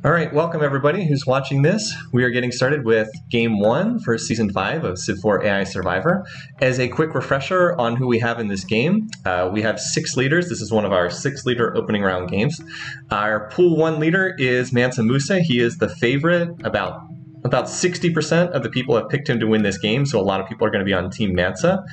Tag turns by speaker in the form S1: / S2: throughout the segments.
S1: All right, welcome everybody who's watching this. We are getting started with Game 1 for Season 5 of Civ4 AI Survivor. As a quick refresher on who we have in this game, we have 6 leaders. This is one of our 6-leader opening round games. Our Pool 1 leader is Mansa Musa. He is the favorite. About 60% of the people have picked him to win this game, so a lot of people are going to be on Team Mansa.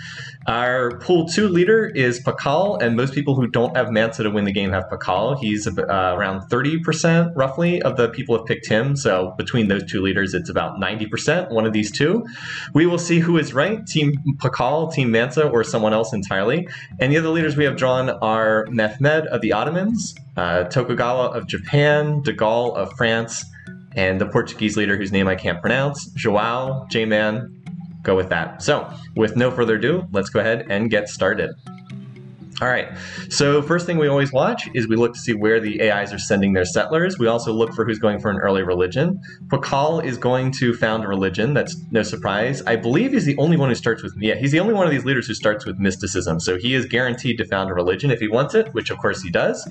S1: Our Pool 2 leader is Pakal, and most people who don't have Mansa to win the game have Pakal. He's around 30% roughly of the people have picked him, so between those two leaders it's about 90%, one of these two. We will see who is right, Team Pakal, Team Mansa, or someone else entirely. And the other leaders we have drawn are Mehmed of the Ottomans, Tokugawa of Japan, de Gaulle of France, and the Portuguese leader whose name I can't pronounce, João, J-Man, go with that. So, with no further ado, let's go ahead and get started. All right, so first thing we always watch is we look to see where the AIs are sending their settlers. We also look for who's going for an early religion. Pakal is going to found a religion, that's no surprise. I believe he's the only one who starts with, he's the only one of these leaders who starts with mysticism, so he is guaranteed to found a religion if he wants it, which of course he does.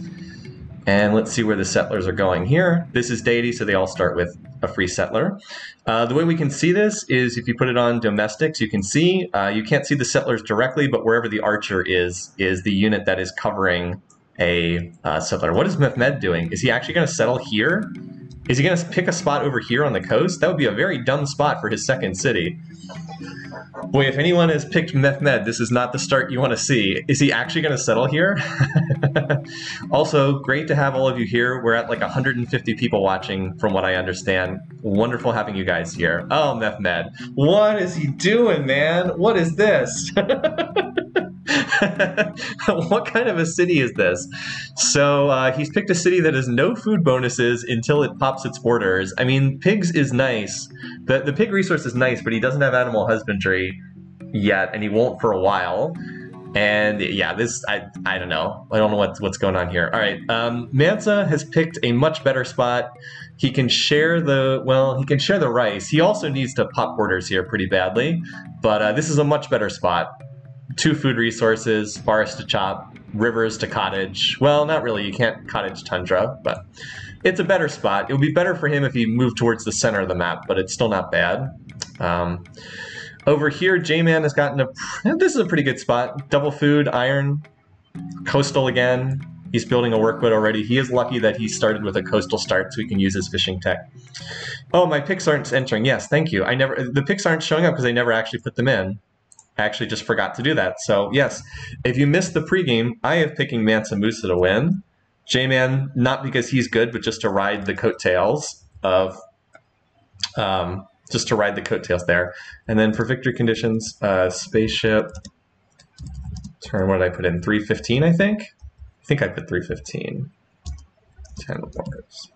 S1: And let's see where the settlers are going here. This is deity, so they all start with a free settler. The way we can see this is if you put it on domestics, you can see, you can't see the settlers directly, but wherever the archer is the unit that is covering a settler. What is Mehmed doing? Is he actually going to settle here? Is he going to pick a spot over here on the coast? That would be a very dumb spot for his second city. Boy, if anyone has picked Mehmed, this is not the start you want to see. Is he actually going to settle here? Also, great to have all of you here. We're at like 150 people watching from what I understand. Wonderful having you guys here. Oh, Mehmed. What is he doing, man? What is this? What kind of a city is this? So he's picked a city that has no food bonuses until it pops its borders. I mean, pigs is nice. The pig resource is nice, but he doesn't have animal husbandry yet, and he won't for a while. And yeah, this, I don't know. I don't know what's going on here. All right, Mansa has picked a much better spot. He can share the, well, he can share the rice. He also needs to pop borders here pretty badly, but this is a much better spot. 2 food resources, forest to chop, rivers to cottage. Well, not really, you can't cottage tundra, but it's a better spot. It would be better for him if he moved towards the center of the map, but it's still not bad. Over here, J-Man has gotten this is a pretty good spot. Double food, iron, coastal again. He's building a workboat already. He is lucky that he started with a coastal start so he can use his fishing tech. Oh, my picks aren't entering. Yes, thank you. The picks aren't showing up because I never actually put them in. I actually just forgot to do that. So yes, if you missed the pregame, I am picking Mansa Musa to win. J-Man, not because he's good, but just to ride the coattails of, there. And then for victory conditions, spaceship, turn, what did I put in? 315, I think? I think I put 315. 10 borders.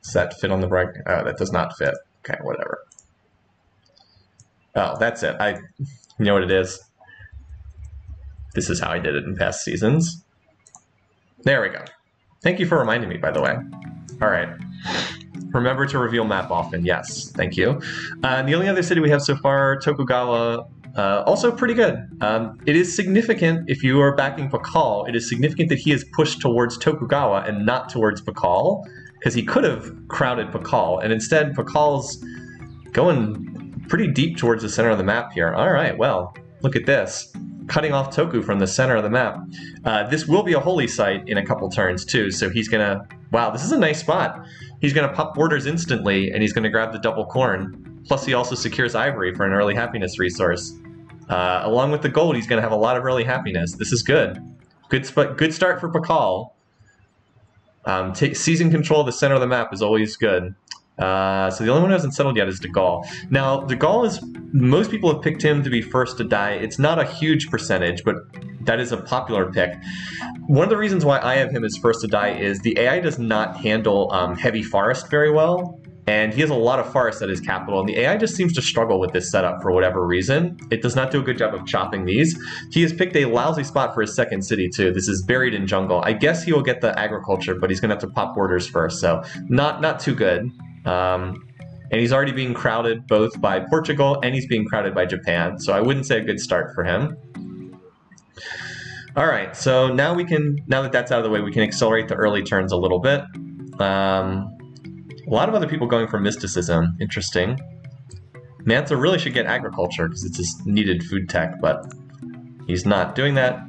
S1: Does that fit on the break? Oh, that does not fit. Okay, whatever. Oh, that's it. You know what it is? This is how I did it in past seasons. There we go. Thank you for reminding me, by the way. All right. Remember to reveal map often. Yes, thank you. The only other city we have so far, Tokugawa, also pretty good. It is significant, if you are backing Pakal, it is significant that he is pushed towards Tokugawa and not towards Pakal, because he could have crowded Pakal, and instead Pakal's going pretty deep towards the center of the map here. All right, well, look at this. Cutting off Toku from the center of the map. This will be a holy site in a couple turns too, so he's gonna, wow, this is a nice spot. He's gonna pop borders instantly, and he's gonna grab the double corn. Plus he also secures ivory for an early happiness resource. Along with the gold, he's gonna have a lot of early happiness. This is good. Good start for Pakal. Seizing control of the center of the map is always good. So the only one who hasn't settled yet is de Gaulle. Now, de Gaulle is, most people have picked him to be first to die. It's not a huge percentage, but that is a popular pick. One of the reasons why I have him as first to die is the AI does not handle heavy forest very well, and he has a lot of forest at his capital, and the AI just seems to struggle with this setup for whatever reason. It does not do a good job of chopping these. He has picked a lousy spot for his second city, too. This is buried in jungle. I guess he will get the agriculture, but he's going to have to pop borders first, so not too good. And he's already being crowded both by Portugal and he's being crowded by Japan, so I wouldn't say a good start for him. All right, so now that that's out of the way, we can accelerate the early turns a little bit. A lot of other people going for mysticism. Interesting. Mansa really should get agriculture because it's his needed food tech, but he's not doing that.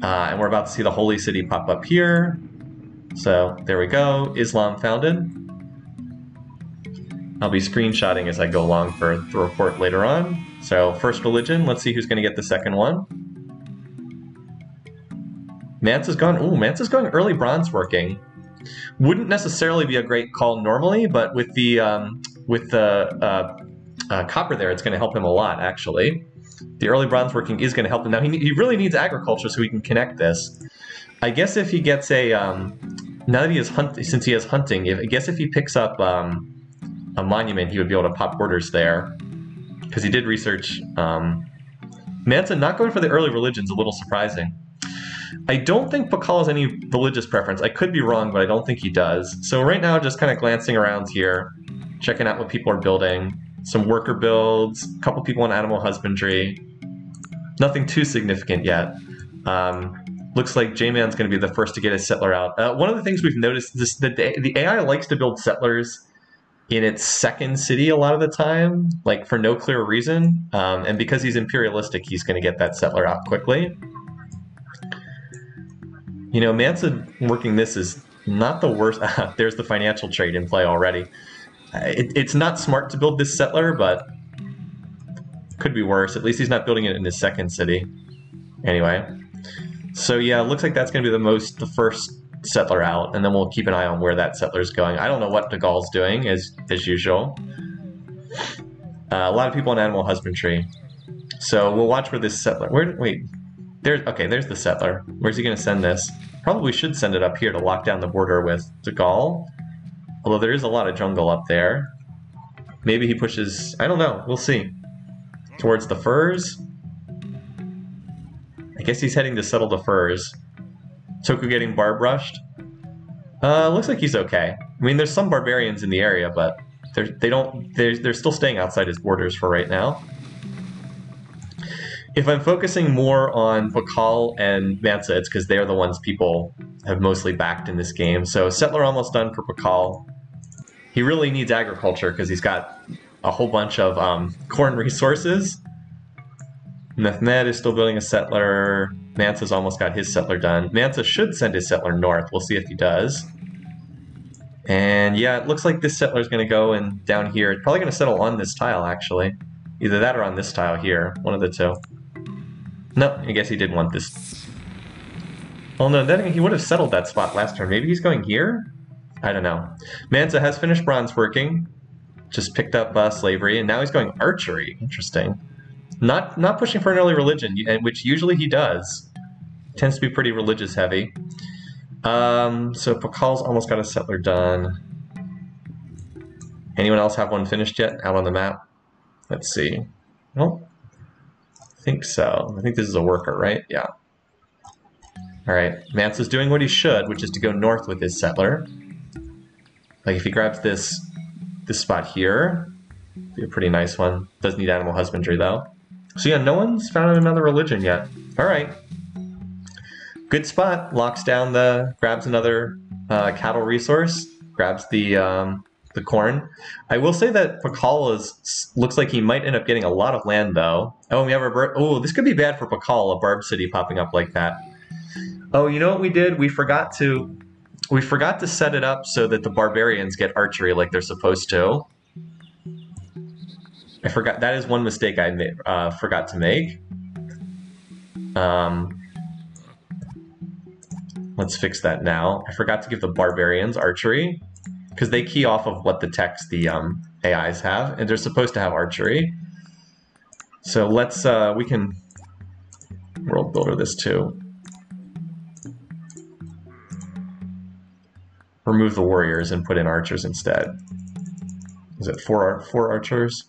S1: And we're about to see the holy city pop up here. So there we go. Islam founded. I'll be screenshotting as I go along for the report later on. So first religion, let's see who's going to get the second one. Mansa's gone. Ooh, Mansa's going early bronze working. Wouldn't necessarily be a great call normally, but with the copper there, it's going to help him a lot, actually. The early bronze working is going to help him. Now, he really needs agriculture so he can connect this. I guess if he gets a... now that he has since he has hunting, I guess if he picks up a monument, he would be able to pop borders there. Because he did research... Mansa not going for the early religion's a little surprising. I don't think Pakal has any religious preference. I could be wrong, but I don't think he does. So right now, just kind of glancing around here, checking out what people are building. Some worker builds, a couple people in animal husbandry. Nothing too significant yet. Looks like J-Man's going to be the first to get his settler out. One of the things we've noticed is that the AI likes to build settlers in its second city a lot of the time, like for no clear reason. And because he's imperialistic, he's going to get that settler out quickly. You know, Mansa working this is not the worst. There's the financial trade in play already. It's not smart to build this settler, but could be worse. At least he's not building it in his second city. Anyway, so yeah, it looks like that's going to be the first settler out, and then we'll keep an eye on where that settler's going. I don't know what de Gaulle's doing, as usual. A lot of people in animal husbandry. So we'll watch where this settler... there's the settler. Where's he going to send this? Probably should send it up here to lock down the border with de Gaulle. Although there is a lot of jungle up there. Maybe he pushes... I don't know. We'll see. Towards the furs. I guess he's heading to settle the furs. Toku getting barb rushed. Looks like he's okay. I mean, there's some barbarians in the area, but they're still staying outside his borders for right now. If I'm focusing more on Pakal and Mansa, it's because they're the ones people have mostly backed in this game. So settler almost done for Pakal. He really needs agriculture because he's got a whole bunch of corn resources. Mehmed is still building a settler. Mansa's almost got his settler done. Mansa should send his settler north. We'll see if he does. And yeah, it looks like this settler is going to go and down here. It's probably going to settle on this tile, actually. Either that or on this tile here. One of the two. No, I guess he did want this. Oh no, then he would have settled that spot last turn. Maybe he's going here? I don't know. Mansa has finished bronze working. Just picked up slavery, and now he's going archery. Interesting. Not pushing for an early religion, which usually he does. Tends to be pretty religious heavy. So Pakal's almost got a settler done. Anyone else have one finished yet out on the map? Let's see. Well, I think so. I think this is a worker, right? Yeah. All right. Mansa's doing what he should, which is to go north with his settler. Like if he grabs this spot here, be a pretty nice one. Does need animal husbandry though. So yeah, no one's found another religion yet. All right. Good spot. Locks down grabs another cattle resource. Grabs the corn. I will say that Pakal looks like he might end up getting a lot of land though. Oh, and we have a bird. Oh, this could be bad for Pakal, a barb city popping up like that. Oh, you know what we did? We forgot to set it up so that the barbarians get archery like they're supposed to. I forgot. That is one mistake I forgot to make. Let's fix that now. I forgot to give the barbarians archery because they key off of what the text the AIs have, and they're supposed to have archery. So let's we can world builder this too. Remove the warriors and put in archers instead. Is it four archers?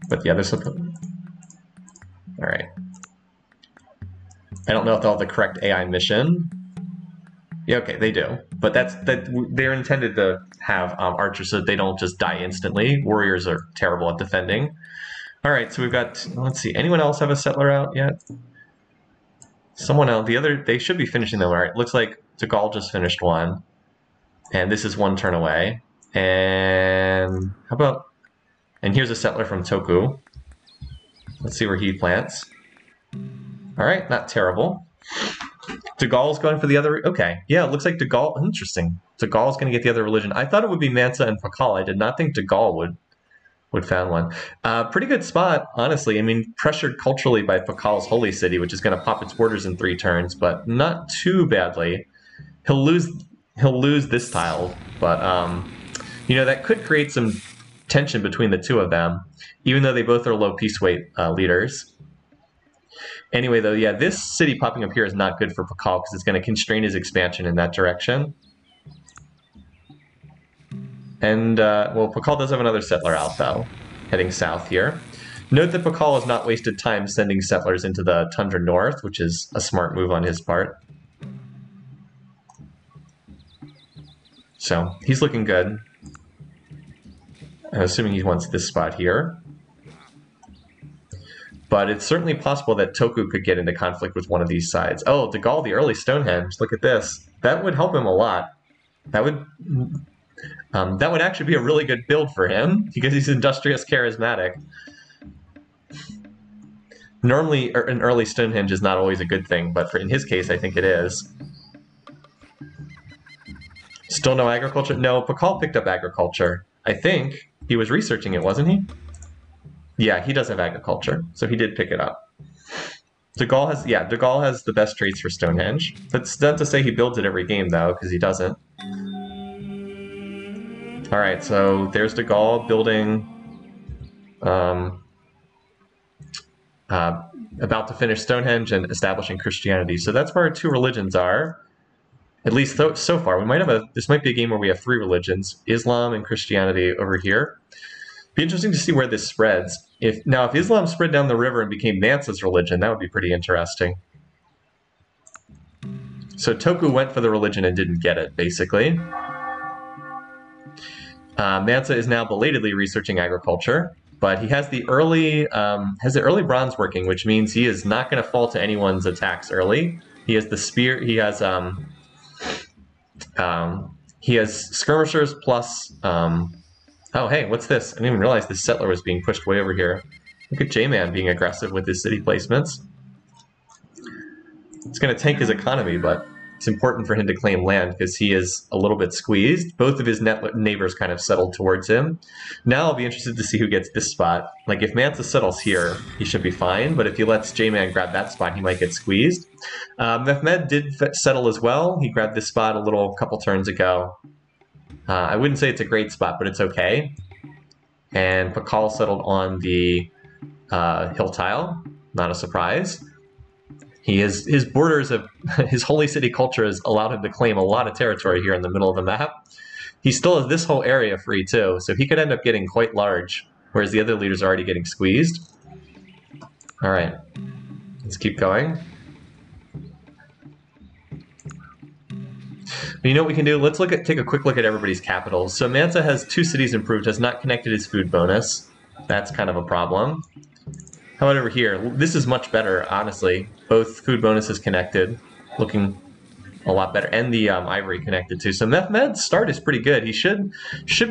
S1: But yeah, they're supposed. All right. I don't know if they'll have the correct AI mission. Yeah, okay, they do. But they're intended to have archers so that they don't just die instantly. Warriors are terrible at defending. All right, so we've got. Let's see. Anyone else have a settler out yet? Someone else. They should be finishing them. All right. Looks like de Gaulle just finished one. And this is one turn away. And how about... And here's a settler from Toku. Let's see where he plants. All right, not terrible. De Gaulle's going for the other... Okay, yeah, it looks like De Gaulle... Interesting. De Gaulle's going to get the other religion. I thought it would be Mansa and Pakal. I did not think De Gaulle would found one. Pretty good spot, honestly. I mean, pressured culturally by Pakal's holy city, which is going to pop its borders in 3 turns, but not too badly. He'll lose this tile, but you know, that could create some tension between the two of them, even though they both are low peace weight leaders. Anyway, though, yeah, this city popping up here is not good for Pakal because it's going to constrain his expansion in that direction. And, well, Pakal does have another settler out, though, heading south here. Note that Pakal has not wasted time sending settlers into the tundra north, which is a smart move on his part. So, he's looking good. I'm assuming he wants this spot here. But it's certainly possible that Toku could get into conflict with one of these sides. Oh, De Gaulle, the early Stonehenge. Look at this. That would help him a lot. That would actually be a really good build for him, because he's industrious, charismatic. Normally, an early Stonehenge is not always a good thing, but in his case, I think it is. Still no agriculture? No, Pakal picked up agriculture. I think he was researching it, wasn't he? Yeah, he does have agriculture, so he did pick it up. De Gaulle has the best traits for Stonehenge. That's not to say he builds it every game, though, because he doesn't. All right, so there's De Gaulle building, about to finish Stonehenge and establishing Christianity. So that's where our 2 religions are, at least so far. We might have this might be a game where we have 3 religions, Islam and Christianity over here. Be interesting to see where this spreads. If Islam spread down the river and became Mansa's religion, that would be pretty interesting. So Toku went for the religion and didn't get it, basically. Mansa is now belatedly researching agriculture, but he has the early bronze working, which means he is not going to fall to anyone's attacks early. He has the spear. He has skirmishers plus. Oh, hey, what's this? I didn't even realize this settler was being pushed way over here. Look at J-Man being aggressive with his city placements. It's going to tank his economy, but it's important for him to claim land because he is a little bit squeezed. Both of his neighbors kind of settled towards him. Now I'll be interested to see who gets this spot. Like, if Mansa settles here, he should be fine, but if he lets J-Man grab that spot, he might get squeezed. Mehmed did settle as well. He grabbed this spot a couple turns ago. I wouldn't say it's a great spot, but it's okay. And Pakal settled on the hill tile. Not a surprise. His borders of his holy city culture has allowed him to claim a lot of territory here in the middle of the map. He still has this whole area free too, so he could end up getting quite large, whereas the other leaders are already getting squeezed. All right, let's keep going. You know what we can do? Let's take a quick look at everybody's capitals. So Mansa has 2 cities improved, has not connected his food bonus. That's kind of a problem. How about over here? This is much better, honestly. Both food bonuses connected, looking a lot better, and the ivory connected too. So Mehmed's start is pretty good. He should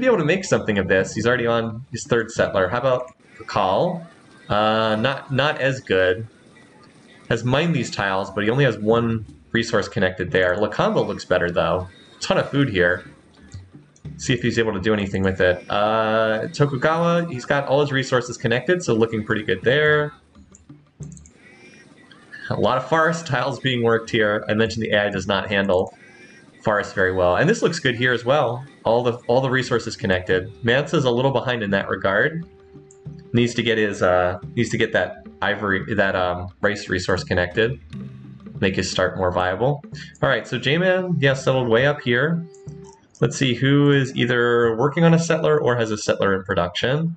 S1: be able to make something of this. He's already on his 3rd settler. How about Pakal? Not as good. Has mined these tiles, but he only has 1 resource connected there. Lakamba looks better though. Ton of food here. See if he's able to do anything with it. Tokugawa, he's got all his resources connected, so looking pretty good there. A lot of forest tiles being worked here. I mentioned the AI does not handle forest very well. And this looks good here as well. All the resources connected. Mansa's a little behind in that regard. Needs to get that rice resource connected. Make his start more viable. Alright, so J-Man, yeah, settled way up here. Let's see who is either working on a settler or has a settler in production.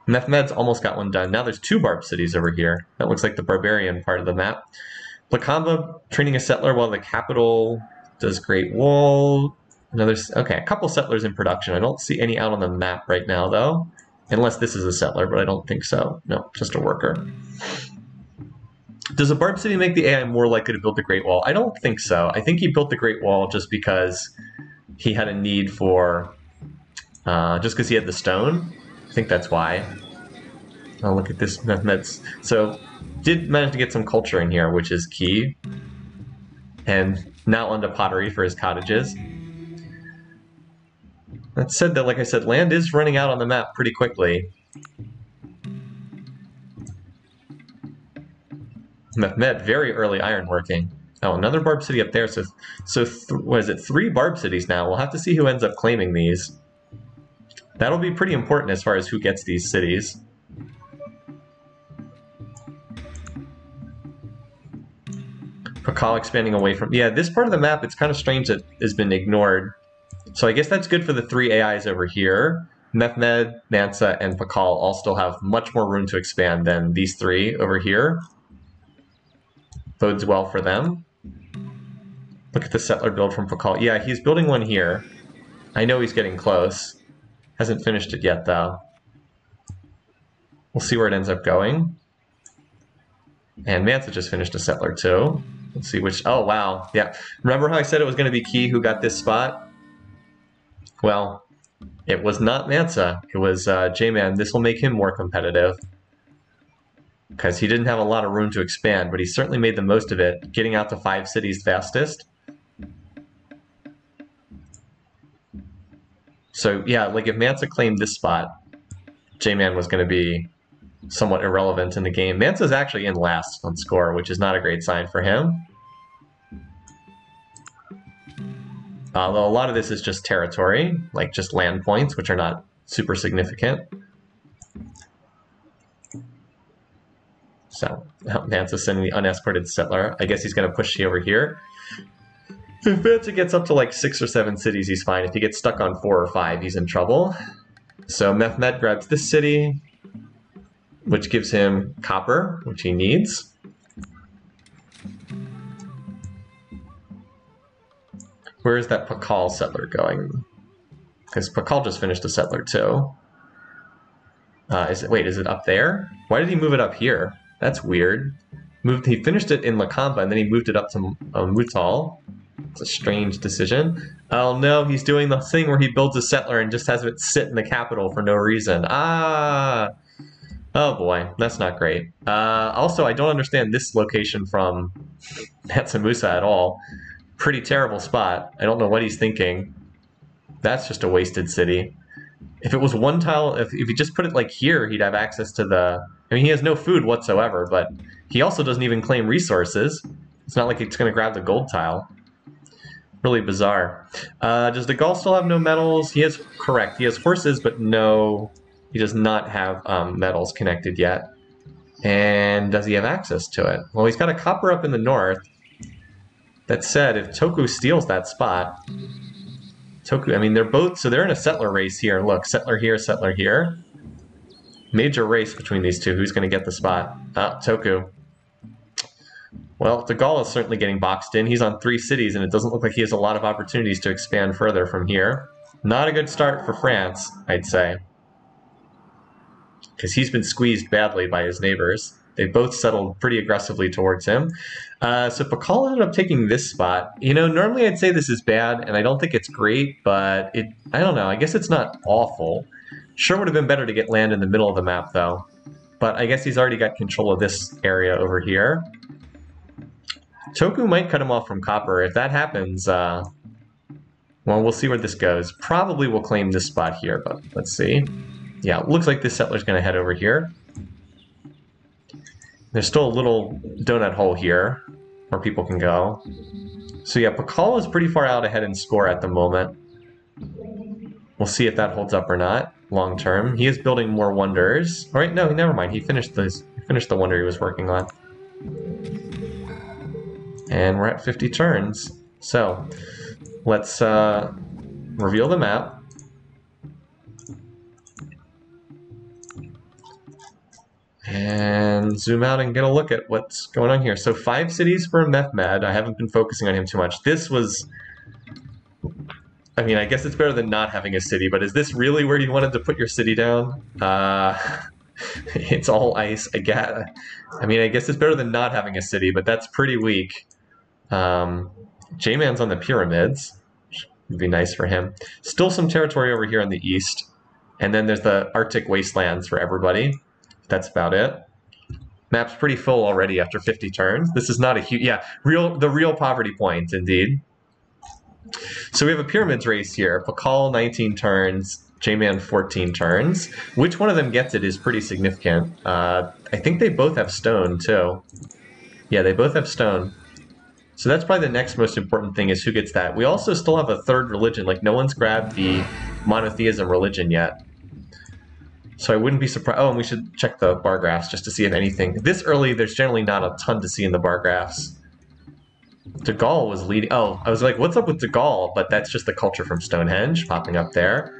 S1: Mehmed's almost got one done. Now there's 2 barb cities over here. That looks like the barbarian part of the map. Lakamba training a settler while the capital does Great Wall. Okay, a couple settlers in production. I don't see any out on the map right now though. Unless this is a settler, but I don't think so. No, just a worker. Does a Barb City make the AI more likely to build the Great Wall? I don't think so. I think he built the Great Wall just because he had a need for, just because he had the stone. I think that's why. Oh, look at this Mehmet's. So, did manage to get some culture in here, which is key. And now onto pottery for his cottages. That said, that like I said, land is running out on the map pretty quickly. Mehmet, very early ironworking. Oh, another Barb City up there. So what is it? 3 Barb Cities now. We'll have to see who ends up claiming these. That'll be pretty important as far as who gets these cities. Pakal expanding away from... Yeah, this part of the map, it's kind of strange that has been ignored. So I guess that's good for the 3 AIs over here. Mehmed, Mansa, and Pakal all still have much more room to expand than these 3 over here. Bodes well for them. Look at the settler build from Pakal. Yeah, he's building one here. I know he's getting close. Hasn't finished it yet, though. We'll see where it ends up going. And Mansa just finished a settler, too. Let's see which... Oh, wow. Yeah. Remember how I said it was going to be key who got this spot? Well, it was not Mansa. It was J-Man. This will make him more competitive. Because he didn't have a lot of room to expand, but he certainly made the most of it, getting out to 5 cities fastest. So yeah, like if Mansa claimed this spot, J-Man was going to be somewhat irrelevant in the game. Mansa's actually in last on score, which is not a great sign for him. Although a lot of this is just territory, like just land points, which are not super significant. So Mansa's sending the unescorted settler. I guess he's going to push over here. If Mansa gets up to like 6 or 7 cities, he's fine. If he gets stuck on 4 or 5, he's in trouble. So Mehmet grabs this city, which gives him copper, which he needs. Where is that Pakal settler going? Because Pakal just finished a settler too. Wait, is it up there? Why did he move it up here? That's weird. He finished it in Lakamba and then he moved it up to Mutal. It's a strange decision. Oh no, he's doing the thing where he builds a settler and just has it sit in the capital for no reason. Ah! Oh boy, that's not great. Also, I don't understand this location from Mansa Musa at all. Pretty terrible spot. I don't know what he's thinking. That's just a wasted city. If it was one tile, if he just put it like here, he'd have access to the... I mean, he has no food whatsoever, but he also doesn't even claim resources. It's not like he's going to grab the gold tile. Really bizarre. Does the Gaul still have no metals? He has, correct, he has horses, but no, he does not have metals connected yet. And does he have access to it? Well, he's got a copper up in the north. That said, if Toku steals that spot, Toku, I mean, they're both, so they're in a settler race here. Look, settler here, settler here. Major race between these two. Who's going to get the spot? Ah, Toku. Well, the Gaul is certainly getting boxed in. He's on 3 cities, and it doesn't look like he has a lot of opportunities to expand further from here. Not a good start for France, I'd say. Because he's been squeezed badly by his neighbors. They both settled pretty aggressively towards him. So Pakal ended up taking this spot. You know, normally I'd say this is bad, and I don't think it's great, but I don't know, I guess it's not awful. Sure would have been better to get land in the middle of the map, though. But I guess he's already got control of this area over here. Toku might cut him off from copper. If that happens, well, we'll see where this goes. Probably we'll claim this spot here, but let's see. Yeah, it looks like this settler's going to head over here. There's still a little donut hole here where people can go. So yeah, Pakal is pretty far out ahead in score at the moment. We'll see if that holds up or not long term. He is building more wonders. All right, no, never mind. He finished the wonder he was working on. And we're at 50 turns. So let's reveal the map. And zoom out and get a look at what's going on here. So 5 cities for Mehmed. I haven't been focusing on him too much. This was... I mean, I guess it's better than not having a city, but is this really where you wanted to put your city down? It's all ice. I mean, I guess it's better than not having a city, but that's pretty weak. J-Man's on the pyramids. Would be nice for him. Still some territory over here in the east. And then there's the Arctic wastelands for everybody. That's about it. Map's pretty full already after 50 turns. This is not a huge, yeah, the real poverty point, indeed. So we have a pyramids race here. Pakal 19 turns, J-Man 14 turns. Which one of them gets it is pretty significant. I think they both have stone, too. Yeah, they both have stone. So that's probably the next most important thing is who gets that. We also still have a third religion. Like, no one's grabbed the monotheism religion yet. So I wouldn't be surprised. Oh, and we should check the bar graphs just to see if anything. This early, there's generally not a ton to see in the bar graphs. De Gaulle was leading. Oh, I was like, what's up with De Gaulle? But that's just the culture from Stonehenge popping up there.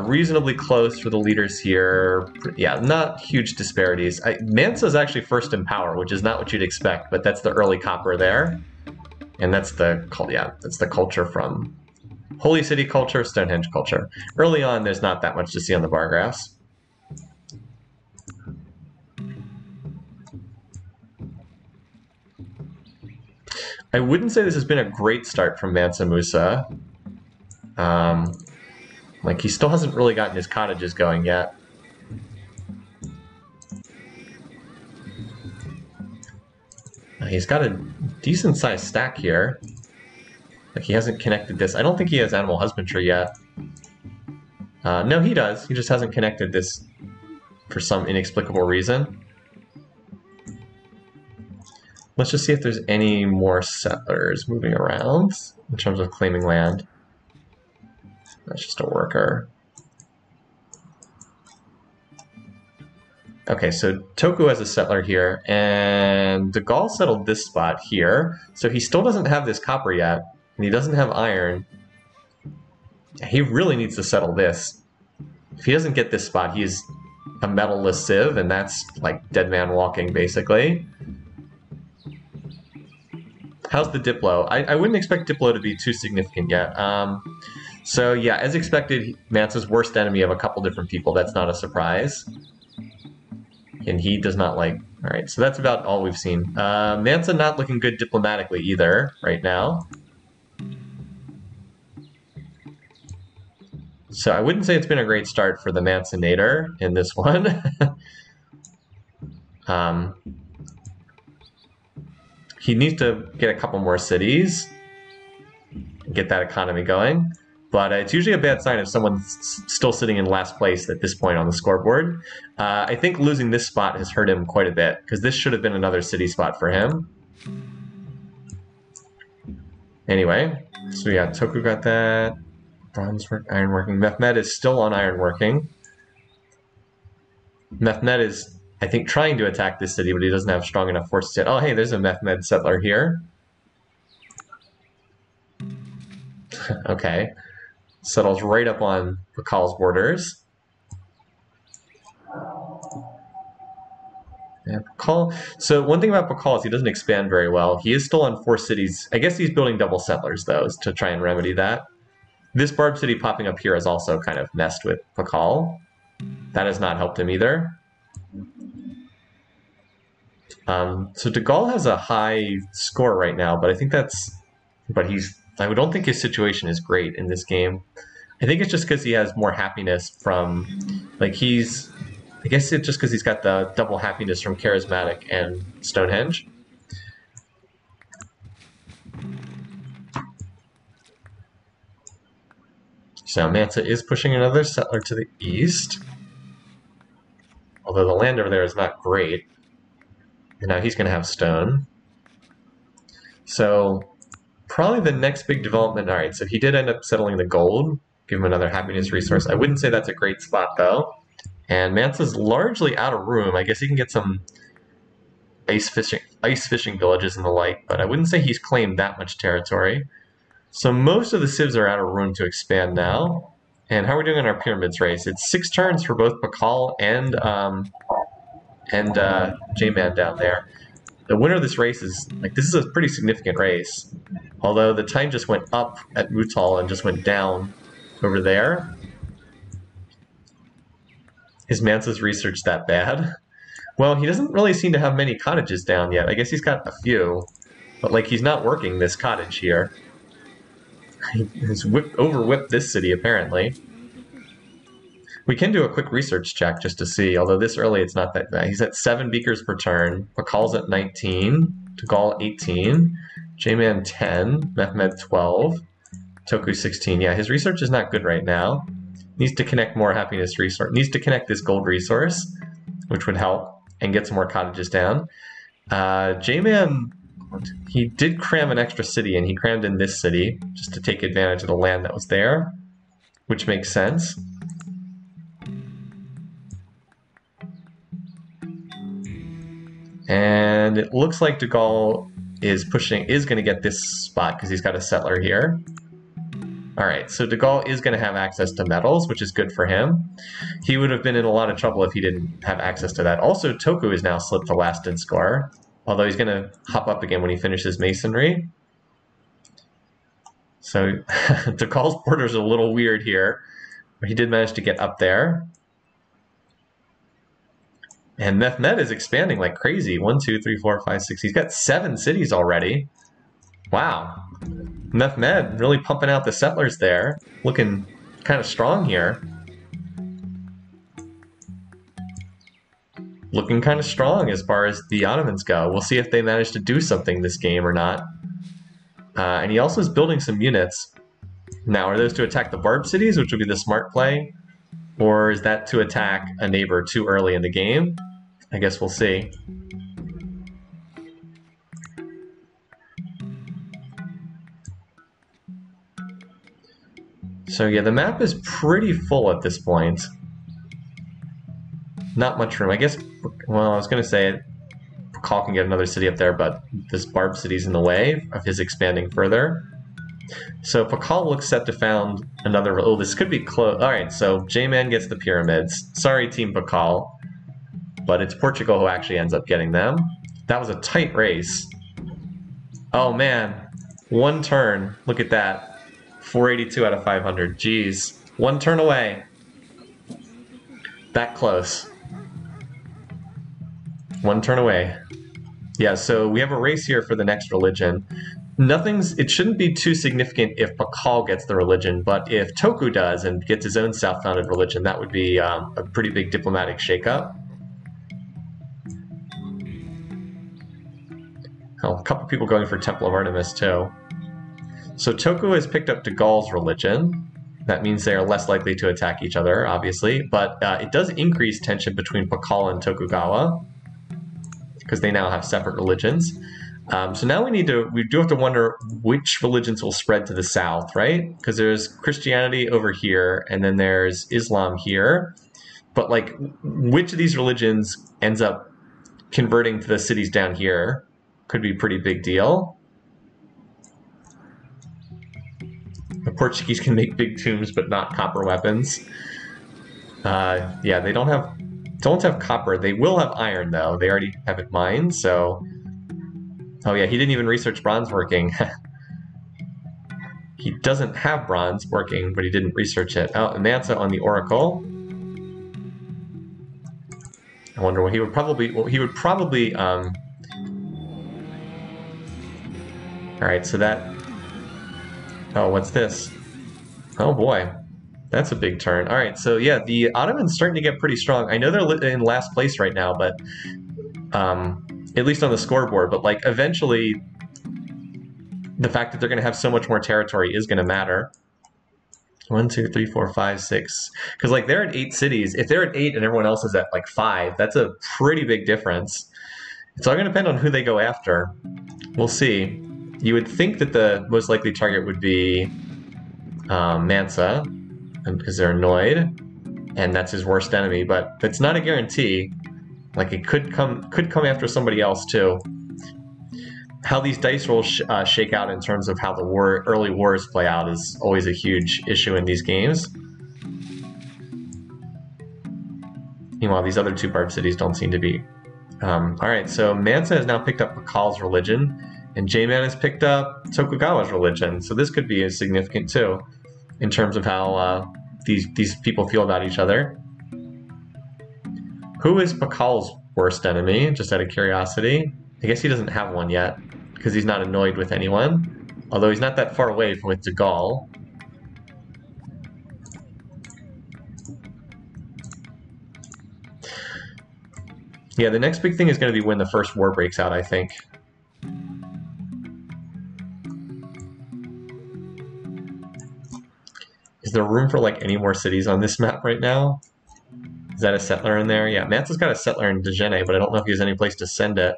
S1: Reasonably close for the leaders here. Yeah, not huge disparities. Mansa's actually first in power, which is not what you'd expect, but that's the early copper there. And that's the culture from Holy City culture, Stonehenge culture. Early on, there's not that much to see on the bar graphs. I wouldn't say this has been a great start from Mansa Musa. Like, he still hasn't really gotten his cottages going yet. He's got a decent-sized stack here. Like, he hasn't connected this. I don't think he has animal husbandry yet. No, he does. He just hasn't connected this for some inexplicable reason. Let's just see if there's any more settlers moving around in terms of claiming land. That's just a worker. Okay, so Toku has a settler here, and De Gaulle settled this spot here. So he still doesn't have this copper yet, and he doesn't have iron. He really needs to settle this. If he doesn't get this spot, he's a metalless civ, and that's like dead man walking, basically. How's the Diplo? I wouldn't expect Diplo to be too significant yet. So yeah, as expected, Mansa's worst enemy of a couple different people. That's not a surprise. And he does not like... Alright, so that's about all we've seen. Mansa not looking good diplomatically either right now. So I wouldn't say it's been a great start for the Mansanator in this one. He needs to get a couple more cities, get that economy going. But it's usually a bad sign if someone's still sitting in last place at this point on the scoreboard. I think losing this spot has hurt him quite a bit, because this should have been another city spot for him. Anyway, so yeah, Toku got that. Bronze work, ironworking. Mehmed is still on ironworking. Mehmed is, I think, trying to attack this city, but he doesn't have strong enough forces yet. Oh, hey, there's a Mehmed settler here. Okay. Settles right up on Pakal's borders. Yeah, Pakal. So one thing about Pakal is he doesn't expand very well. He is still on 4 cities. I guess he's building double settlers, though, to try and remedy that. This Barb city popping up here has also kind of messed with Pakal. That has not helped him either. So De Gaulle has a high score right now, but I think that's... But I don't think his situation is great in this game. I think it's just because he has more happiness from... Like, I guess it's just because he's got the double happiness from Charismatic and Stonehenge. So Mansa is pushing another settler to the east. Although the land over there is not great. And now he's going to have stone. So probably the next big development... Alright, so he did end up settling the gold. Give him another happiness resource. I wouldn't say that's a great spot, though. And Mansa's largely out of room. I guess he can get some ice fishing villages and the like, but I wouldn't say he's claimed that much territory. So most of the civs are out of room to expand now. And how are we doing in our pyramids race? It's 6 turns for both Pakal and J-Man down there. The winner of this race is, like, this is a pretty significant race. Although the time just went up at Mutal and just went down over there. Is Mansa's research that bad? Well, he doesn't really seem to have many cottages down yet. I guess he's got a few, but like he's not working this cottage here. He's over-whipped this city, apparently. We can do a quick research check just to see, although this early it's not that bad. He's at 7 beakers per turn, Pakal's at 19, Tugal 18, J-Man 10, Mehmed 12, Toku 16. Yeah, his research is not good right now. Needs to connect more happiness resource. Needs to connect this gold resource, which would help, and get some more cottages down. J-Man, he did cram an extra city, and he crammed in this city just to take advantage of the land that was there, which makes sense. And it looks like Dugal is going to get this spot because he's got a settler here. All right, so Dugal is going to have access to metals, which is good for him. He would have been in a lot of trouble if he didn't have access to that. Also, Toku is now slipped to last in score, although he's going to hop up again when he finishes masonry. So Dugal's borders are a little weird here, but he did manage to get up there. And Mehmed is expanding like crazy. 1, 2, 3, 4, 5, 6. He's got 7 cities already. Wow. Mehmed really pumping out the settlers there. Looking kind of strong here. Looking kind of strong as far as the Ottomans go. We'll see if they manage to do something this game or not. And he also is building some units. Now, are those to attack the Barb cities, which would be the smart play? Or is that to attack a neighbor too early in the game? I guess we'll see. So yeah, the map is pretty full at this point. Not much room. I guess, well, I was going to say Pakal can get another city up there, but this Barb city's in the way of his expanding further. So Pakal looks set to found another... Oh, this could be close. Alright, so J-Man gets the pyramids. Sorry, Team Pakal. But it's Portugal who actually ends up getting them. That was a tight race. Oh, man. One turn. Look at that. 482 out of 500. Jeez. One turn away. That close. One turn away. Yeah, so we have a race here for the next religion. It shouldn't be too significant if Pakal gets the religion, but if Toku does and gets his own self-founded religion, that would be a pretty big diplomatic shakeup. Oh, a couple people going for Temple of Artemis too. So Toku has picked up Dugal's religion. That means they are less likely to attack each other, obviously, but it does increase tension between Pakal and Tokugawa because they now have separate religions. So now we do have to wonder which religions will spread to the south, right? Because there's Christianity over here, and then there's Islam here. But like, which of these religions ends up converting to the cities down here could be a pretty big deal. The Portuguese can make big tombs, but not copper weapons. Yeah, they don't have copper. They will have iron, though. They already have it mined, so... Oh yeah, he didn't even research bronze working. He doesn't have bronze working, but he didn't research it. Oh, Mansa on the Oracle. I wonder what he would probably... Well, he would probably... Alright, so that... Oh, what's this? Oh boy. That's a big turn. Alright, so yeah, the Ottomans starting to get pretty strong. I know they're in last place right now, but... at least on the scoreboard, but like eventually the fact that they're going to have so much more territory is going to matter. 1, 2, 3, 4, 5, 6. Because like they're at 8 cities. If they're at 8 and everyone else is at like 5, that's a pretty big difference. It's all going to depend on who they go after. We'll see. You would think that the most likely target would be Mansa, because they're annoyed, and that's his worst enemy. But that's not a guarantee. Like it could come after somebody else too. How these dice rolls shake out in terms of how the early wars play out is always a huge issue in these games. Meanwhile, these other 2 Barb cities don't seem to be. Alright, so Mansa has now picked up Pakal's religion, and J-Man has picked up Tokugawa's religion, so this could be significant too, in terms of how these people feel about each other. Who is Pakal's worst enemy? Just out of curiosity. I guess he doesn't have one yet, because he's not annoyed with anyone. Although he's not that far away from with Dagall. Yeah, the next big thing is going to be when the first war breaks out, I think. Is there room for like any more cities on this map right now? Is that a settler in there? Yeah, Mansa's got a settler in Degene, but I don't know if he has any place to send it.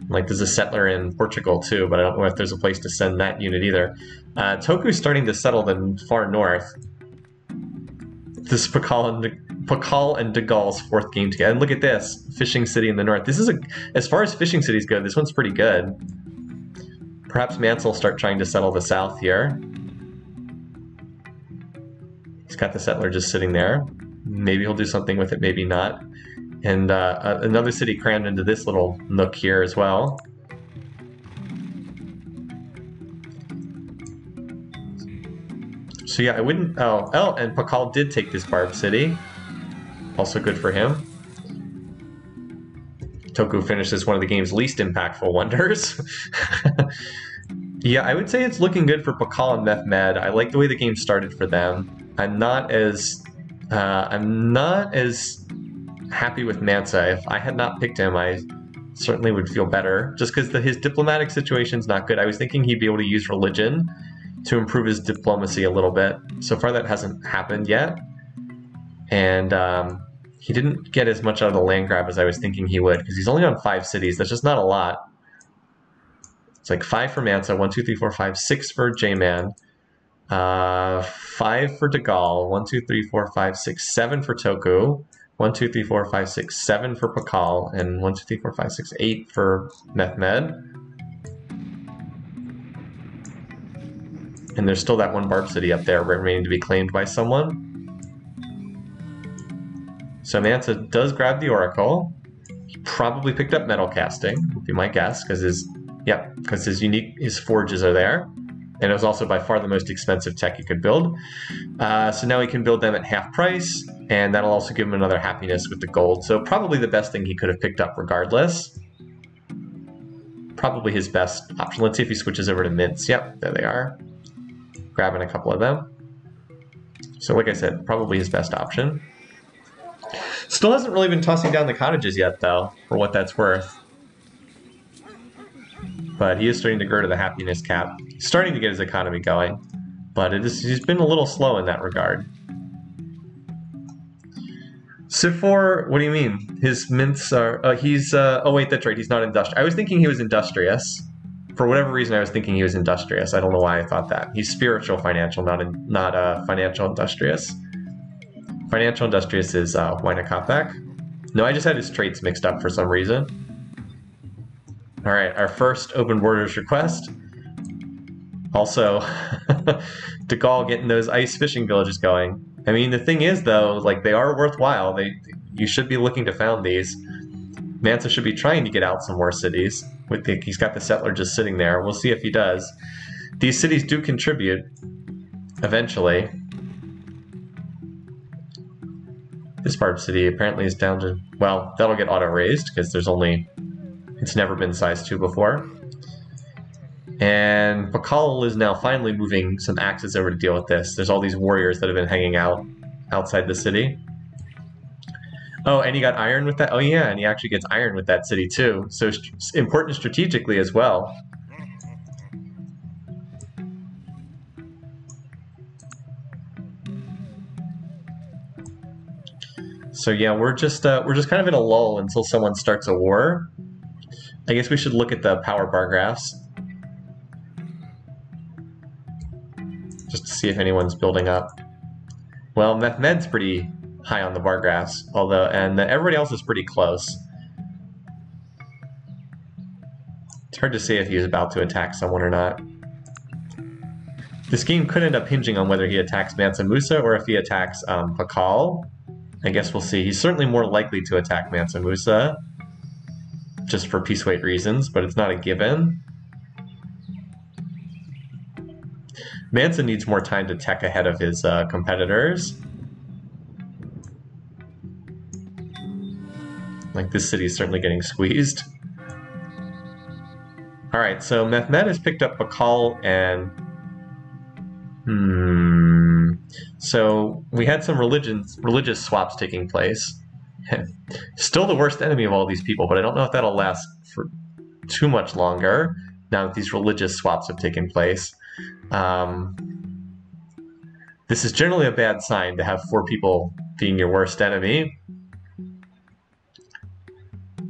S1: Like, there's a settler in Portugal too, but I don't know if there's a place to send that unit either. Toku's starting to settle the far north. This is Pakal and Dagall's fourth game together. And look at this, fishing city in the north. This is as far as fishing cities go, this one's pretty good. Perhaps Mansa will start trying to settle the south here. He's got the settler just sitting there. Maybe he'll do something with it, maybe not. And another city crammed into this little nook here as well. So yeah, I wouldn't... Oh, and Pakal did take this Barb city. Also good for him. Toku finishes one of the game's least impactful wonders. Yeah, I would say it's looking good for Pakal and Mehmed. I like the way the game started for them. I'm not as happy with Mansa. If I had not picked him, I certainly would feel better. Just because his diplomatic situation's not good. I was thinking he'd be able to use religion to improve his diplomacy a little bit. So far that hasn't happened yet. And he didn't get as much out of the land grab as I was thinking he would, because he's only on 5 cities. That's just not a lot. It's like 5 for Mansa, 1, 2, 3, 4, 5, 6 for J-Man, 5 for Dagall, 1, 2, 3, 4, 5, 6, 7 for Toku, 1, 2, 3, 4, 5, 6, 7 for Pakal, and 1, 2, 3, 4, 5, 6, 8 for Mehmed. And there's still that one Barb city up there remaining to be claimed by someone. So Mansa does grab the Oracle. He probably picked up metal casting, would be my guess, because his forges are there. And it was also by far the most expensive tech he could build. So now he can build them at half price, and that'll also give him another happiness with the gold. So probably the best thing he could have picked up regardless. Probably his best option. Let's see if he switches over to mints. Yep, there they are. Grabbing a couple of them. So like I said, probably his best option. Still hasn't really been tossing down the cottages yet, though, for what that's worth. But he is starting to grow to the happiness cap. He's starting to get his economy going, but he's been a little slow in that regard. Civ4, what do you mean? His mints are... oh wait, that's right, he's not industrious. I was thinking he was industrious. For whatever reason, I was thinking he was industrious. I don't know why I thought that. He's spiritual financial, not financial industrious. Financial industrious is Wynakopek. No, I just had his traits mixed up for some reason. Alright, our first open borders request. Also, Dagall getting those ice fishing villages going. I mean, the thing is, though, like, they are worthwhile. You should be looking to found these. Mansa should be trying to get out some more cities. He's got the settler just sitting there. We'll see if he does. These cities do contribute, eventually. This Barb city apparently is down to... Well, that'll get auto-raised, because there's only... It's never been size 2 before. And Pakal is now finally moving some axes over to deal with this. There's all these warriors that have been hanging out outside the city. Oh, and he got iron with that? Oh yeah, and he actually gets iron with that city too. So important strategically as well. So yeah, we're just kind of in a lull until someone starts a war. I guess we should look at the power bar graphs. Just to see if anyone's building up. Well, Mehmed's pretty high on the bar graphs, and everybody else is pretty close. It's hard to say if he's about to attack someone or not. This game could end up hinging on whether he attacks Mansa Musa or if he attacks Pakal. I guess we'll see. He's certainly more likely to attack Mansa Musa, just for piece weight reasons, but it's not a given. Mansa needs more time to tech ahead of his competitors. Like, this city is certainly getting squeezed. Alright, so Mehmed has picked up Bakal and... So, we had some religious swaps taking place. Still the worst enemy of all these people, but I don't know if that'll last for too much longer now that these religious swaps have taken place. This is generally a bad sign to have 4 people being your worst enemy.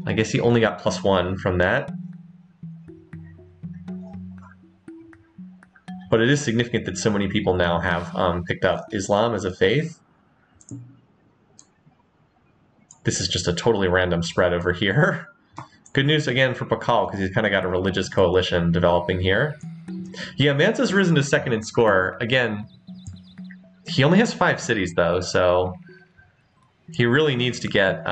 S1: I guess he only got +1 from that. But it is significant that so many people now have picked up Islam as a faith. This is just a totally random spread over here. Good news again for Pakal, because he's kind of got a religious coalition developing here. Yeah, Mansa's risen to 2nd in score. Again, he only has 5 cities though, so he really needs to get,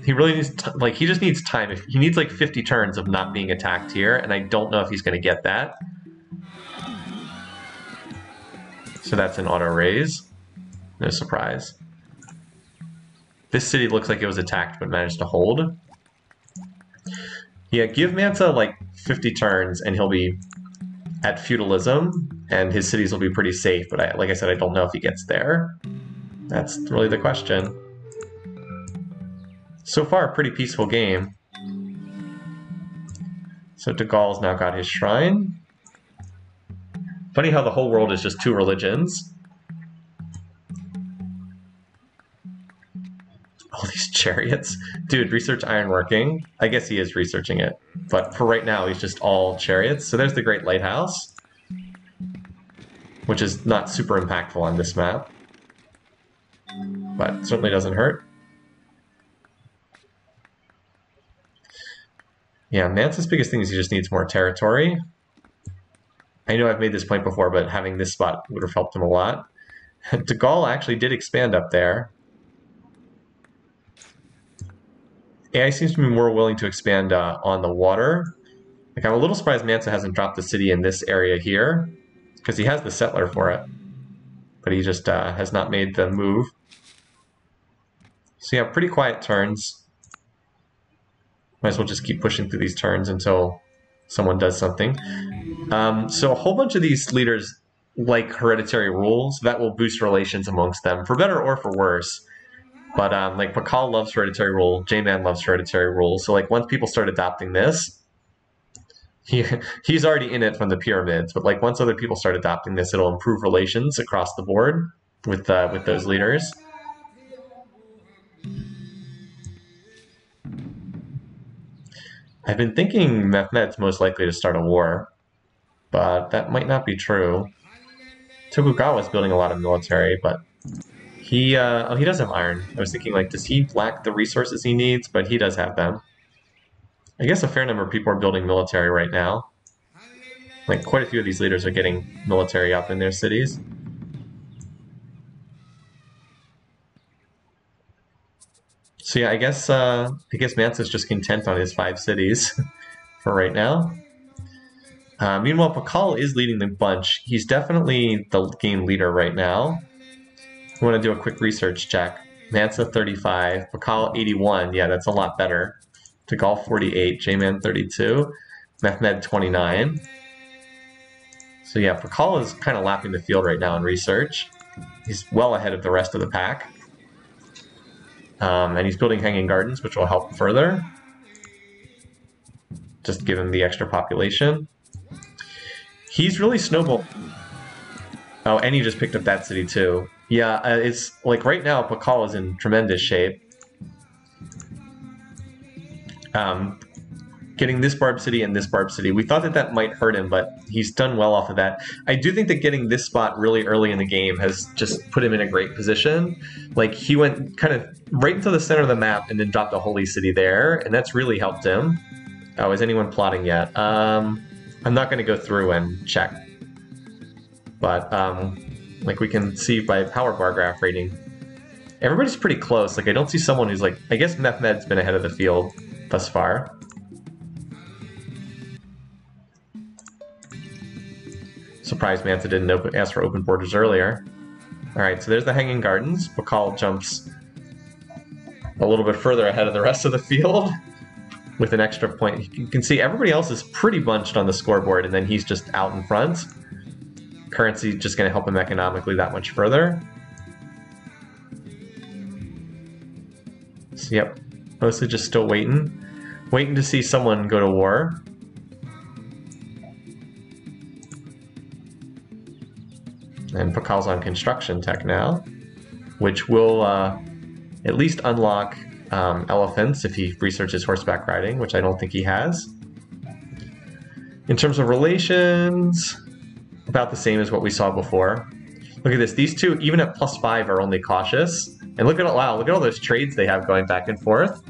S1: he just needs time. He needs like 50 turns of not being attacked here, and I don't know if he's going to get that. So that's an auto raise. No surprise. This city looks like it was attacked but managed to hold. Yeah, give Mansa like 50 turns and he'll be at feudalism and his cities will be pretty safe, but like I said, I don't know if he gets there. That's really the question. So far, a pretty peaceful game. So de Gaulle's now got his shrine. Funny how the whole world is just 2 religions. All these chariots. Dude, research ironworking. I guess he is researching it. But for right now, he's just all chariots. So there's the Great Lighthouse, which is not super impactful on this map. But certainly doesn't hurt. Yeah, Mansa's biggest thing is he just needs more territory. I know I've made this point before, but having this spot would have helped him a lot. De Gaulle actually did expand up there. AI seems to be more willing to expand on the water. Like, I'm a little surprised Mansa hasn't dropped the city in this area here, because he has the settler for it. But he just has not made the move. So yeah, pretty quiet turns. Might as well just keep pushing through these turns until someone does something. So a whole bunch of these leaders like hereditary rules. That will boost relations amongst them, for better or for worse. But like Pakal loves hereditary rule, J-Man loves hereditary rule. So like once people start adopting this, he's already in it from the pyramids. But like once other people start adopting this, it'll improve relations across the board with those leaders. I've been thinking Mehmed's most likely to start a war, but that might not be true. Tokugawa's building a lot of military, but he does have iron. I was thinking, like, does he lack the resources he needs? But he does have them. I guess a fair number of people are building military right now. Like, quite a few of these leaders are getting military up in their cities. So yeah, I guess Mansa's just content on his 5 cities for right now. Meanwhile, Pakal is leading the bunch. He's definitely the game leader right now. We want to do a quick research check. Mansa 35, Pakal 81. Yeah, that's a lot better. De Gaulle 48, J-Man 32, Mehmed 29. So yeah, Pakal is kind of lapping the field right now in research. He's well ahead of the rest of the pack. And he's building hanging gardens, which will help further. Just give him the extra population. He's really snowballed. Oh, and he just picked up that city too. Yeah, it's like right now, Pakal is in tremendous shape. Getting this Barb City and this Barb City. We thought that that might hurt him, but he's done well off of that. I do think that getting this spot really early in the game has just put him in a great position. Like, he went kind of right into the center of the map and then dropped a holy city there, and that's really helped him. Oh, is anyone plotting yet? I'm not going to go through and check. But, like, we can see by power bar graph rating, everybody's pretty close. Like, I don't see someone who's like, I guess Mehmed's been ahead of the field thus far. Surprised Mansa didn't ask for open borders earlier. Alright, so there's the Hanging Gardens. Pakal jumps a little bit further ahead of the rest of the field with an extra point. You can see everybody else is pretty bunched on the scoreboard, and then he's just out in front. Currency just going to help him economically that much further. So, yep, mostly just still waiting to see someone go to war. And Pakal's on construction tech now, which will at least unlock elephants if he researches horseback riding, which I don't think he has. In terms of relations, about the same as what we saw before. Look at this, these two, even at +5, are only cautious. And look at wow, look at all those trades they have going back and forth.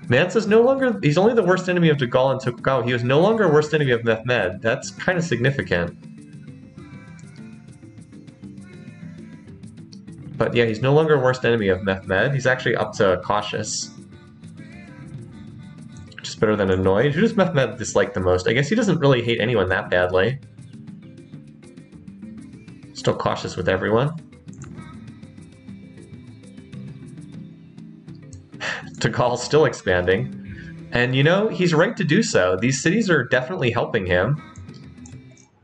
S1: Mansa's no longer, he's only the worst enemy of Degal and Tokugawa. He was no longer a worst enemy of Mehmed. That's kind of significant. But yeah, he's no longer a worst enemy of Mehmed. He's actually up to cautious. Which is better than annoyed. Who does Mehmed dislike the most? I guess he doesn't really hate anyone that badly. Still cautious with everyone. Tagal's still expanding. And you know, he's right to do so. These cities are definitely helping him.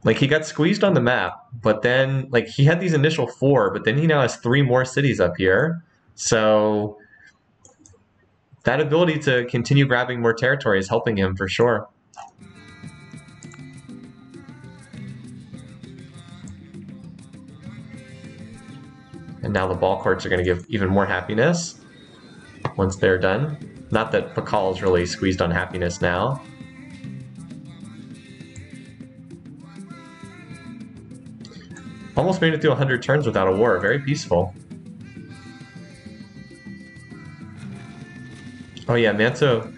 S1: Like, he got squeezed on the map, but then, like, he had these initial 4, but then he now has 3 more cities up here. So that ability to continue grabbing more territory is helping him for sure. And now the ball courts are going to give even more happiness once they're done. Not that Pakal is really squeezed on happiness now. Almost made it through 100 turns without a war. Very peaceful. Oh yeah, Mansa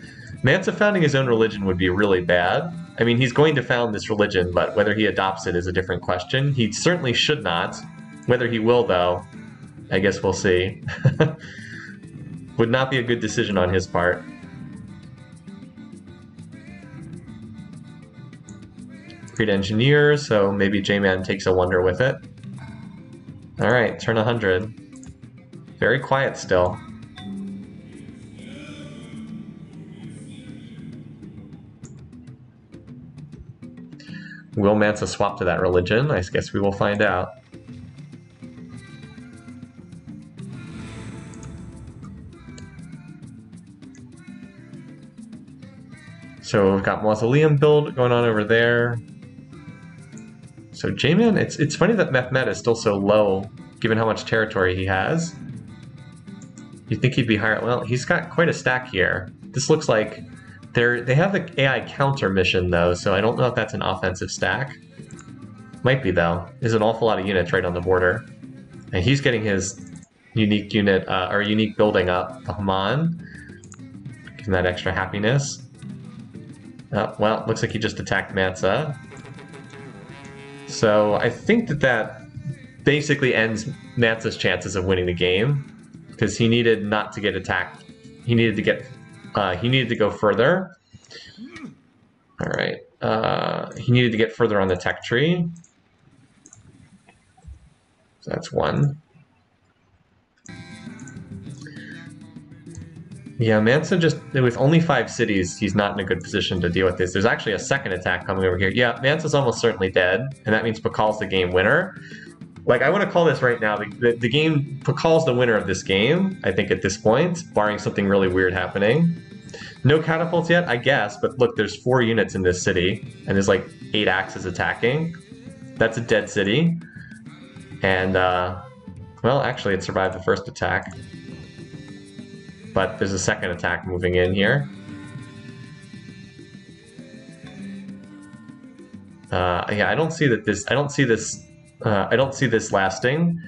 S1: founding his own religion would be really bad. I mean, he's going to found this religion, but whether he adopts it is a different question. He certainly should not. Whether he will, though, I guess we'll see. Would not be a good decision on his part. Great engineer, so maybe J-Man takes a wonder with it. Alright, turn 100. Very quiet still. Will Mansa swap to that religion? I guess we will find out. So we've got mausoleum build going on over there. So J-Man, it's funny that Mehmed is still so low, given how much territory he has. You'd think he'd be higher. Well, he's got quite a stack here. This looks like they have the AI counter mission though, so I don't know if that's an offensive stack. Might be though. There's an awful lot of units right on the border, and he's getting his unique unit or unique building up, the Haman, giving that extra happiness. Well, looks like he just attacked Mansa. So I think that basically ends Mansa's chances of winning the game, because he needed not to get attacked. He needed to go further. All right. He needed to get further on the tech tree. So that's 1. Yeah, Mansa just, with only 5 cities, he's not in a good position to deal with this. There's actually a second attack coming over here. Yeah, Mansa's almost certainly dead, and that means Pakal's the game winner. Like, I want to call this right now, the game, Pakal's the winner of this game, I think at this point, barring something really weird happening. No catapults yet, I guess, but look, there's 4 units in this city, and there's like 8 axes attacking. That's a dead city. And, well, actually, it survived the first attack. But there's a second attack moving in here. Yeah, I don't see this lasting.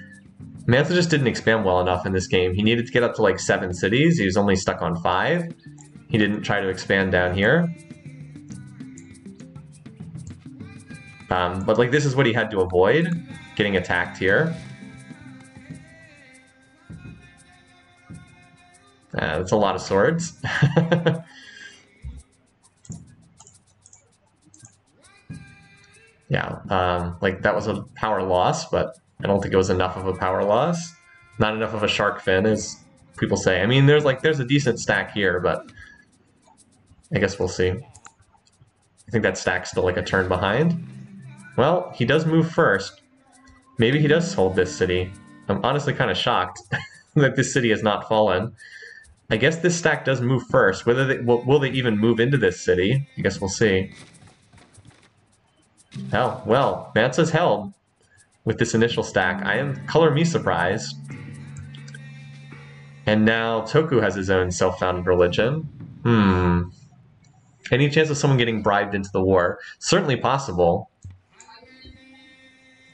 S1: Mansa just didn't expand well enough in this game. He needed to get up to like 7 cities. He was only stuck on 5. He didn't try to expand down here. But like, this is what he had to avoid, getting attacked here. That's a lot of swords. Yeah, like that was a power loss, but I don't think it was enough of a power loss. Not enough of a shark fin, as people say. I mean, there's a decent stack here, but I guess we'll see. I think that stack's still like a turn behind. Well, he does move first. Maybe he does hold this city. I'm honestly kind of shocked that this city has not fallen. I guess this stack does move first. Whether they will they even move into this city? I guess we'll see. Oh, well, Mansa's held with this initial stack. I am color me surprised. And now Toku has his own self-founded religion. Any chance of someone getting bribed into the war? Certainly possible.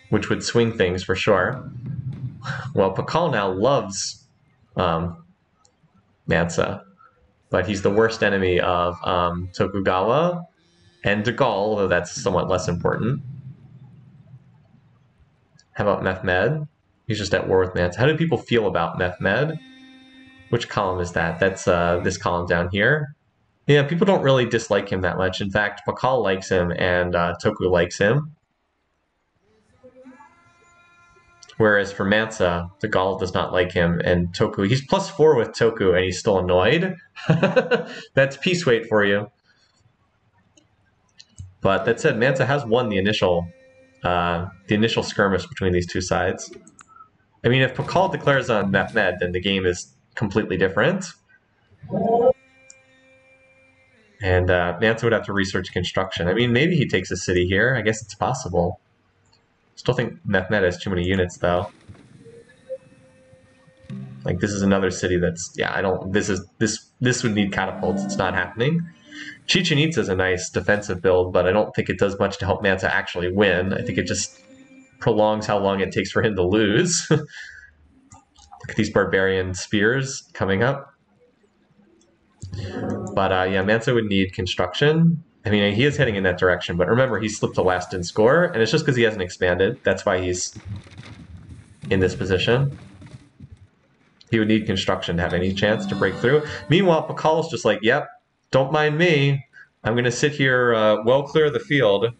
S1: Which would swing things for sure. Well, Pakal now loves Mansa, but he's the worst enemy of Tokugawa and De Gaulle, although that's somewhat less important. How about Mehmed? He's just at war with Mansa. How do people feel about Mehmed? Which column is that? That's this column down here. Yeah, people don't really dislike him that much. In fact, Pakal likes him and Toku likes him. Whereas for Mansa, De Gaulle does not like him, and Toku, he's +4 with Toku, and he's still annoyed. That's peace weight for you. But that said, Mansa has won the initial skirmish between these two sides. I mean, if Pakal declares on Mehmed, then the game is completely different. And Mansa would have to research construction. I mean, maybe he takes a city here. I guess it's possible. Still think Mehmed has too many units, though. Like, this is another city that's, yeah, I don't, this would need catapults. It's not happening. Chichen Itza is a nice defensive build, but I don't think it does much to help Mansa actually win. I think it just prolongs how long it takes for him to lose. Look at these barbarian spears coming up. But yeah, Mansa would need construction. I mean, he is heading in that direction, but remember, he slipped to last in score, and it's just because he hasn't expanded. That's why he's in this position. He would need construction to have any chance to break through. Meanwhile, Pakal's just like, yep, don't mind me. I'm going to sit here well clear of the field.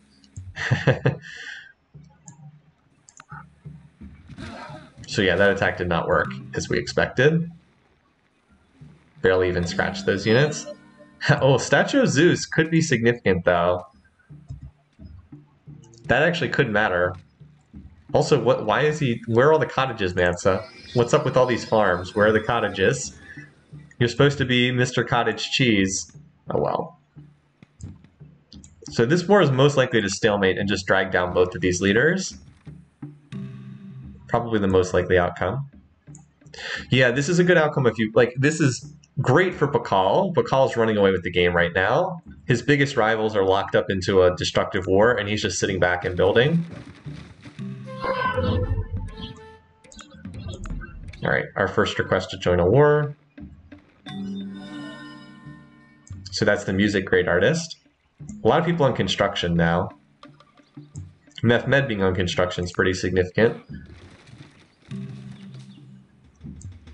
S1: So yeah, that attack did not work, as we expected. Barely even scratched those units. Oh, Statue of Zeus could be significant, though. That actually could matter. Also, why is he... Where are all the cottages, Mansa? What's up with all these farms? Where are the cottages? You're supposed to be Mr. Cottage Cheese. Oh, well. So this war is most likely to stalemate and just drag down both of these leaders. Probably the most likely outcome. Yeah, this is a good outcome if you... Like, this is great for Pakal. Pakal's running away with the game right now. His biggest rivals are locked up into a destructive war, and he's just sitting back and building. All right, our first request to join a war. So that's the music great artist. A lot of people on construction now. Mehmed being on construction is pretty significant.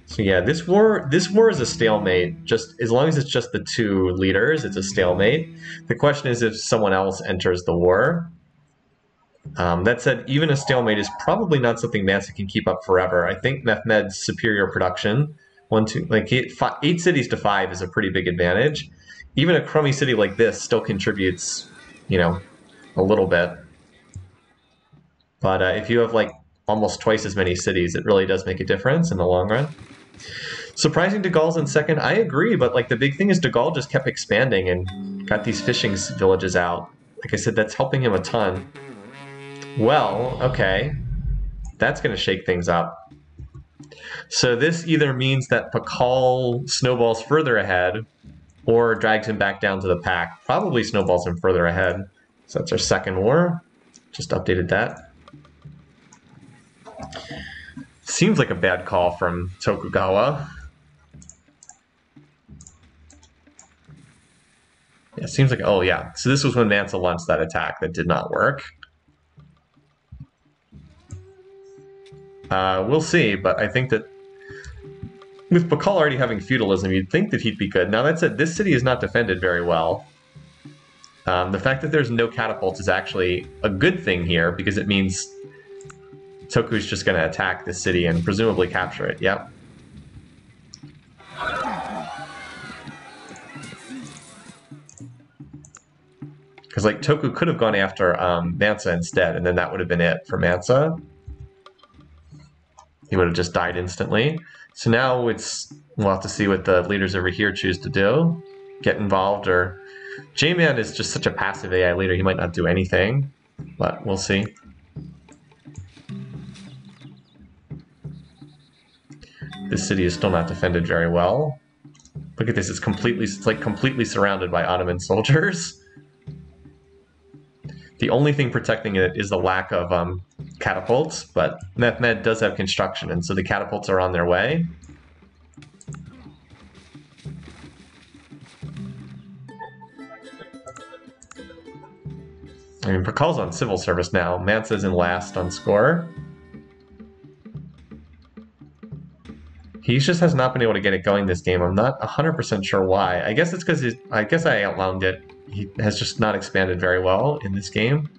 S1: So yeah, this war is a stalemate. Just as long as it's just the two leaders, it's a stalemate. The question is if someone else enters the war. That said, even a stalemate is probably not something Mansa can keep up forever. I think Mehmed's superior production, 8 cities to 5 is a pretty big advantage. Even a crummy city like this still contributes, you know, a little bit. But if you have like almost twice as many cities, it really does make a difference in the long run. Surprising De Gaulle's in second, I agree, but like the big thing is De Gaulle just kept expanding and got these fishing villages out. Like I said, that's helping him a ton. Well, okay, that's going to shake things up. So this either means that Pakal snowballs further ahead or drags him back down to the pack. Probably snowballs him further ahead. So that's our second war. Just updated that. Seems like a bad call from Tokugawa. Yeah, it seems like, oh yeah. So this was when Mansa launched that attack that did not work. We'll see, but I think that with Pakal already having feudalism, you'd think that he'd be good. Now that said, this city is not defended very well. The fact that there's no catapults is actually a good thing here because it means Toku's just going to attack this city and presumably capture it. Yep. Because like Toku could have gone after Mansa instead, and then that would have been it for Mansa. He would have just died instantly. So now we'll have to see what the leaders over here choose to do. Get involved, or J-Man is just such a passive AI leader, he might not do anything, but we'll see. This city is still not defended very well. Look at this, it's like completely surrounded by Ottoman soldiers. The only thing protecting it is the lack of catapults, but Mehmed does have construction, and so the catapults are on their way. I mean, Pakal's on civil service now. Mansa's in last on score. He just has not been able to get it going this game. I'm not 100% sure why. I guess it's because I guess I outlined it. He has just not expanded very well in this game.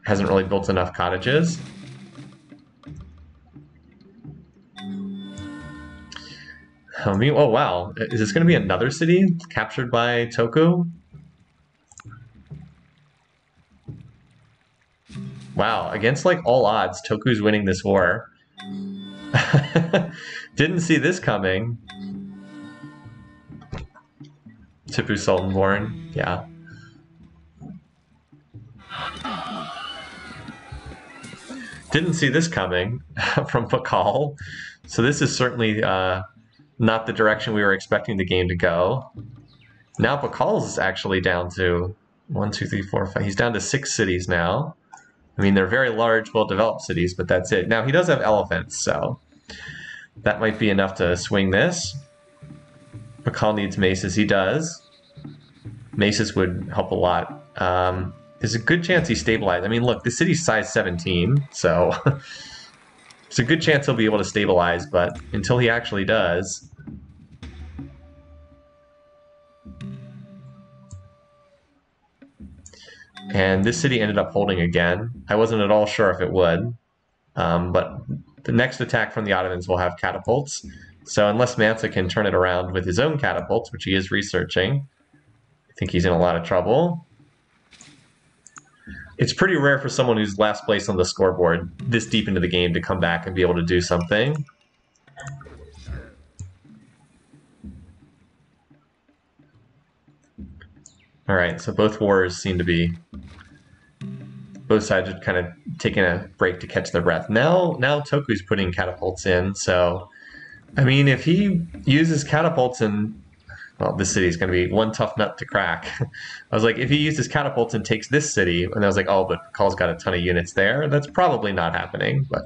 S1: Hasn't really built enough cottages. Oh wow, is this going to be another city captured by Toku? Wow, against like all odds, Toku's winning this war. Didn't see this coming. Tipu Sultanborn, yeah. Didn't see this coming from Pakal. So this is certainly not the direction we were expecting the game to go. Now Pakal's actually down to 1, 2, 3, 4, 5. He's down to 6 cities now. I mean, they're very large, well-developed cities, but that's it. Now, he does have elephants, so that might be enough to swing this. Pakal needs maces. He does. Maces would help a lot. There's a good chance he's stabilized. I mean, look, the city's size 17, so it's a good chance he'll be able to stabilize, but until he actually does... And this city ended up holding again. I wasn't at all sure if it would, but the next attack from the Ottomans will have catapults. So unless Mansa can turn it around with his own catapults, which he is researching, I think he's in a lot of trouble. It's pretty rare for someone who's last place on the scoreboard this deep into the game to come back and be able to do something. All right, so both wars seem to be... Both sides are kind of taking a break to catch their breath. Now Toku's putting catapults in, so... I mean, if he uses catapults and... Well, this city's going to be one tough nut to crack. I was like, if he uses catapults and takes this city, and I was like, oh, but Pakal's got a ton of units there, that's probably not happening, but...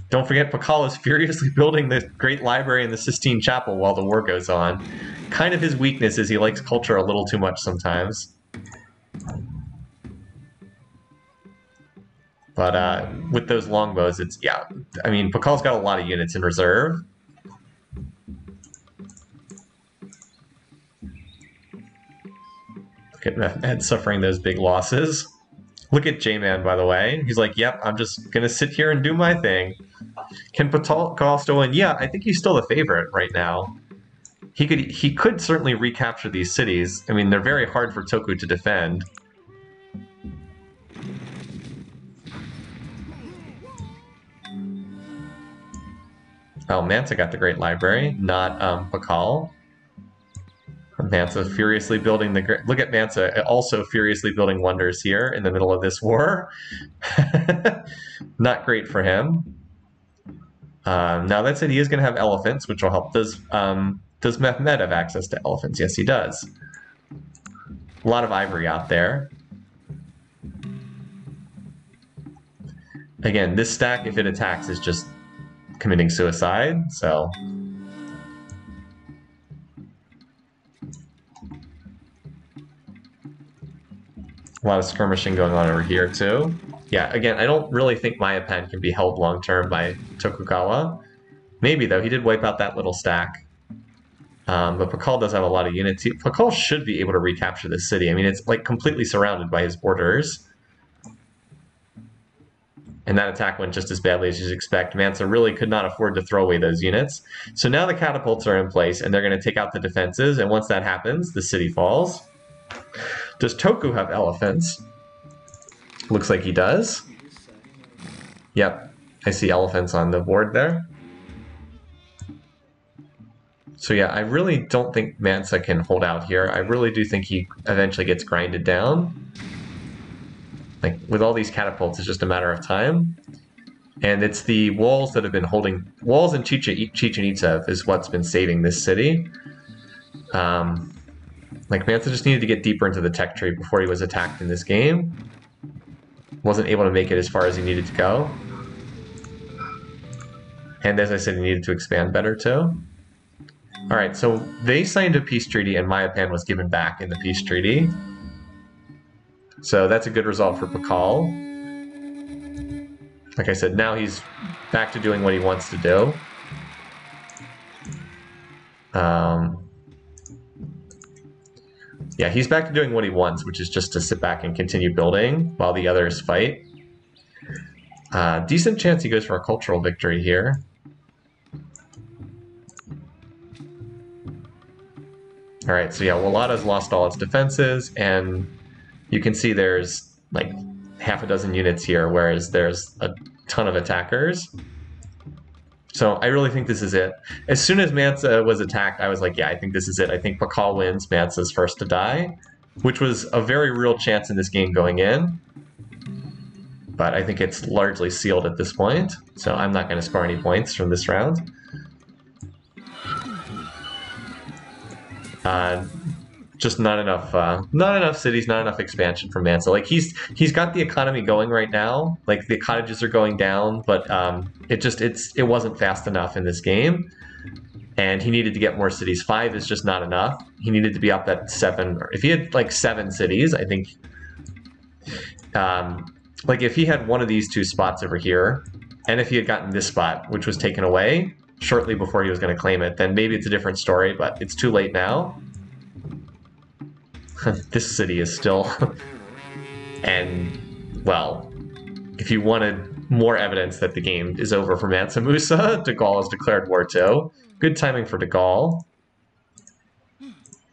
S1: Don't forget, Pakal is furiously building the Great Library in the Sistine Chapel while the war goes on. Kind of his weakness is he likes culture a little too much sometimes. But with those longbows, it's, yeah, I mean, Pakal's got a lot of units in reserve. Look at Mehmed suffering those big losses. Look at J-Man, by the way. He's like, yep, I'm just going to sit here and do my thing. Can Pakal still win? Yeah, I think he's still the favorite right now. He could certainly recapture these cities. I mean, they're very hard for Toku to defend. Oh, Mansa got the Great Library, not Pakal. Mansa furiously building the... Look at Mansa also furiously building wonders here in the middle of this war. Not great for him. Now that said, he is going to have elephants, which will help. Does Mehmed have access to elephants? Yes, he does. A lot of ivory out there. Again, this stack, if it attacks, is just committing suicide, so... A lot of skirmishing going on over here, too. Yeah, again, I don't really think Mayapan can be held long-term by Tokugawa. Maybe, though. He did wipe out that little stack. But Pakal does have a lot of units. Pakal should be able to recapture this city. I mean, it's like completely surrounded by his borders. And that attack went just as badly as you'd expect. Mansa really could not afford to throw away those units. So now the catapults are in place, and they're going to take out the defenses. And once that happens, the city falls. Does Toku have elephants? Looks like he does. Yep, I see elephants on the board there. So yeah, I really don't think Mansa can hold out here. I really do think he eventually gets grinded down. Like, with all these catapults, it's just a matter of time. And it's the walls that have been holding... Walls in Chichen Itza is what's been saving this city. Like, Mansa just needed to get deeper into the tech tree before he was attacked in this game. Wasn't able to make it as far as he needed to go. And as I said, he needed to expand better too. Alright, so they signed a peace treaty and Mayapan was given back in the peace treaty. So that's a good result for Pakal. Like I said, now he's back to doing what he wants to do. Yeah, he's back to doing what he wants, which is just to sit back and continue building while the others fight. Decent chance he goes for a cultural victory here. Alright, so yeah, Wallada's lost all its defenses, and you can see there's like half a dozen units here, whereas there's a ton of attackers. So I really think this is it. As soon as Mansa was attacked, I was like, yeah, I think this is it. I think Pakal wins, Mansa's first to die, which was a very real chance in this game going in. But I think it's largely sealed at this point, so I'm not going to score any points from this round. Just not enough cities, not enough expansion from Mansa. Like he's got the economy going right now. Like the cottages are going down, but it wasn't fast enough in this game, and he needed to get more cities. 5 is just not enough. He needed to be up at 7. Or if he had like 7 cities, I think. Like if he had one of these 2 spots over here, and if he had gotten this spot, which was taken away shortly before he was going to claim it, then maybe it's a different story, but it's too late now. This city is still... And, well, if you wanted more evidence that the game is over for Mansa Musa, De Gaulle has declared war too. Good timing for De Gaulle.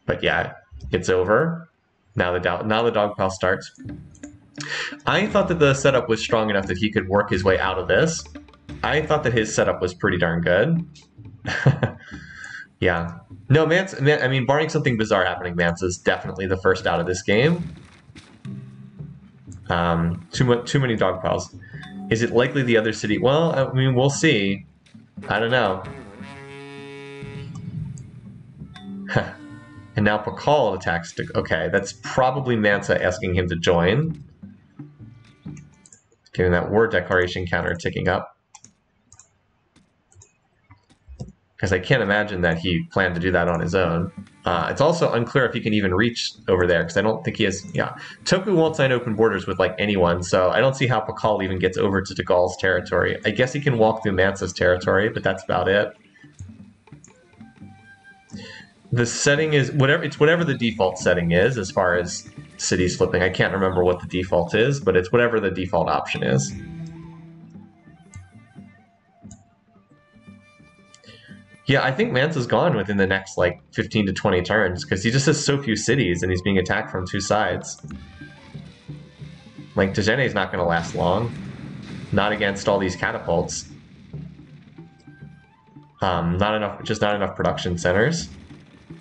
S1: But yeah, it's over. Now the dog pile starts. I thought that the setup was strong enough that he could work his way out of this. I thought that his setup was pretty darn good. Yeah. No, I mean, barring something bizarre happening, Mansa's definitely the first out of this game. Too many dog piles. Is it likely the other city? Well, I mean, we'll see. I don't know. And now Pakal attacks. Okay, that's probably Mansa asking him to join. Getting that war declaration counter ticking up. Because I can't imagine that he planned to do that on his own. It's also unclear if he can even reach over there, because I don't think he has... Yeah, Toku won't sign open borders with, like, anyone, so I don't see how Pakal even gets over to De Gaulle's territory. I guess he can walk through Mansa's territory, but that's about it. The setting is... whatever the default setting is, as far as cities flipping. I can't remember what the default is, but it's whatever the default option is. Yeah, I think Mansa's gone within the next, like, 15 to 20 turns, because he just has so few cities, and he's being attacked from 2 sides. Like, Dejene's not going to last long. Not against all these catapults. Just not enough production centers.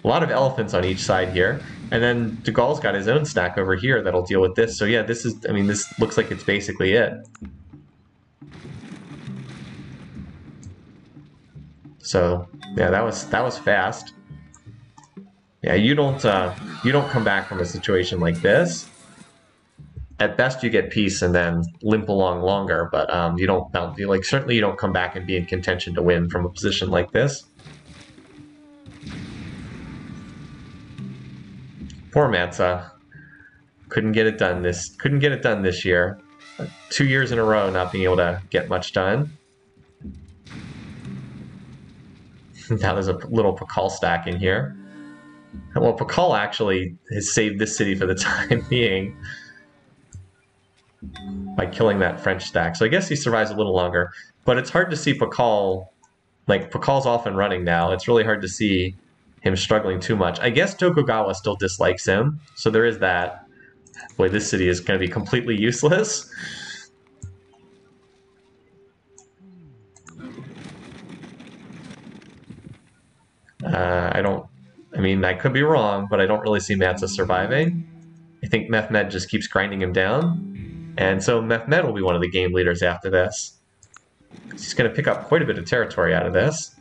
S1: A lot of elephants on each side here. And then De Gaulle's got his own stack over here that'll deal with this. So yeah, this looks like it's basically it. So yeah, that was fast. Yeah, you don't come back from a situation like this. At best, you get peace and then limp along longer, but you don't certainly you don't come back and be in contention to win from a position like this. Poor Mansa. Couldn't get it done this year. 2 years in a row not being able to get much done. Now there's a little Pakal stack in here. Well, Pakal actually has saved this city for the time being by killing that French stack. So I guess he survives a little longer. But it's hard to see Pakal... Like, Pakal's off and running now. It's really hard to see him struggling too much. I guess Tokugawa still dislikes him, so there is that. Boy, this city is going to be completely useless. I mean, I could be wrong, but I don't really see Matza surviving. I think Mehmed just keeps grinding him down. And so Mehmed will be one of the game leaders after this. He's going to pick up quite a bit of territory out of this.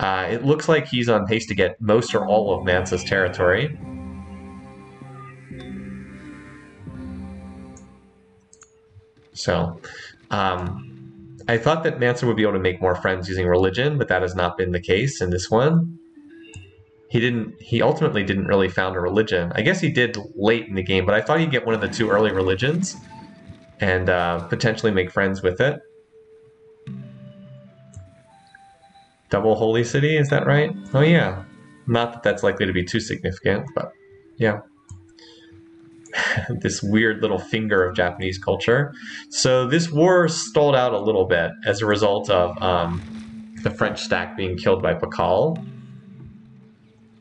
S1: It looks like he's on pace to get most or all of Mansa's territory. So, I thought that Mansa would be able to make more friends using religion, but that has not been the case in this one. He ultimately didn't really found a religion. I guess he did late in the game, but I thought he'd get one of the 2 early religions and potentially make friends with it. Double Holy City, is that right? Oh yeah. Not that that's likely to be too significant, but yeah. This weird little finger of Japanese culture. So this war stalled out a little bit as a result of the French stack being killed by Pakal.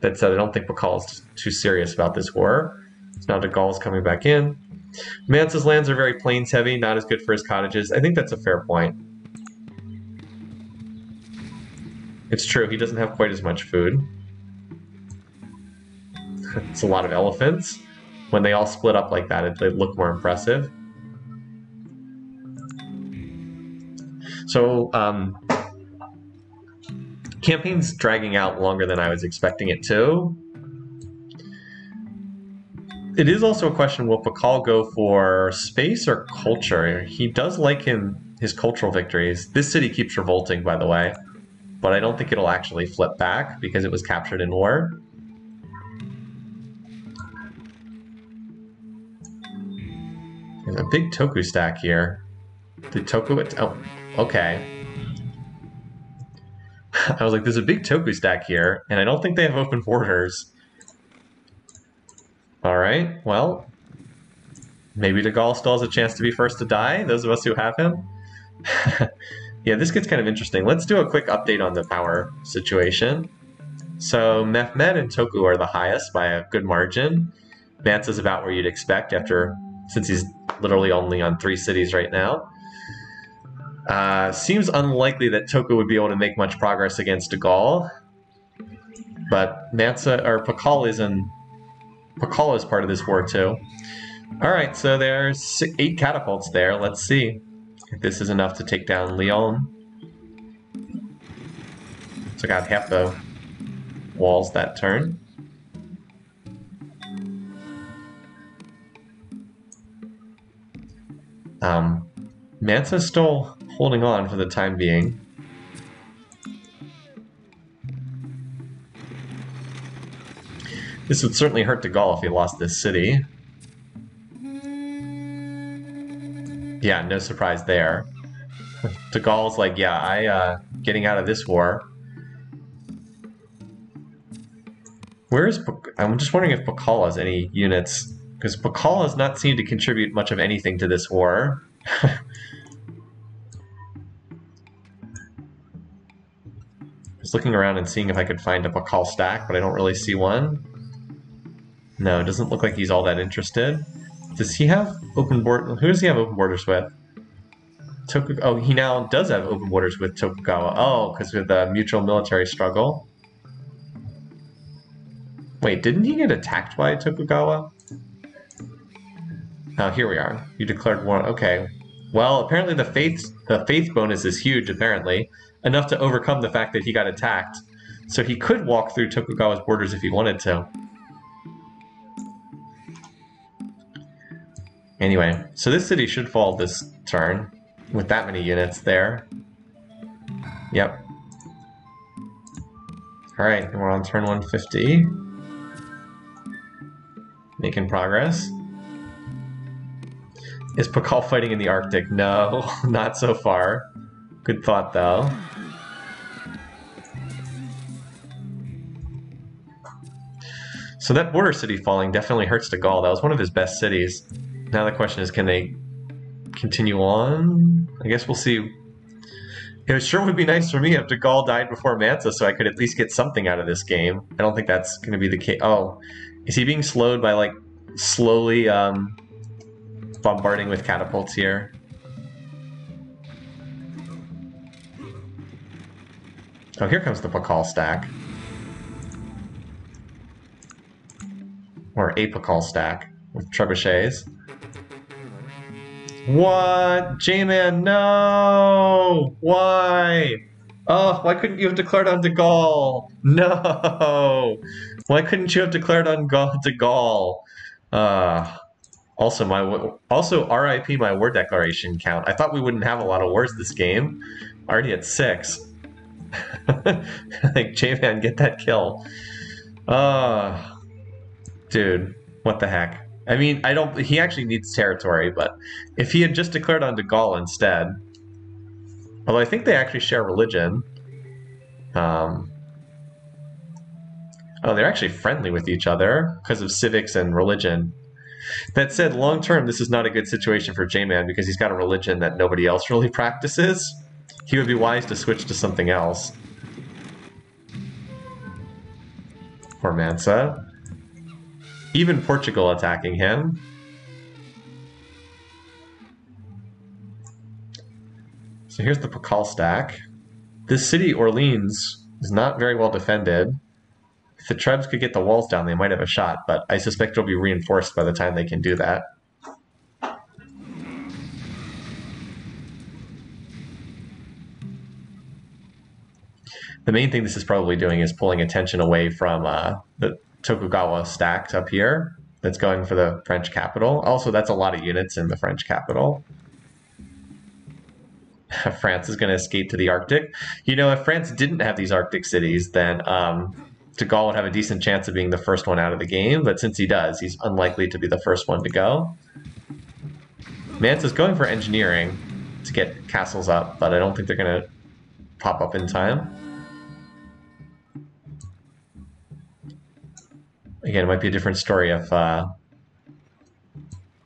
S1: That said, I don't think Pakal is too serious about this war. So now de Gaulle's coming back in. Mansa's lands are very plains heavy, not as good for his cottages. I think that's a fair point. It's true, he doesn't have quite as much food. It's a lot of elephants. When they all split up like that, they look more impressive. So, campaign's dragging out longer than I was expecting it to. It is also a question, will Pakal go for space or culture? He does like his cultural victories. This city keeps revolting, by the way, but I don't think it'll actually flip back because it was captured in war. There's a big Toku stack here. Did Toku... Oh, okay. I was like, there's a big Toku stack here, and I don't think they have open borders. Alright, well... maybe de Gaulle still has a chance to be first to die, those of us who have him. Yeah, this gets kind of interesting. Let's do a quick update on the power situation. So, Mehmed and Toku are the highest by a good margin. Mansa's about where you'd expect since he's literally only on 3 cities right now. Seems unlikely that Toku would be able to make much progress against de Gaulle. But Pakal is part of this war too. Alright, so there's 8 catapults there. Let's see if this is enough to take down Lyon. Took out half the walls that turn. Mansa's still holding on for the time being. This would certainly hurt de Gaulle if he lost this city. Yeah, no surprise there. De Gaulle's like, yeah, getting out of this war. I'm just wondering if Pakal has any units, because Pakal has not seemed to contribute much of anything to this war. Just looking around and seeing if I could find a Pakal stack, but I don't really see one. No, it doesn't look like he's all that interested. Does he have open borders? Who does he have open borders with? Oh, he now does have open borders with Tokugawa. Oh, because of the mutual military struggle. Wait, didn't he get attacked by Tokugawa? Oh, here we are. You declared war. Okay. Well, apparently the faith bonus is huge, apparently. Enough to overcome the fact that he got attacked. So he could walk through Tokugawa's borders if he wanted to. Anyway, so this city should fall this turn, with that many units there. Yep. Alright, we're on turn 150. Making progress. Is Pakal fighting in the Arctic? No, not so far. Good thought, though. So that border city falling definitely hurts de Gaulle. That was one of his best cities. Now the question is, can they continue on? I guess we'll see. It sure would be nice for me if Degall died before Mansa so I could at least get something out of this game. I don't think that's going to be the case. Oh, is he being slowed by, like, slowly bombarding with catapults here? Oh, here comes the Pakal stack. Or a Pakal stack with trebuchets. What? J-Man, no! Why? Oh, why couldn't you have declared on Degall? No! Why couldn't you have declared on Degall? Also RIP my word declaration count. I thought we wouldn't have a lot of words this game. Already at 6. Like, J-Man, get that kill. Dude, what the heck? I mean, he actually needs territory, but if he had just declared on Degall instead, although I think they actually share religion. Oh, they're actually friendly with each other because of civics and religion. That said, long term, this is not a good situation for J-Man because he's got a religion that nobody else really practices. He would be wise to switch to something else. Poor Mansa. Even Portugal attacking him. So here's the Pakal stack. This city, Orleans, is not very well defended. If the Trebs could get the walls down, they might have a shot, but I suspect it'll be reinforced by the time they can do that. The main thing this is probably doing is pulling attention away from the Tokugawa stacks up here that's going for the French capital. Also, that's a lot of units in the French capital. France is going to escape to the Arctic. You know, if France didn't have these Arctic cities, then De Gaulle would have a decent chance of being the first one out of the game, but since he does, he's unlikely to be the first one to go. Mansa's going for engineering to get castles up, but I don't think they're going to pop up in time. Again, it might be a different story if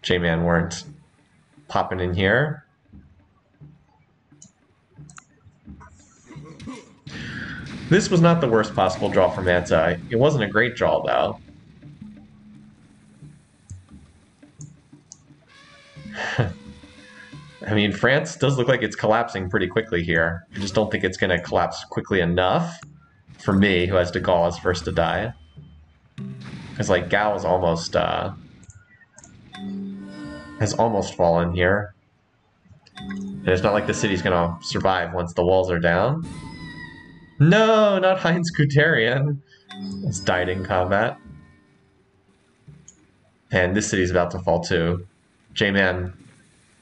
S1: J-Man weren't popping in here. This was not the worst possible draw for Mansa. It wasn't a great draw, though. I mean, France does look like it's collapsing pretty quickly here. I just don't think it's going to collapse quickly enough for me, who has De Gaulle as first to die. Because, like, Gao is almost, has almost fallen here. And it's not like the city's going to survive once the walls are down. No, not Heinz Guderian. It's died in combat. And this city's about to fall too. J-Man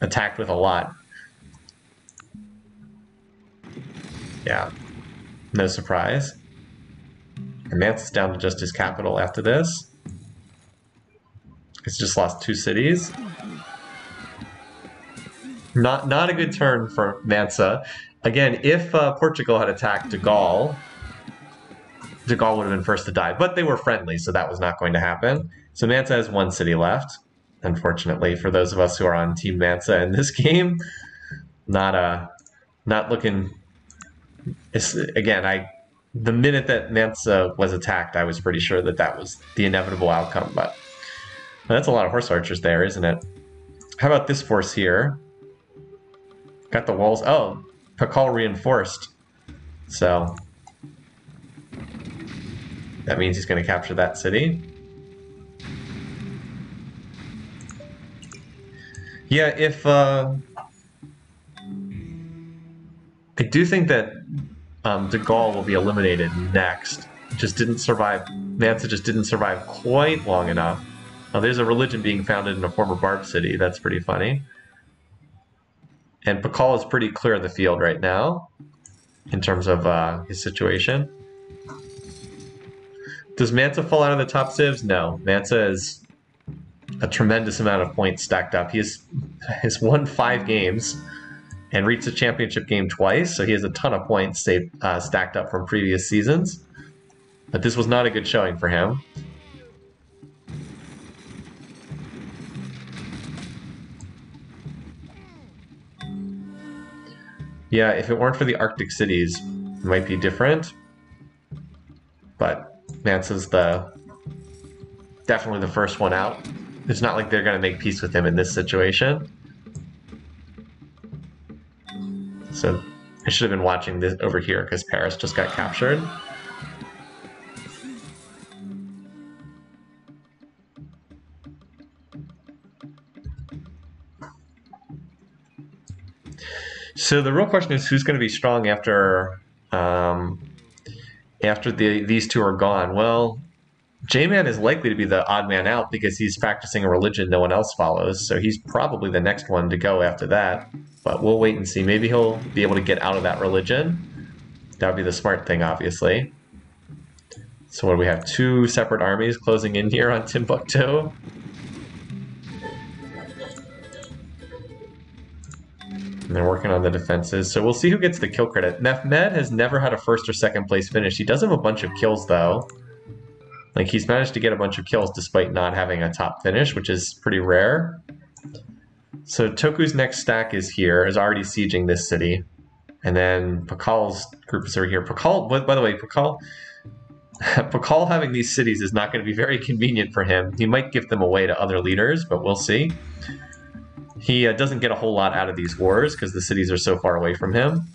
S1: attacked with a lot. Yeah, no surprise. And Mansa's down to just his capital after this. It's just lost 2 cities. Not a good turn for Mansa. Again, if Portugal had attacked De Gaulle would have been first to die. But they were friendly, so that was not going to happen. So Mansa has 1 city left. Unfortunately, for those of us who are on Team Mansa in this game, not looking. Again, the minute that Mansa was attacked, I was pretty sure that that was the inevitable outcome. But that's a lot of horse archers there, isn't it? How about this force here? Got the walls. Oh, Pakal reinforced. So that means he's going to capture that city. Yeah, if I do think that De Gaulle will be eliminated next. Just didn't survive. Mansa just didn't survive quite long enough. Now, there's a religion being founded in a former Barb city. That's pretty funny. And Pakal is pretty clear of the field right now in terms of his situation. Does Mansa fall out of the top civs? No. Mansa is a tremendous amount of points stacked up. He has won 5 games and reached the championship game twice, so he has a ton of points stacked up from previous seasons. But this was not a good showing for him. Yeah, if it weren't for the Arctic cities, it might be different. But Mansa's definitely the first one out. It's not like they're going to make peace with him in this situation. So I should have been watching this over here because Paris just got captured. So the real question is who's going to be strong after these two are gone. Well, J-Man is likely to be the odd man out because he's practicing a religion no one else follows, so he's probably the next one to go after that. But we'll wait and see. Maybe he'll be able to get out of that religion. That would be the smart thing, obviously. So what do we have? 2 separate armies closing in here on Timbuktu. And they're working on the defenses. So we'll see who gets the kill credit. Mehmed has never had a first or second place finish. He does have a bunch of kills, though. Like, he's managed to get a bunch of kills despite not having a top finish, which is pretty rare. So Toku's next stack is here, is already sieging this city. And then Pakal's group is over here. Pakal, by the way, Pakal having these cities is not going to be very convenient for him. He might give them away to other leaders, but we'll see. He doesn't get a whole lot out of these wars because the cities are so far away from him.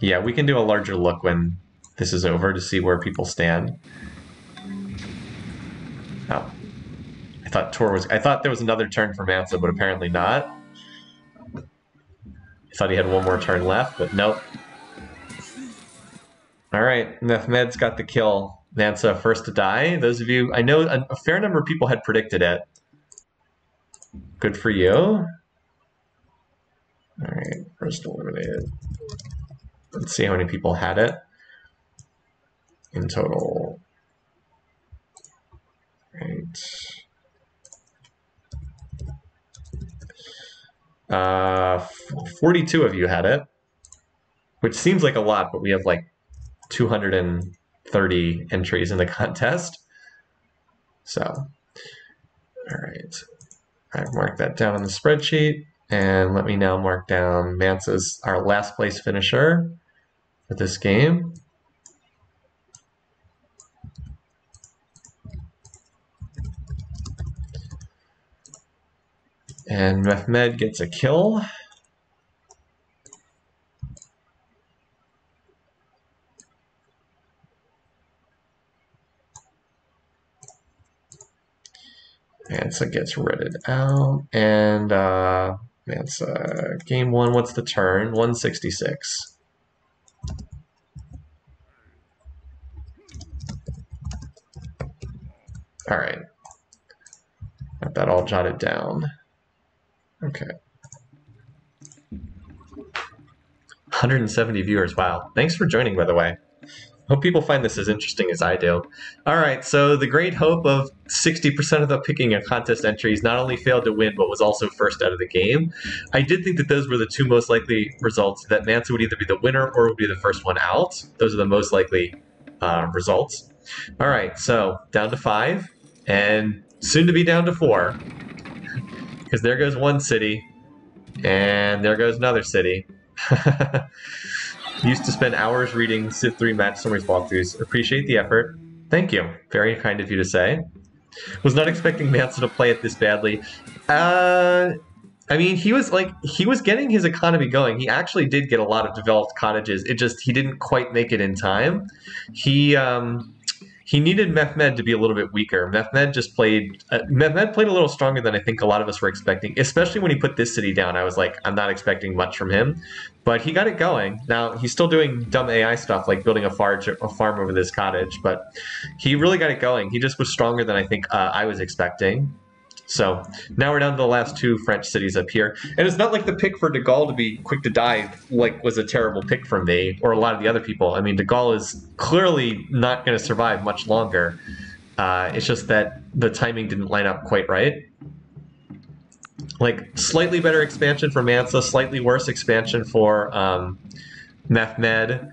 S1: Yeah, we can do a larger look when this is over to see where people stand. Oh. I thought there was another turn for Mansa, but apparently not. I thought he had one more turn left, but nope. Alright, Mehmed's got the kill. Mansa first to die. Those of you, I know a fair number of people had predicted it. Good for you. Alright, first eliminated. Let's see how many people had it in total. Right. 42 of you had it, which seems like a lot, but we have like 230 entries in the contest. So, all right. I've marked that down on the spreadsheet, and let me now mark down Mansa's our last place finisher for this game. And Mehmed gets a kill. Mansa gets redded out. And Mansa, game 1, what's the turn? 166. All right. Got that all jotted down. Okay. 170 viewers, wow. Thanks for joining, by the way. Hope people find this as interesting as I do. All right, so the great hope of 60% of the picking a contest entries not only failed to win, but was also first out of the game. I did think that those were the 2 most likely results, that Mansa would either be the winner or would be the first one out. Those are the most likely results. All right, so down to 5, and soon to be down to 4. Because there goes one city, and there goes another city. Used to spend hours reading Civ4 match summaries walkthroughs. Appreciate the effort. Thank you. Very kind of you to say. Was not expecting Mansa to play it this badly. I mean, he was getting his economy going. He actually did get a lot of developed cottages. It just, he didn't quite make it in time. He needed Mehmed to be a little bit weaker. Mehmed played a little stronger than I think a lot of us were expecting, especially when he put this city down. I was like, I'm not expecting much from him. But he got it going. Now, he's still doing dumb AI stuff like building a farm over this cottage, but he really got it going. He just was stronger than I think I was expecting. So now we're down to the last 2 French cities up here. And it's not like the pick for de Gaulle to be quick to die was a terrible pick from me or a lot of the other people. I mean, de Gaulle is clearly not going to survive much longer. It's just that the timing didn't line up quite right. Like, slightly better expansion for Mansa, slightly worse expansion for Mehmed.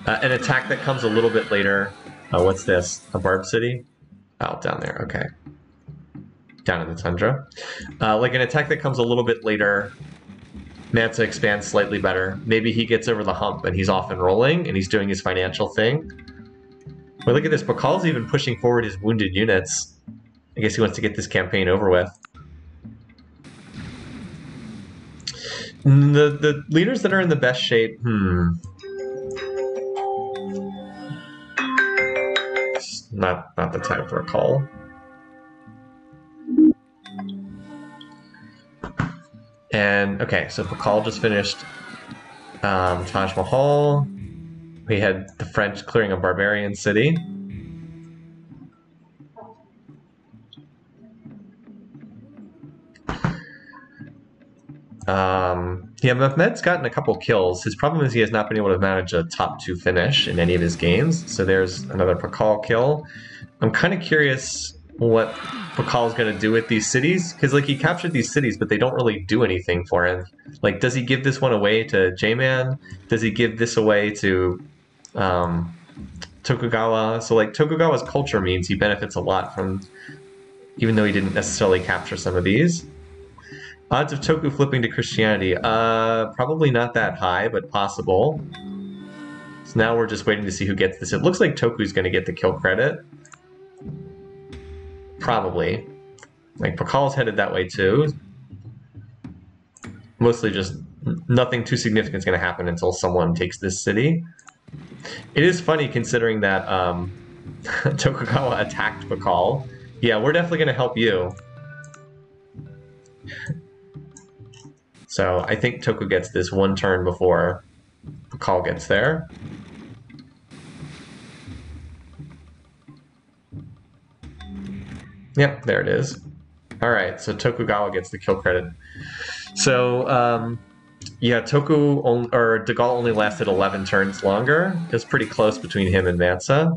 S1: An attack that comes a little bit later. What's this? A Barb City? Oh, down there, okay. down in the tundra. Like an attack that comes a little bit later, Mansa expands slightly better. Maybe he gets over the hump and he's off and rolling and he's doing his financial thing. But look at this, Bakal's even pushing forward his wounded units. I guess he wants to get this campaign over with. The leaders that are in the best shape, It's not the time for a call. And okay, so Bakal just finished Taj Mahal. We had the French clearing a barbarian city. Yeah, Mehmed's gotten a couple kills. His problem is he has not been able to manage a top 2 finish in any of his games. So there's another Pakal kill. I'm kind of curious what Pakal's going to do with these cities, because like he captured these cities, but they don't really do anything for him. Like, does he give this one away to J-Man? Does he give this away to Tokugawa? So like Tokugawa's culture means he benefits a lot from, even though he didn't necessarily capture some of these. Odds of Toku flipping to Christianity, probably not that high, but possible. So now we're just waiting to see who gets this. It looks like Toku's going to get the kill credit. Probably. Like, Pakal's headed that way too. Mostly just nothing too significant is going to happen until someone takes this city. It is funny considering that Tokugawa attacked Pakal. Yeah, we're definitely going to help you. So I think Toku gets this one turn before Pakal gets there. Yep, there it is. All right, so Tokugawa gets the kill credit. So yeah, De Gaulle only lasted 11 turns longer. It was pretty close between him and Mansa.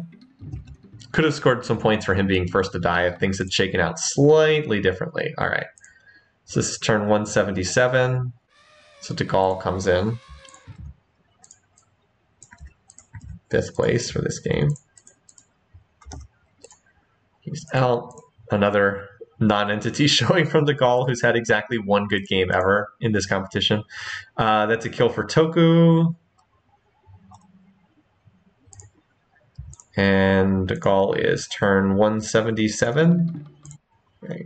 S1: Could have scored some points for him being first to die if things had shaken out slightly differently. All right. So this is turn 177. So De Gaulle comes in. 5th place for this game. He's out. Another non-entity showing from De Gaulle, who's had exactly one good game ever in this competition. That's a kill for Toku. And De Gaulle is turn 177. Right.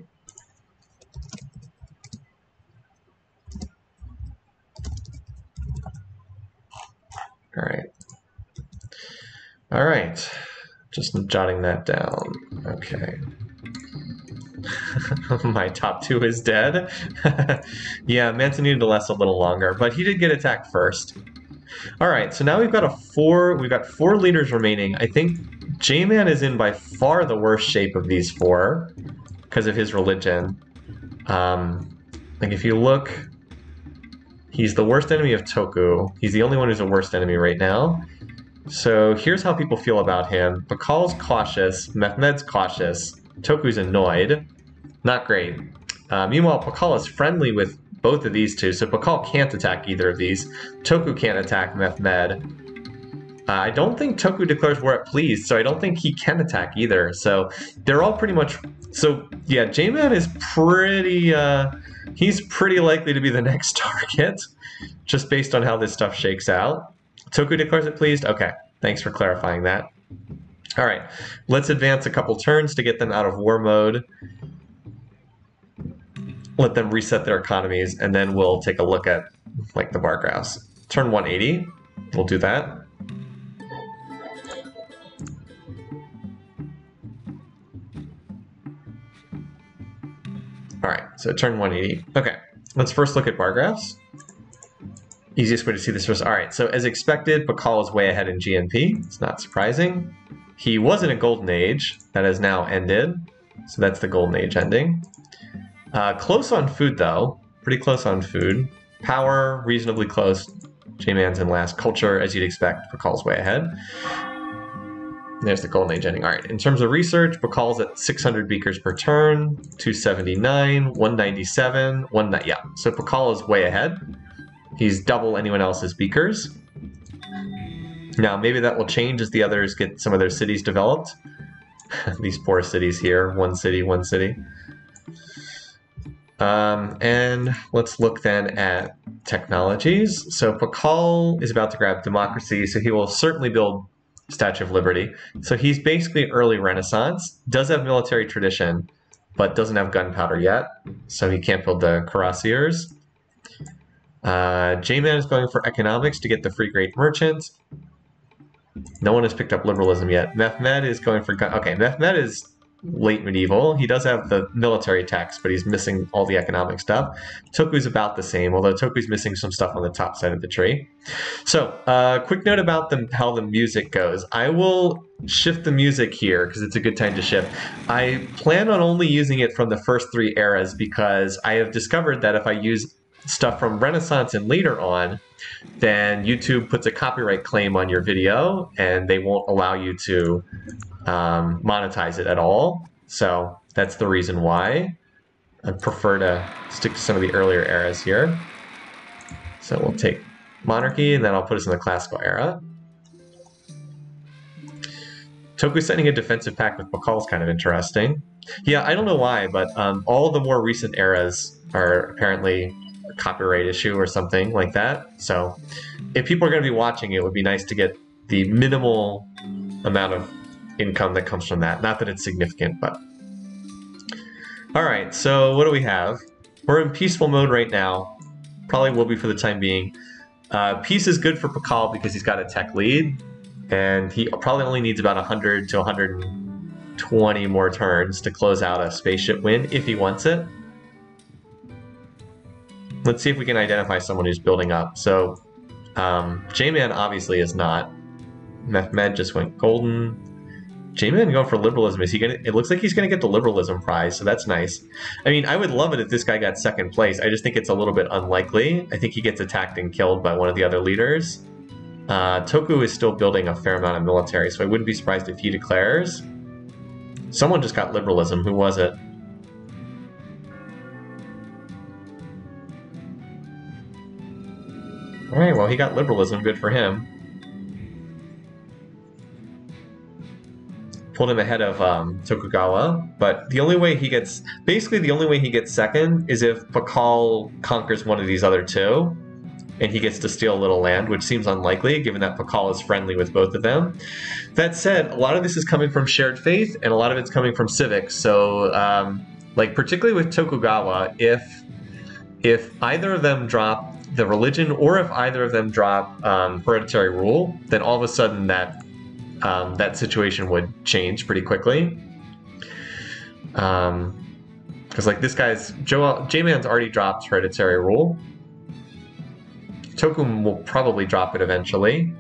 S1: All right. All right. Just jotting that down. Okay. My top 2 is dead. Yeah, Mansa needed to last a little longer, but he did get attacked first. All right, so now we've got we've got 4 leaders remaining. I think J-Man is in by far the worst shape of these 4 because of his religion. Like if you look, he's the worst enemy of Toku. He's the only one who's a worst enemy right now. So here's how people feel about him. Bakal's cautious, Mehmed's cautious, Toku's annoyed. Not great. Meanwhile, Pakal is friendly with both of these two, so Pakal can't attack either of these. Toku can't attack Mehmed. I don't think Toku declares war at pleased, so I don't think he can attack either. So they're all pretty much... So yeah, J-Man is pretty... he's pretty likely to be the next target, just based on how this stuff shakes out. Toku declares it pleased? Okay, thanks for clarifying that. All right, let's advance a couple turns to get them out of war mode. Let them reset their economies, and then we'll take a look at like the bar graphs. Turn 180, we'll do that. All right, so turn 180. Okay, let's first look at bar graphs. Easiest way to see this first. All right, so as expected, Pakal is way ahead in GNP. It's not surprising. He was in a golden age that has now ended. So that's the golden age ending. Close on food though, pretty close on food. Power, reasonably close. J-Man's in last. Culture, as you'd expect, Bakal's way ahead. There's the golden age ending. All right, in terms of research, Bakal's at 600 beakers per turn, 279, 197, yeah. So Bakal is way ahead. He's double anyone else's beakers. Now, maybe that will change as the others get some of their cities developed. These poor cities here, one city, one city. And let's look then at technologies. So Pakal is about to grab democracy, so he will certainly build Statue of Liberty. So he's basically early Renaissance, does have military tradition, but doesn't have gunpowder yet, so he can't build the cuirassiers. J-Man is going for economics to get the free great merchant. No one has picked up liberalism yet. Mehmed is going for gun. Okay, Mehmed is late medieval. He does have the military tax, but he's missing all the economic stuff. Toku's about the same, although Toku's missing some stuff on the top side of the tree. So, quick note about how the music goes. I will shift the music here because it's a good time to shift. I plan on only using it from the first 3 eras because I have discovered that if I use stuff from Renaissance and later on, then YouTube puts a copyright claim on your video and they won't allow you to monetize it at all. So that's the reason why I prefer to stick to some of the earlier eras here. So we'll take monarchy and then I'll put us in the classical era. Toku's setting a defensive pact with Pakal is kind of interesting. Yeah, I don't know why, but all the more recent eras are apparently a copyright issue or something like that. So if people are going to be watching, it would be nice to get the minimal amount of income that comes from that. Not that it's significant, but... Alright, so what do we have? We're in peaceful mode right now. Probably will be for the time being. Peace is good for Pakal because he's got a tech lead, and he probably only needs about 100 to 120 more turns to close out a spaceship win if he wants it. Let's see if we can identify someone who's building up. So, J-Man obviously is not. Mehmed just went golden. J-Man going for liberalism. Is he gonna? It looks like he's gonna get the liberalism prize, so that's nice. I mean, I would love it if this guy got second place. I just think it's a little bit unlikely. I think he gets attacked and killed by one of the other leaders. Toku is still building a fair amount of military, so I wouldn't be surprised if he declares. Someone just got liberalism. Who was it? Alright, well, he got liberalism. Good for him. Pulled him ahead of Tokugawa, but the only way he gets... Basically, the only way he gets second is if Pakal conquers one of these other two, and he gets to steal a little land, which seems unlikely, given that Pakal is friendly with both of them. That said, a lot of this is coming from shared faith, and a lot of it's coming from civics, so, like, particularly with Tokugawa, if either of them drop the religion, or if either of them drop hereditary rule, then all of a sudden that situation would change pretty quickly. Because like this guy's J-Man's already dropped hereditary rule. Toku will probably drop it eventually.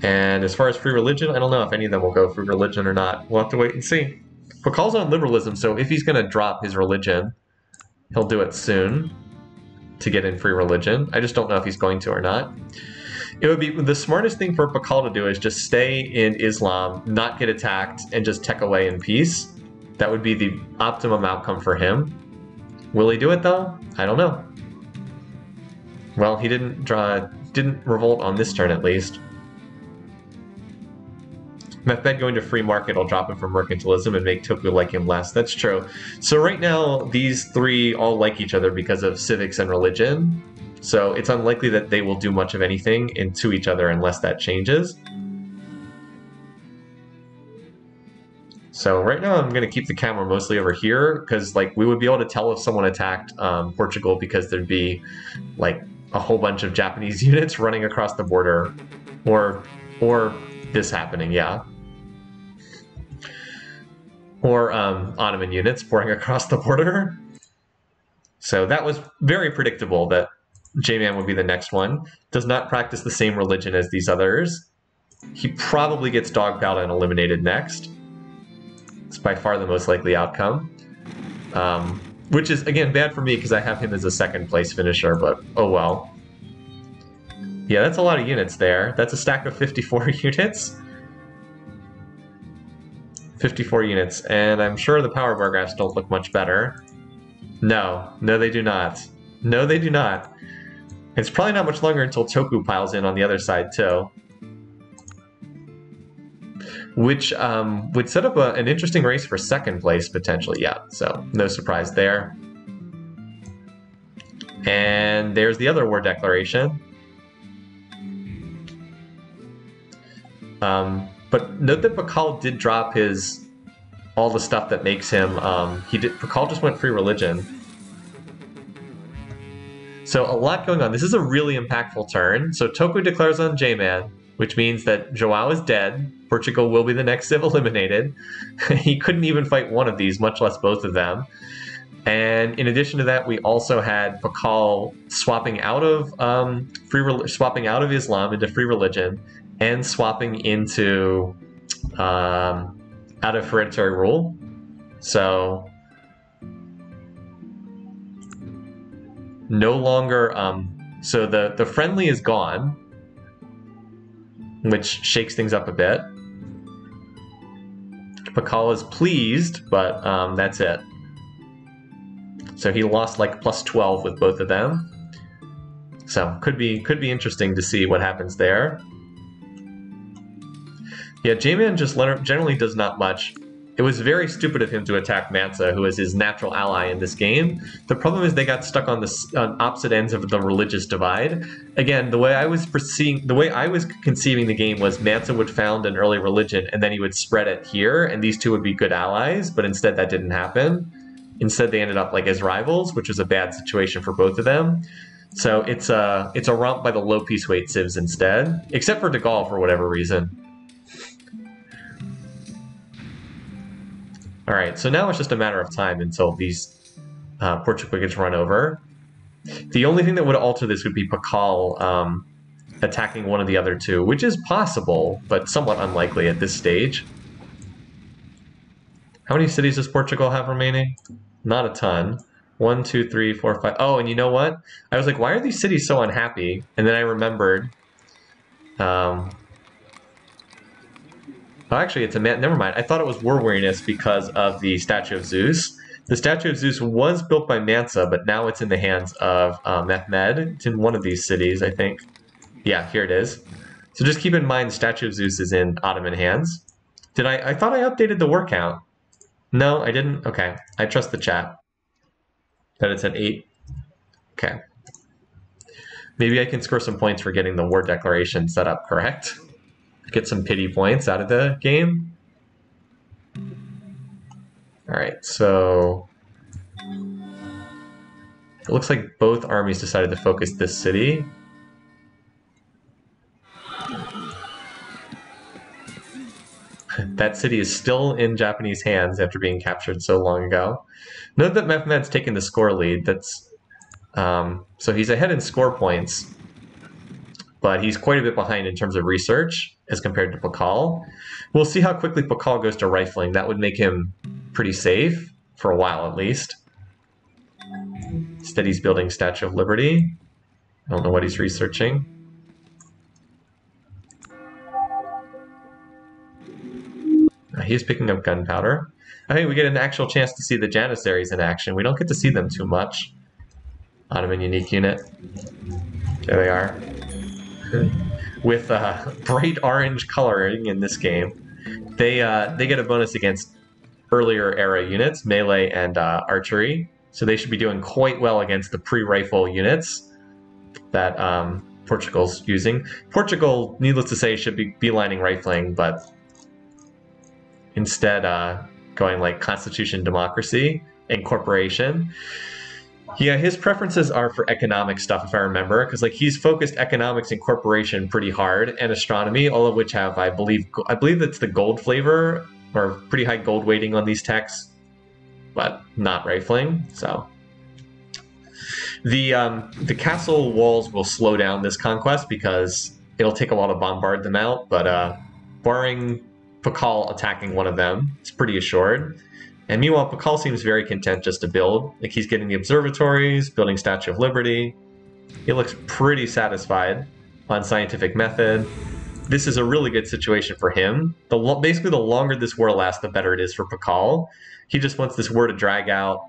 S1: And as far as free religion, I don't know if any of them will go free religion or not. We'll have to wait and see. Pakal's on liberalism, so if he's going to drop his religion, he'll do it soon to get in free religion. I just don't know if he's going to or not. It would be the smartest thing for Pakal to do is just stay in Islam, not get attacked, and just tech away in peace. That would be the optimum outcome for him. Will he do it though? I don't know. Well, he didn't revolt on this turn at least. Mehmed going to free market will drop him from mercantilism and make Toku like him less. That's true. So right now, these three all like each other because of civics and religion. So it's unlikely that they will do much of anything into each other unless that changes. So right now I'm going to keep the camera mostly over here because like we would be able to tell if someone attacked Portugal because there'd be like a whole bunch of Japanese units running across the border, or this happening, yeah. Or Ottoman units pouring across the border. So that was very predictable that J-Man would be the next one. Does not practice the same religion as these others. He probably gets dogpiled and eliminated next. It's by far the most likely outcome. Which is, again, bad for me because I have him as a second place finisher, but oh well. Yeah, that's a lot of units there. That's a stack of 54 units. 54 units, and I'm sure the power bar graphs don't look much better. No, they do not. No, they do not. It's probably not much longer until Toku piles in on the other side, too. Which would set up an interesting race for second place, potentially, yeah. So, no surprise there. And there's the other war declaration. But note that Pakal did drop all the stuff that makes him. Pakal just went free religion. So a lot going on. This is a really impactful turn. So Toku declares on J-Man, which means that Joao is dead. Portugal will be the next Civ eliminated. He couldn't even fight one of these, much less both of them. And in addition to that, we also had Pakal swapping out of Islam into free religion, and swapping into out of hereditary rule. So no longer. So the friendly is gone, which shakes things up a bit. Pakal is pleased, but that's it. So he lost like plus 12 with both of them. So could be interesting to see what happens there. Yeah, J-Man just generally does not much. It was very stupid of him to attack Mansa, who is his natural ally in this game. The problem is they got stuck on opposite ends of the religious divide. Again, the way I was conceiving the game was Mansa would found an early religion and then he would spread it here, and these two would be good allies. But instead, that didn't happen. Instead, they ended up like as rivals, which was a bad situation for both of them. So it's a romp by the low piece weight civs instead, except for De Gaulle for whatever reason. All right, so now it's just a matter of time until these Portugal gets run over. The only thing that would alter this would be Pakal attacking one of the other two, which is possible, but somewhat unlikely at this stage. How many cities does Portugal have remaining? Not a ton. 1, 2, 3, 4, 5. Oh, and you know what? I was like, why are these cities so unhappy? And then I remembered. Oh, actually, it's a man. Never mind. I thought it was war weariness because of the statue of Zeus. The statue of Zeus was built by Mansa, but now it's in the hands of Mehmed. It's in one of these cities, I think. Yeah, here it is. So just keep in mind, the statue of Zeus is in Ottoman hands. I thought I updated the war count. No, I didn't. Okay, I trust the chat. That it's at 8. Okay. Maybe I can score some points for getting the war declaration set up correct. Get some pity points out of the game. All right, so it looks like both armies decided to focus this city. That city is still in Japanese hands after being captured so long ago. Note that Mehmed's taken the score lead. That's so he's ahead in score points, but he's quite a bit behind in terms of research as compared to Pakal. We'll see how quickly Pakal goes to rifling. That would make him pretty safe, for a while at least. Instead he's building Statue of Liberty. I don't know what he's researching. He's picking up gunpowder. I think we get an actual chance to see the Janissaries in action. We don't get to see them too much. Ottoman unique unit. There they are. With bright orange coloring in this game. They get a bonus against earlier era units, melee and archery. So they should be doing quite well against the pre-rifle units that Portugal's using. Portugal, needless to say, should be beelining rifling, but instead going like Constitution, Democracy, Incorporation. Yeah, his preferences are for economic stuff, if I remember, because like he's focused economics and corporation pretty hard, and astronomy, all of which have, I believe that's the gold flavor, or pretty high gold weighting on these techs, but not rifling. So the castle walls will slow down this conquest because it'll take a while to bombard them out, but barring Pakal attacking one of them, it's pretty assured. And meanwhile, Pakal seems very content just to build. Like he's getting the observatories, building Statue of Liberty. He looks pretty satisfied on scientific method. This is a really good situation for him. Basically, the longer this war lasts, the better it is for Pakal. He just wants this war to drag out,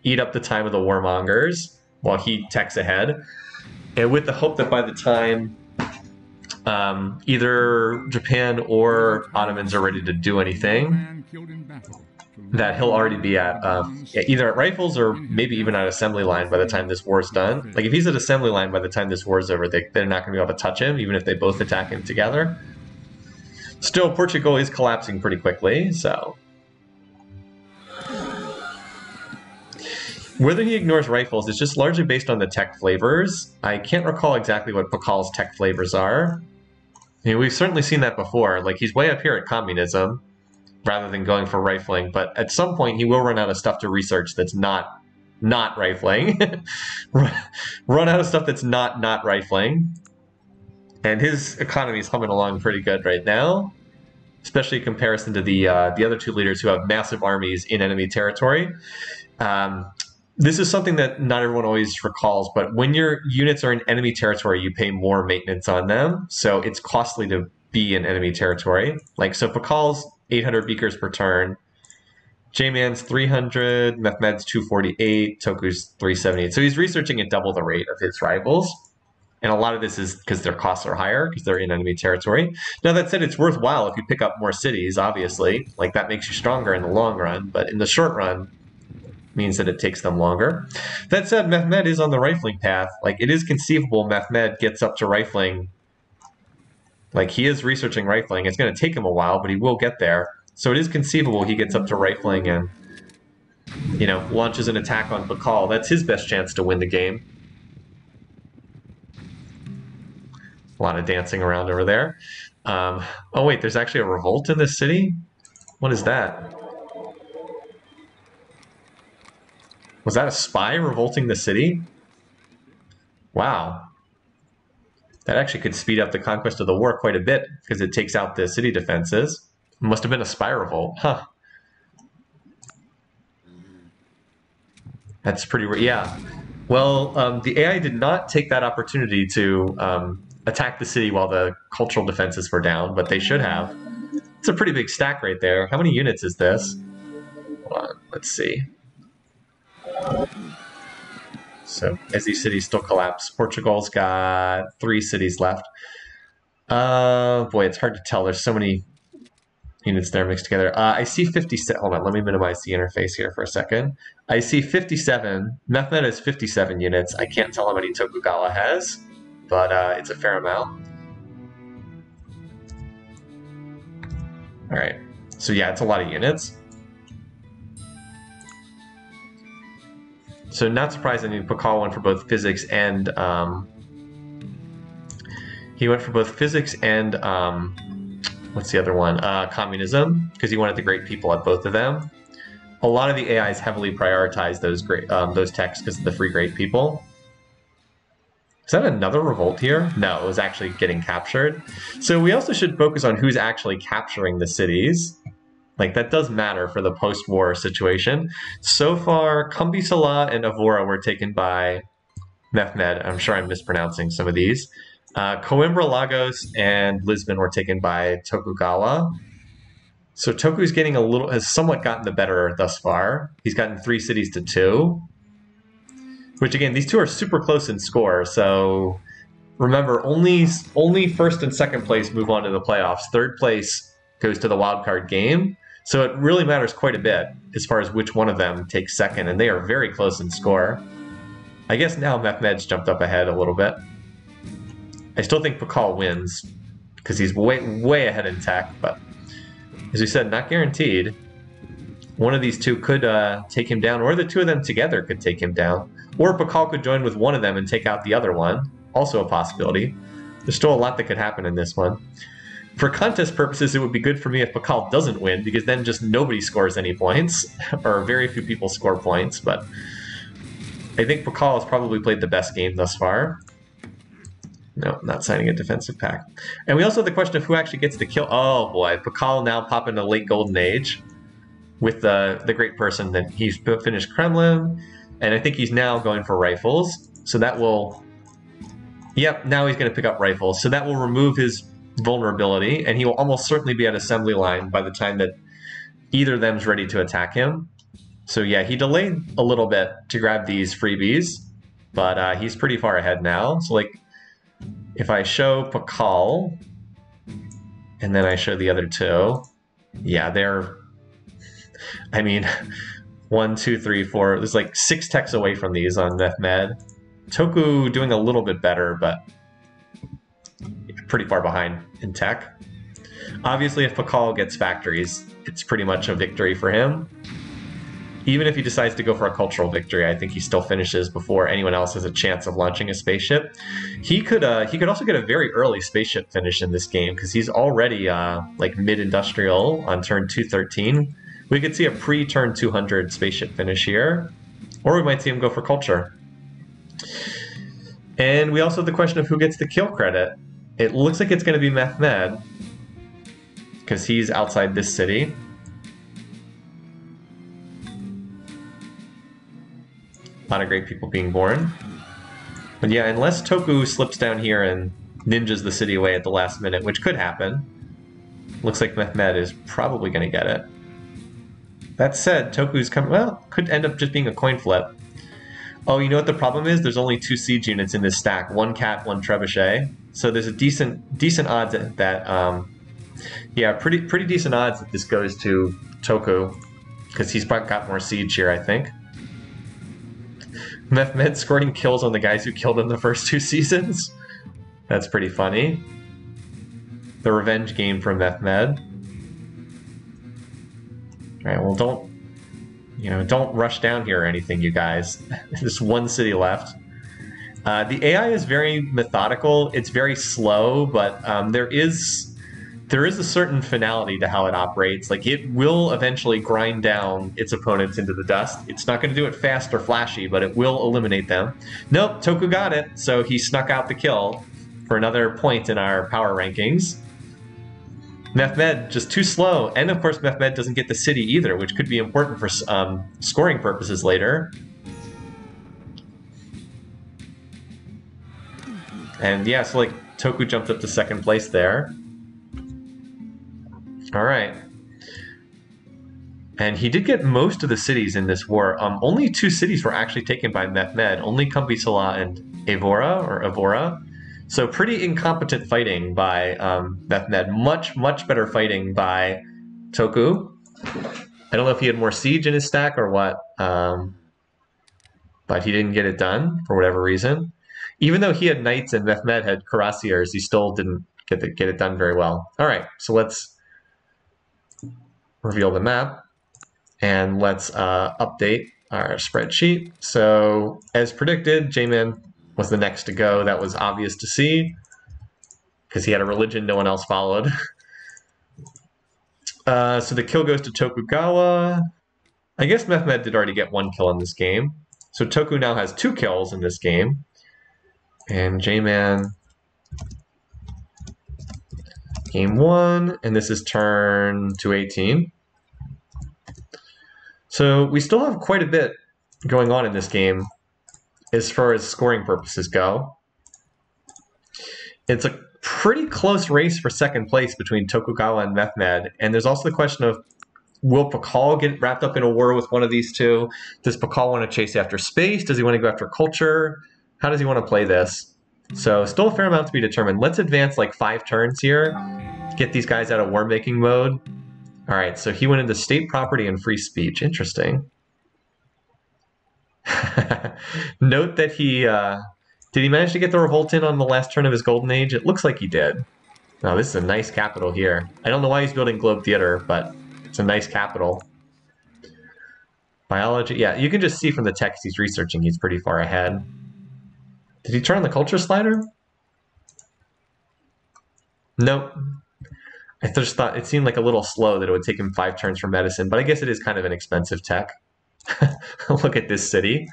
S1: eat up the time of the warmongers while he techs ahead. And with the hope that by the time either Japan or Ottomans are ready to do anything, that he'll already be at yeah, either at rifles or maybe even at assembly line by the time this war's done. Like if he's at assembly line by the time this war's over, they're not going to be able to touch him, even if they both attack him together. Still, Portugal is collapsing pretty quickly, so... Whether he ignores rifles is just largely based on the tech flavors. I can't recall exactly what Pakal's tech flavors are. I mean, we've certainly seen that before. Like, he's way up here at communism, rather than going for rifling, but at some point he will run out of stuff to research that's not rifling. Run out of stuff that's not rifling. And his economy is humming along pretty good right now, especially in comparison to the other two leaders who have massive armies in enemy territory. This is something that not everyone always recalls, but when your units are in enemy territory, you pay more maintenance on them, so it's costly to be in enemy territory. Like, so Pakal's 800 beakers per turn, J-Man's 300, Mehmed's 248, Toku's 378. So he's researching at double the rate of his rivals. And a lot of this is because their costs are higher, because they're in enemy territory. Now, that said, it's worthwhile if you pick up more cities, obviously. Like, that makes you stronger in the long run, but in the short run, means that it takes them longer. That said, Mehmed is on the rifling path. Like, it is conceivable Mehmed gets up to rifling. Like, he is researching rifling. It's going to take him a while, but he will get there. So it is conceivable he gets up to rifling and, you know, launches an attack on Pakal. That's his best chance to win the game. A lot of dancing around over there. Oh, wait, there's actually a revolt in this city? What is that? Was that a spy revolting the city? Wow. That actually could speed up the conquest of the war quite a bit, because it takes out the city defenses. It must have been a spy revolt. Huh. That's pretty... Yeah. Well, the AI did not take that opportunity to attack the city while the cultural defenses were down, but they should have. It's a pretty big stack right there. How many units is this? Hold on, let's see. So as these cities still collapse, Portugal's got 3 cities left. Boy, it's hard to tell. There's so many units there mixed together. I see 57. Hold on, let me minimize the interface here for a second. I see 57. Mehmed has 57 units. I can't tell how many Tokugawa has, but it's a fair amount. All right. So yeah, it's a lot of units. So not surprisingly, Pakal went for both physics and what's the other one? Communism, because he wanted the great people at both of them. A lot of the AIs heavily prioritize those techs because of the free great people. Is that another revolt here? No, it was actually getting captured. So we also should focus on who's actually capturing the cities. Like, that does matter for the post-war situation. So far, Kumbi-Sala and Avora were taken by Mehmed. I'm sure I'm mispronouncing some of these. Coimbra, Lagos, and Lisbon were taken by Tokugawa. So Toku's has somewhat gotten the better thus far. He's gotten 3 cities to 2. Which, again, these two are super close in score. So remember, only first and second place move on to the playoffs. Third place goes to the wildcard game. So it really matters quite a bit as far as which one of them takes second, and they are very close in score. I guess now Mehmed's jumped up ahead a little bit. I still think Pakal wins, because he's way ahead in tech, but as we said, not guaranteed. One of these two could take him down, or the two of them together could take him down. Or Pakal could join with one of them and take out the other one. Also a possibility. There's still a lot that could happen in this one. For contest purposes, it would be good for me if Pakal doesn't win, because then just nobody scores any points, or very few people score points, but I think Pakal has probably played the best game thus far. No, not signing a defensive pact. And we also have the question of who actually gets the kill. Oh boy, Pakal now popping the late golden age with the great person that he's finished Kremlin, and I think he's now going for rifles. So that will, yep, now he's going to pick up rifles. So that will remove his vulnerability, and he will almost certainly be at assembly line by the time that either of them's ready to attack him. So yeah, he delayed a little bit to grab these freebies, but he's pretty far ahead now. So like, if I show Pakal, and then I show the other two, yeah, they're I mean, 1, 2, 3, 4. There's like 6 techs away from these on Methmed. Toku doing a little bit better, but pretty far behind in tech. Obviously, if Pakal gets factories, it's pretty much a victory for him. Even if he decides to go for a cultural victory, I think he still finishes before anyone else has a chance of launching a spaceship. He could also get a very early spaceship finish in this game because he's already like mid-industrial on turn 213. We could see a pre-turn 200 spaceship finish here, or we might see him go for culture. And we also have the question of who gets the kill credit. It looks like it's going to be Methmed because he's outside this city. A lot of great people being born. But yeah, unless Toku slips down here and ninjas the city away at the last minute, which could happen, looks like Methmed is probably going to get it. That said, Toku's coming, well, could end up just being a coin flip. Oh, you know what the problem is? There's only 2 siege units in this stack, 1 cat, 1 trebuchet. So there's a decent odds that yeah, pretty decent odds that this goes to Toku, because he's got more siege here, I think. Methmed scoring kills on the guys who killed him the first 2 seasons. That's pretty funny. The revenge game from Methmed. Alright, well don't rush down here or anything, you guys. There's 1 city left. The AI is very methodical. It's very slow, but there is a certain finality to how it operates. Like, it will eventually grind down its opponents into the dust. It's not going to do it fast or flashy, but it will eliminate them. Nope, Toku got it, so he snuck out the kill for another point in our power rankings. Methmed just too slow, and of course Methmed doesn't get the city either, which could be important for scoring purposes later. And yeah, so like Toku jumped up to 2nd place there. Alright. And he did get most of the cities in this war. Only 2 cities were actually taken by Methmed, only Kambi-Sala and Evora. So pretty incompetent fighting by Methmed. Much better fighting by Toku. I don't know if he had more siege in his stack or what, but he didn't get it done for whatever reason. Even though he had knights and Methmed had cuirassiers, he still didn't get it done very well. Alright, so let's reveal the map, and let's update our spreadsheet. So, as predicted, J-Man was the next to go. That was obvious to see, because he had a religion no one else followed. So the kill goes to Tokugawa. I guess Methmed did already get 1 kill in this game. So Toku now has 2 kills in this game. And J-Man, game 1, and this is turn 218. So we still have quite a bit going on in this game as far as scoring purposes go. It's a pretty close race for 2nd place between Tokugawa and Methmed, and there's also the question of, will Pakal get wrapped up in a war with one of these two? Does Pakal want to chase after space? Does he want to go after culture? How does he want to play this? So still a fair amount to be determined. Let's advance like 5 turns here, get these guys out of war-making mode. All right, so he went into state property and free speech. Interesting. Note that he, did he manage to get the revolt in on the last turn of his golden age? It looks like he did. Oh, this is a nice capital here. I don't know why he's building Globe Theater, but it's a nice capital. Biology, yeah, you can just see from the text he's researching, he's pretty far ahead. Did he turn on the culture slider? Nope. I just thought it seemed like a little slow that it would take him 5 turns for medicine, but I guess it is kind of an expensive tech. Look at this city.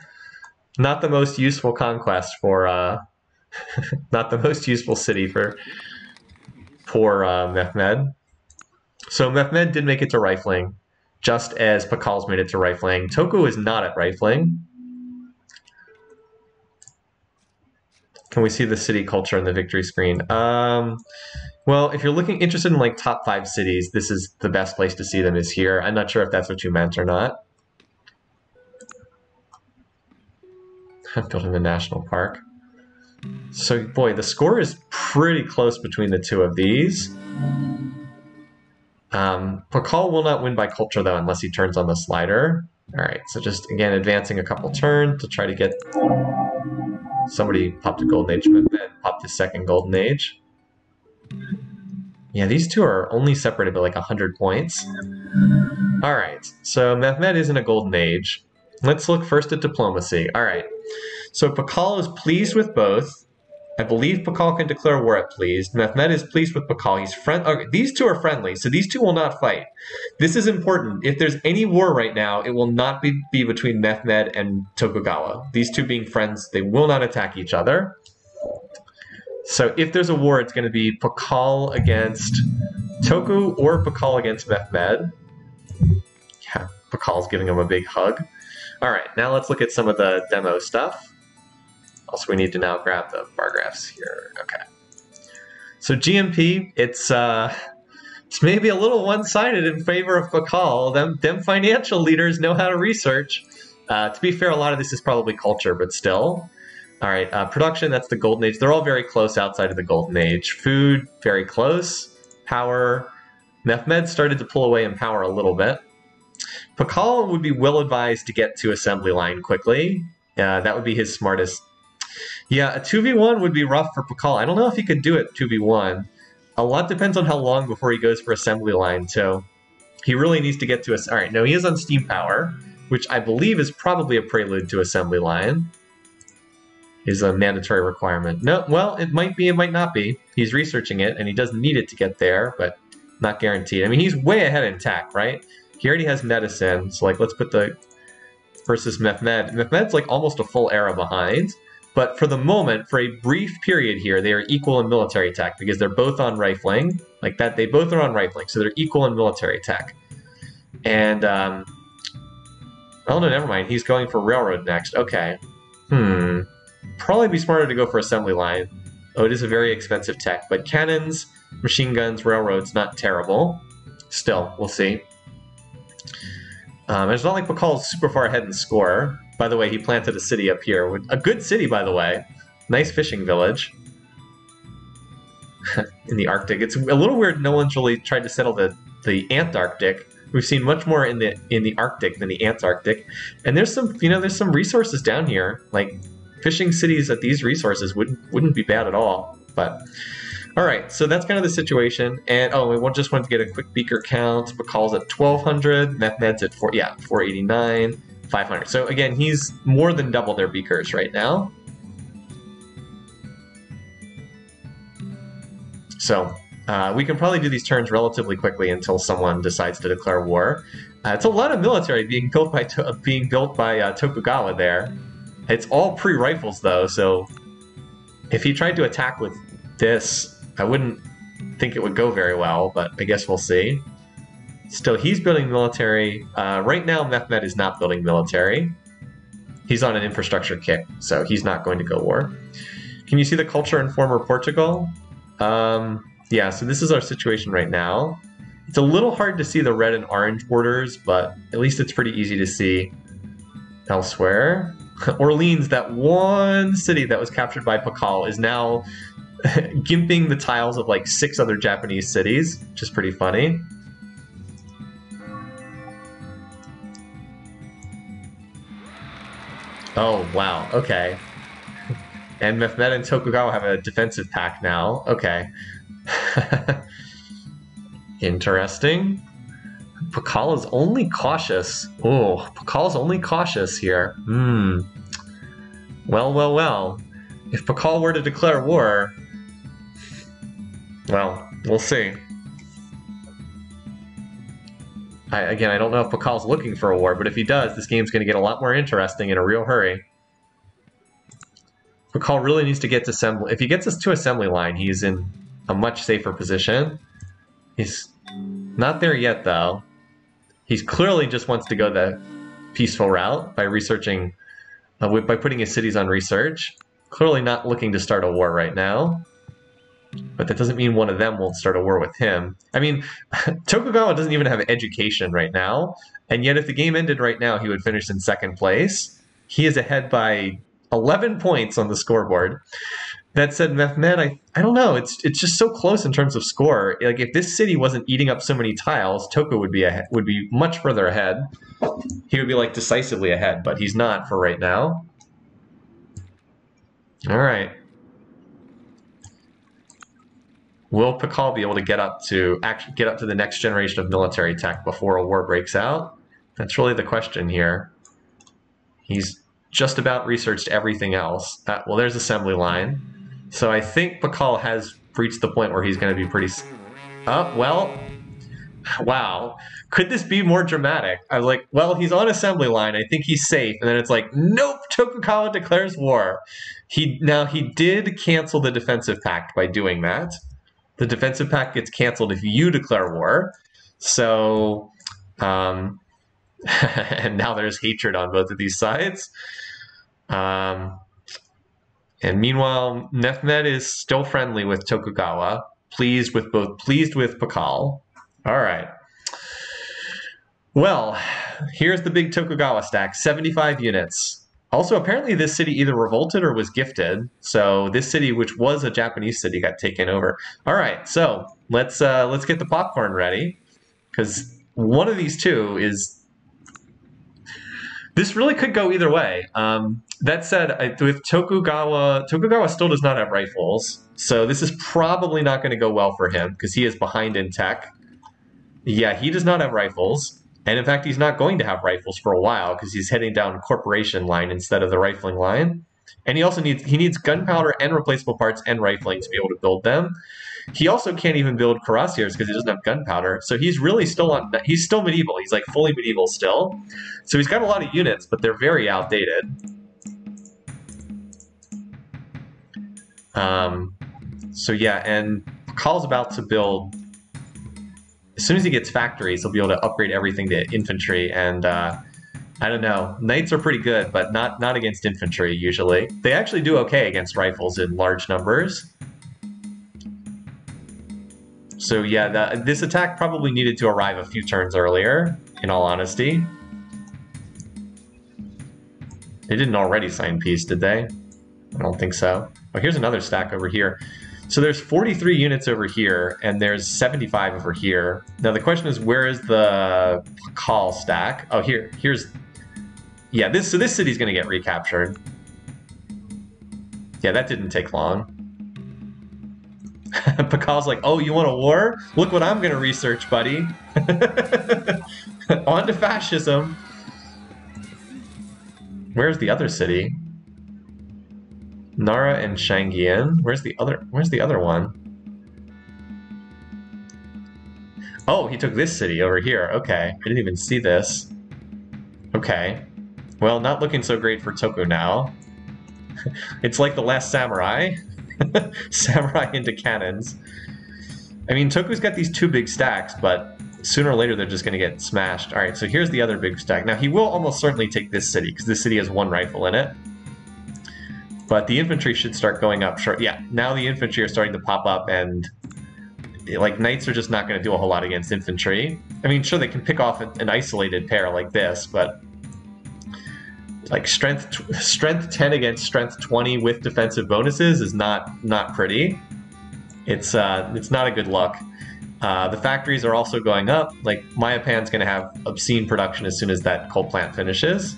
S1: Not the most useful conquest for, not the most useful city for poor Methmed. So Methmed did make it to rifling, just as Pakal's made it to rifling. Toku is not at rifling. Can we see the city culture in the victory screen? Well, if you're interested in like top 5 cities, this is the best place to see them is here. I'm not sure if that's what you meant or not. I'm building the national park. So, boy, the score is pretty close between the two of these. Pakal will not win by culture, though, unless he turns on the slider. All right, so just, again, advancing a couple turns to try to get... Somebody popped a Golden Age, Mehmed popped his second Golden Age. Yeah, these two are only separated by like 100 points. All right, so Mehmed is in a Golden Age. Let's look first at diplomacy. All right, so Pakal is pleased with both. I believe Pakal can declare war at pleased. Mehmed is pleased with Pakal. He's okay, these two are friendly, so these two will not fight. This is important. If there's any war right now, it will not be between Mehmed and Tokugawa. These two being friends, they will not attack each other. So if there's a war, it's going to be Pakal against Toku or Pakal against Mehmed. Yeah, Pakal's giving him a big hug. All right, now let's look at some of the demo stuff. Also, we need to now grab the bar graphs here. Okay. So GMP, it's maybe a little one-sided in favor of Pakal. Them financial leaders know how to research. To be fair, a lot of this is probably culture, but still. All right, production, that's the Golden Age. They're all very close outside of the Golden Age. Food, very close. Power, Mehmed started to pull away in power a little bit. Pakal would be well advised to get to assembly line quickly. That would be his smartest. Yeah, a 2v1 would be rough for Pakal. I don't know if he could do it 2v1. A lot depends on how long before he goes for assembly line, too. He really needs to get to us. All right, no, he is on steam power, which I believe is probably a prelude to assembly line. Is a mandatory requirement. No, well, it might be, it might not be. He's researching it, and he doesn't need it to get there, but not guaranteed. I mean, he's way ahead in tech, right? He already has medicine, so like, let's put the versus Mehmed. Mehmed's like almost a full era behind, but for the moment, for a brief period here, they are equal in military tech because they're both on rifling, like that. They both are on rifling, so they're equal in military tech. And oh no, never mind. He's going for railroad next. Okay. Probably be smarter to go for assembly line. Oh, it is a very expensive tech, but cannons, machine guns, railroads, not terrible. Still, we'll see. It's not like Pakal's super far ahead in score. By the way, he planted a city up here. A good city, by the way. Nice fishing village. In the Arctic. It's a little weird no one's really tried to settle the Antarctic. We've seen much more in the Arctic than the Antarctic. And there's some, there's some resources down here. Like, fishing cities at these resources wouldn't be bad at all. But all right, so that's kind of the situation. And oh, we just wanted to get a quick beaker count. Pakal's at 1,200. Mehmed's at 489, 500. So again, he's more than double their beakers right now. So we can probably do these turns relatively quickly until someone decides to declare war. It's a lot of military being built by Tokugawa there. It's all pre-rifles, though, so if he tried to attack with this, I wouldn't think it would go very well, but I guess we'll see. Still, he's building military. Right now, Mehmed is not building military. He's on an infrastructure kick, so he's not going to go war. Can you see the culture in former Portugal? Yeah, so this is our situation right now. It's a little hard to see the red and orange borders, but at least it's pretty easy to see elsewhere. Orleans, that one city that was captured by Pakal, is now gimping the tiles of like 6 other Japanese cities, which is pretty funny. Oh, wow, okay. And Mehmed and Tokugawa have a defensive pact now. Okay. Interesting. Pakal is only cautious. Oh, Pakal is only cautious here. Well, well, well. If Pakal were to declare war, well, we'll see. Again, I don't know if Pakal's looking for a war, but if he does, this game's going to get a lot more interesting in a real hurry. Pakal really needs to get to assembly. If he gets us to assembly line, he's in a much safer position. He's not there yet, though. He clearly just wants to go the peaceful route by researching, by putting his cities on research. Clearly not looking to start a war right now. But that doesn't mean one of them won't start a war with him. I mean, Tokugawa doesn't even have education right now, and yet if the game ended right now, he would finish in 2nd place. He is ahead by 11 points on the scoreboard. That said, Mehmed, I don't know. It's just so close in terms of score. Like if this city wasn't eating up so many tiles, Toku would be much further ahead. He would be like decisively ahead, but he's not for right now. All right. Will Pakal be able to get up to the next generation of military tech before a war breaks out? That's really the question here. He's just about researched everything else. Well, there's assembly line. So I think Pakal has reached the point where he's going to be pretty... Oh, well, wow. Could this be more dramatic? I was like, well, he's on assembly line. I think he's safe. And then it's like, nope, Tokugawa declares war. He did cancel the defensive pact by doing that. The defensive pact gets canceled if you declare war. So, and now there's hatred on both of these sides. And meanwhile, Mehmed is still friendly with Tokugawa, pleased with Pakal. All right. Well, here's the big Tokugawa stack, 75 units. Also, apparently this city either revolted or was gifted. So this city, which was a Japanese city, got taken over. All right, so let's get the popcorn ready, because one of these two is... This really could go either way. That said, with Tokugawa still does not have rifles, so this is probably not going to go well for him because he is behind in tech. Yeah, he does not have rifles, and in fact, he's not going to have rifles for a while because he's heading down corporation line instead of the rifling line. And he also needs gunpowder and replaceable parts and rifling to be able to build them. He also can't even build cuirassiers because he doesn't have gunpowder. So he's really he's still medieval. He's like fully medieval still. So he's got a lot of units, but they're very outdated. So yeah, and Pakal's about to build... As soon as he gets factories, he'll be able to upgrade everything to infantry, and I don't know. Knights are pretty good, but not against infantry, usually. They actually do okay against rifles in large numbers. So yeah, this attack probably needed to arrive a few turns earlier, in all honesty. They didn't already sign peace, did they? I don't think so. Oh, here's another stack over here. So there's 43 units over here, and there's 75 over here. Now the question is, where is the Pakal stack? Oh, here's... Yeah, so this city's going to get recaptured. Yeah, that didn't take long. Pakal's like, oh, you want a war? Look what I'm going to research, buddy. On to fascism. Where's the other city? Nara and Shangyan. Where's the other one? Oh, he took this city over here. Okay, I didn't even see this. Okay. Well, not looking so great for Toku now. It's like the last samurai. Samurai into cannons. I mean, Toku's got these two big stacks, but sooner or later they're just going to get smashed. All right, so here's the other big stack. Now, he will almost certainly take this city, because this city has one rifle in it. But the infantry should start going up. Sure, yeah, now the infantry are starting to pop up, and like knights are just not going to do a whole lot against infantry. I mean, sure, they can pick off an isolated pair like this, but like strength 10 against strength 20 with defensive bonuses is not pretty. It's not a good look. The factories are also going up. Like Mayapan's going to have obscene production as soon as that coal plant finishes.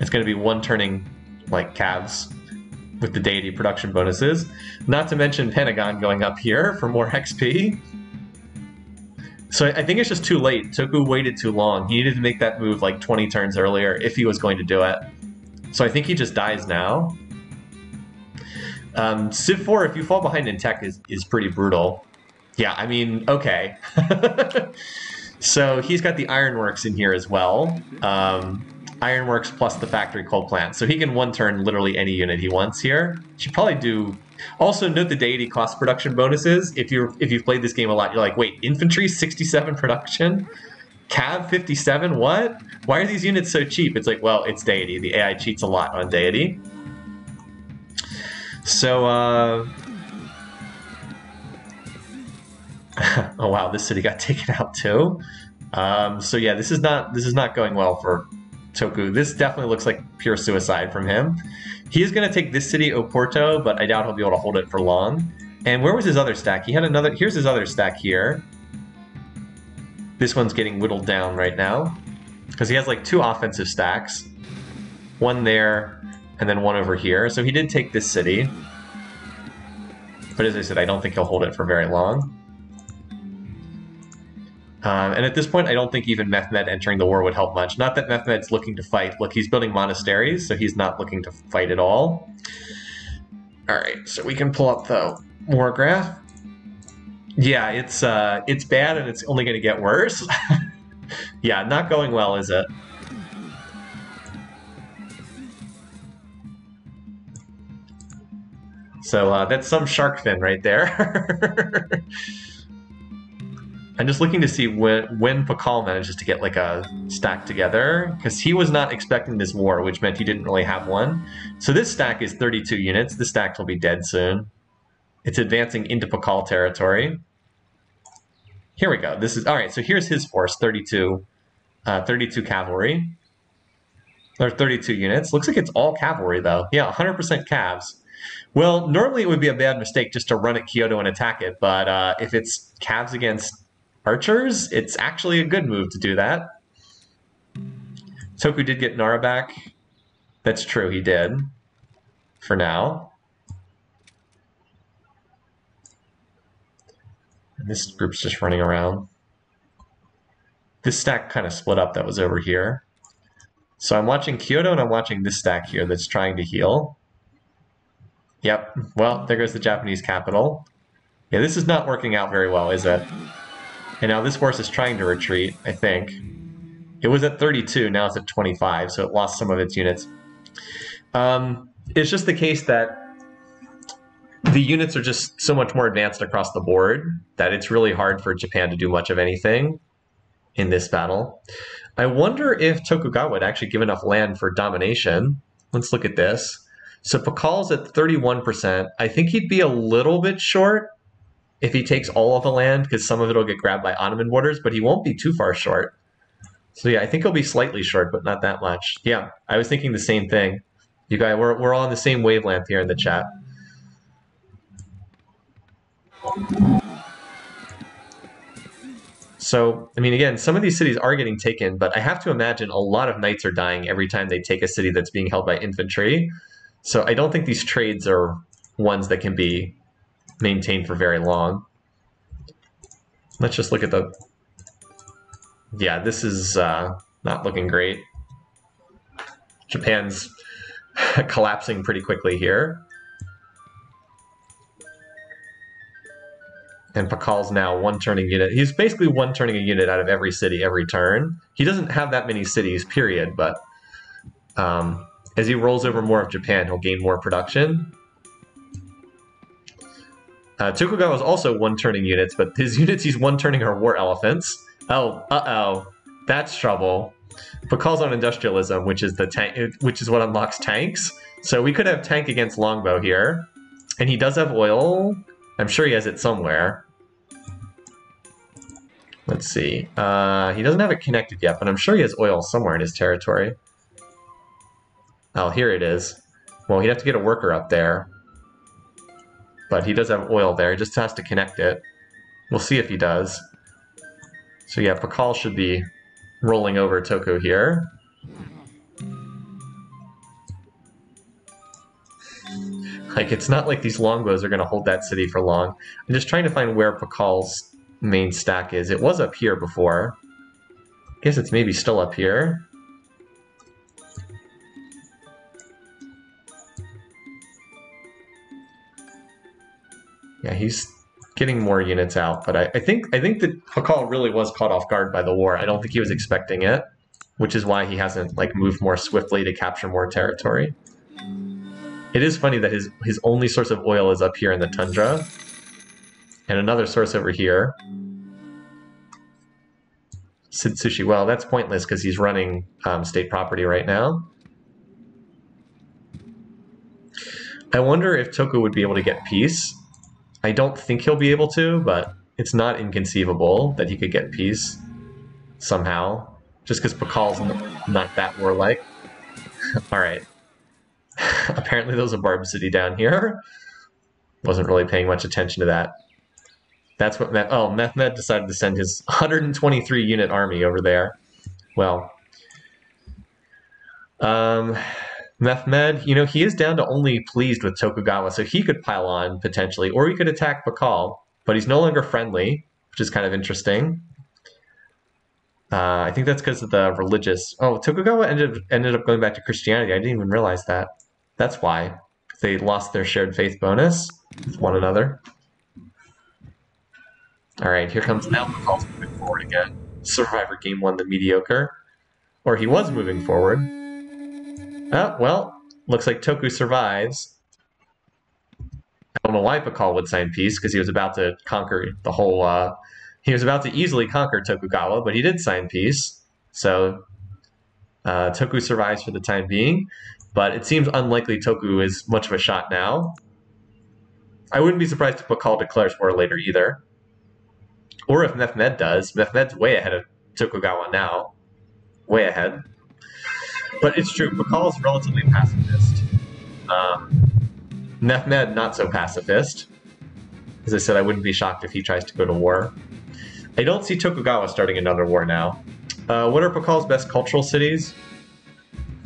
S1: It's going to be one turning like calves with the deity production bonuses. Not to mention Pentagon going up here for more XP. So I think it's just too late. Toku waited too long. He needed to make that move like 20 turns earlier if he was going to do it. So I think he just dies now. Civ4, if you fall behind in tech, is pretty brutal. Yeah, I mean, okay. So he's got the ironworks in here as well. Ironworks plus the factory coal plant. So he can one turn literally any unit he wants here. Should probably do... Also note the deity cost production bonuses. If you've played this game a lot, you're like, wait, infantry 67 production? Cav 57? What? Why are these units so cheap? It's like, well, it's deity. The AI cheats a lot on deity. So, oh wow, this city got taken out too. So yeah, this is not going well for Toku. This definitely looks like pure suicide from him. He is going to take this city, Oporto, but I doubt he'll be able to hold it for long. And where was his other stack? He had another... Here's his other stack here. This one's getting whittled down right now. Because he has like 2 offensive stacks. One there, and then one over here. So he did take this city. But as I said, I don't think he'll hold it for very long. And at this point, I don't think even Mehmed entering the war would help much. Not that Mehmed's looking to fight. Look, he's building monasteries, so he's not looking to fight at all. Alright, so we can pull up the war graph. Yeah, it's bad and it's only going to get worse. Yeah, not going well, is it? So that's some shark fin right there. I'm just looking to see when Pakal manages to get like a stack together, because he was not expecting this war, which meant he didn't really have one. So this stack is 32 units. This stack will be dead soon. It's advancing into Pakal territory. Here we go. This is all right. So here's his force, 32 cavalry. There are 32 units. Looks like it's all cavalry though. Yeah, 100% cavs. Well, normally it would be a bad mistake just to run at Kyoto and attack it, but if it's cavs against archers, it's actually a good move to do that. Toku did get Nara back. That's true, he did. For now. And this group's just running around. This stack kind of split up that was over here. So I'm watching Kyoto and I'm watching this stack here that's trying to heal. Yep, well, there goes the Japanese capital. Yeah, this is not working out very well, is it? And now this force is trying to retreat, I think. It was at 32, now it's at 25, so it lost some of its units. It's just the case that the units are just so much more advanced across the board that it's really hard for Japan to do much of anything in this battle. I wonder if Tokugawa would actually give enough land for domination. Let's look at this. So Pakal's at 31%. I think he'd be a little bit short if he takes all of the land, because some of it will get grabbed by Ottoman borders, but he won't be too far short. So yeah, I think he'll be slightly short, but not that much. Yeah, I was thinking the same thing. You guys, we're all on the same wavelength here in the chat. So, I mean, again, some of these cities are getting taken, but I have to imagine a lot of knights are dying every time they take a city that's being held by infantry. So I don't think these trades are ones that can be maintained for very long. Let's just look at the... Yeah, this is not looking great. Japan's collapsing pretty quickly here. And Pakal's now one-turning unit. He's basically one-turning a unit out of every city every turn. He doesn't have that many cities, period, but as he rolls over more of Japan, he'll gain more production. Tokugawa is also one-turning units, but his units he's one-turning are war elephants. Oh, uh-oh. That's trouble. Pakal's on industrialism, which is the tank, which is what unlocks tanks. So we could have tank against longbow here. And he does have oil. I'm sure he has it somewhere. Let's see. He doesn't have it connected yet, but I'm sure he has oil somewhere in his territory. Oh, here it is. Well, he'd have to get a worker up there. But he does have oil there. He just has to connect it. We'll see if he does. So yeah, Pakal should be rolling over Toku here. Like, it's not like these longbows are going to hold that city for long. I'm just trying to find where Pakal's main stack is. It was up here before. I guess it's maybe still up here. Yeah, he's getting more units out, but I think that Pakal really was caught off guard by the war. I don't think he was expecting it, which is why he hasn't like moved more swiftly to capture more territory. It is funny that his only source of oil is up here in the tundra, and another source over here. Sushi, well, that's pointless because he's running state property right now. I wonder if Toku would be able to get peace. I don't think he'll be able to, but it's not inconceivable that he could get peace somehow, just because Pakal's not that warlike. All right. Apparently there's a Barb City down here. Wasn't really paying much attention to that. That's what Mehmed decided to send his 123 unit army over there. Well, Mehmed, he is down to only pleased with Tokugawa, so he could pile on potentially, or he could attack Bakal, but he's no longer friendly, which is kind of interesting. I think that's because of the religious. Oh, Tokugawa ended up going back to Christianity. I didn't even realize that. That's why they lost their shared faith bonus with one another. All right, here comes now Bakal's moving forward again. Survivor Game 1, the mediocre. Or he was moving forward. Oh, well, looks like Toku survives. I don't know why Bakal would sign peace, because he was about to conquer the whole... he was about to easily conquer Tokugawa, but he did sign peace. So Toku survives for the time being, but it seems unlikely Toku is much of a shot now. I wouldn't be surprised if Bakal declares war later either. Or if Mehmed does. Mehmed's way ahead of Tokugawa now. Way ahead. But it's true, Bakal is relatively pacifist. Mehmed, not so pacifist. As I said, I wouldn't be shocked if he tries to go to war. I don't see Tokugawa starting another war now. What are Bakal's best cultural cities?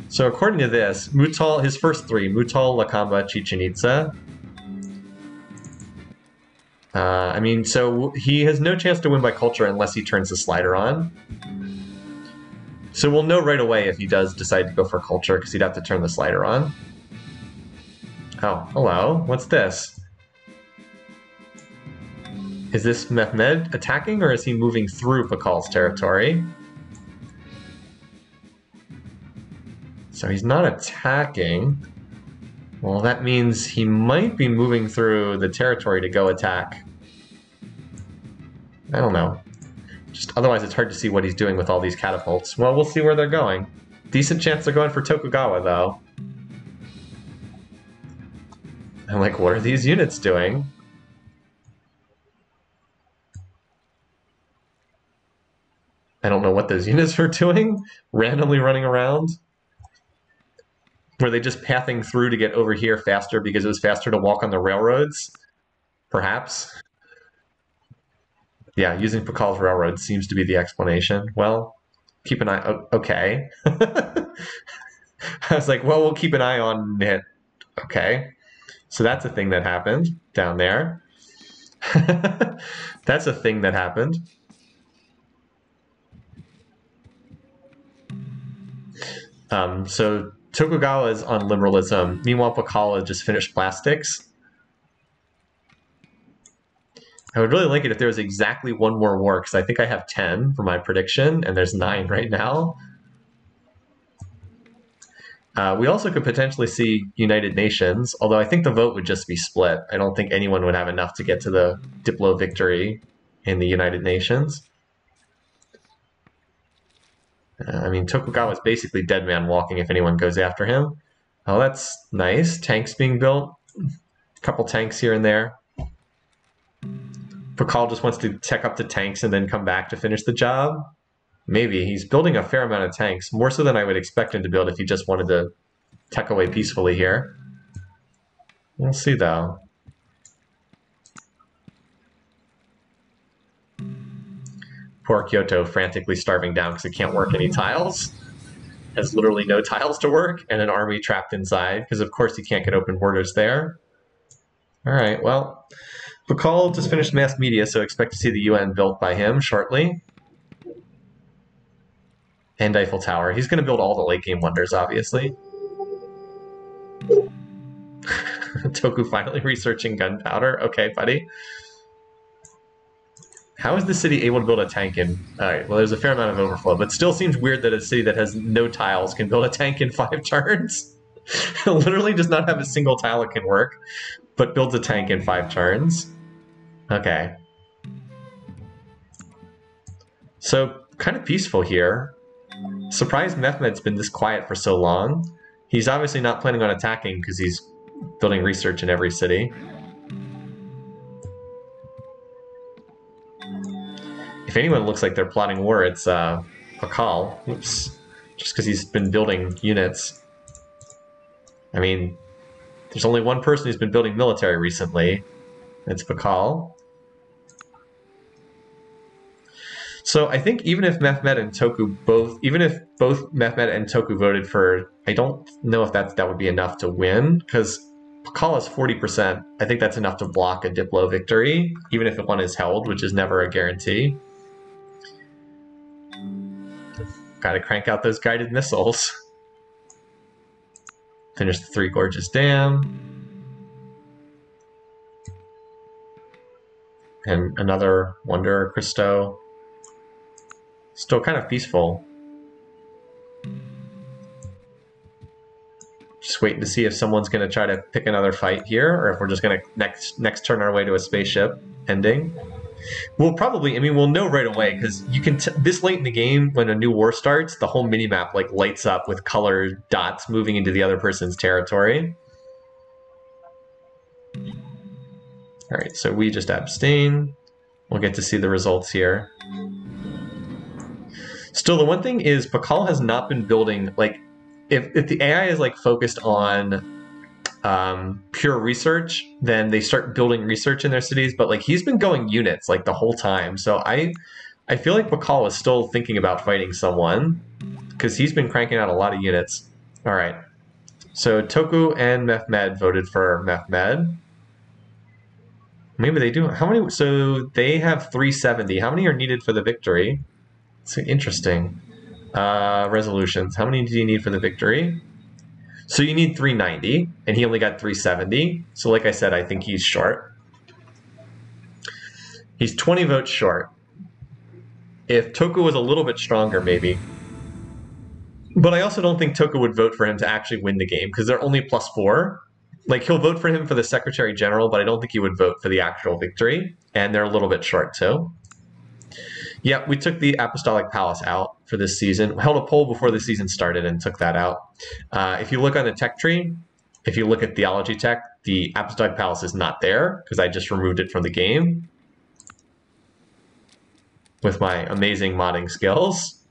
S1: So according to this, Mutal, his first three, Mutal, Lakamba, Chichen Itza. So he has no chance to win by culture unless he turns the slider on. So we'll know right away if he does decide to go for culture, because he'd have to turn the slider on. Oh, hello. What's this? Is this Mehmed attacking, or is he moving through Bakal's territory? So he's not attacking. Well, that means he might be moving through the territory to go attack. I don't know. Just otherwise it's hard to see what he's doing with all these catapults. Well, we'll see where they're going. Decent chance they're going for Tokugawa, though. I'm like, what are these units doing? I don't know what those units are doing. Randomly running around. Were they just pathing through to get over here faster because it was faster to walk on the railroads? Perhaps. Yeah, using Bakal's railroad seems to be the explanation. Well, keep an eye... okay. I was like, well, we'll keep an eye on it. Okay. So that's a thing that happened down there. That's a thing that happened. So Tokugawa is on liberalism. Meanwhile, Bakal just finished plastics. I would really like it if there was exactly one more war, because I think I have 10 for my prediction, and there's 9 right now. We also could potentially see United Nations, although I think the vote would just be split. I don't think anyone would have enough to get to the Diplo victory in the United Nations. Tokugawa is basically dead man walking if anyone goes after him. Oh, that's nice. Tanks being built. A couple tanks here and there. Bakal just wants to tech up the tanks and then come back to finish the job. Maybe. He's building a fair amount of tanks, more so than I would expect him to build if he just wanted to tech away peacefully here. We'll see, though. Poor Kyoto frantically starving down because it can't work any tiles. Has literally no tiles to work, and an army trapped inside, because of course he can't get open borders there. Alright, well, Bakal just finished mass media, so expect to see the UN built by him shortly. And Eiffel Tower. He's going to build all the late game wonders, obviously. Toku finally researching gunpowder. Okay, buddy. How is the city able to build a tank in... Alright, well there's a fair amount of overflow, but still seems weird that a city that has no tiles can build a tank in 5 turns. Literally does not have a single tile that can work, but builds a tank in 5 turns. Okay. So, kind of peaceful here. Surprised Mehmed's been this quiet for so long. He's obviously not planning on attacking because he's building research in every city. If anyone looks like they're plotting war, it's Bakal. Oops. Just because he's been building units. I mean, There's only one person who's been building military recently. It's Pakal. So I think even if Mehmet and Toku even if both Mehmet and Toku voted for, I don't know if that would be enough to win, because Pakal is 40%. I think that's enough to block a Diplo victory, even if one is held, which is never a guarantee. Gotta crank out those guided missiles. Finish the Three Gorges Dam. And another Wonder Christo. Still kind of peaceful. Just waiting to see if someone's going to try to pick another fight here, or if we're just going to next turn our way to a spaceship ending. We'll probably, I mean, we'll know right away, because you can this late in the game, when a new war starts, the whole minimap like lights up with colored dots moving into the other person's territory. All right, so we just abstain. We'll get to see the results here. Still, the one thing is Pakal has not been building, like, if the AI is like focused on pure research, then they start building research in their cities, but like he's been going units like the whole time. So I feel like Pakal is still thinking about fighting someone, because he's been cranking out a lot of units. All right, so Toku and Mehmed voted for Mehmed. Maybe they do. How many? So they have 370. How many are needed for the victory? It's interesting. Resolutions. How many do you need for the victory? So you need 390, and he only got 370. So like I said, I think he's short. He's 20 votes short. If Toku was a little bit stronger, maybe. But I also don't think Toku would vote for him to actually win the game, because they're only +4. Like, he'll vote for him for the Secretary General, but I don't think he would vote for the actual victory. And they're a little bit short, too. Yeah, we took the Apostolic Palace out for this season. We held a poll before the season started and took that out. If you look on the tech tree, if you look at Theology Tech, the Apostolic Palace is not there, because I just removed it from the game with my amazing modding skills.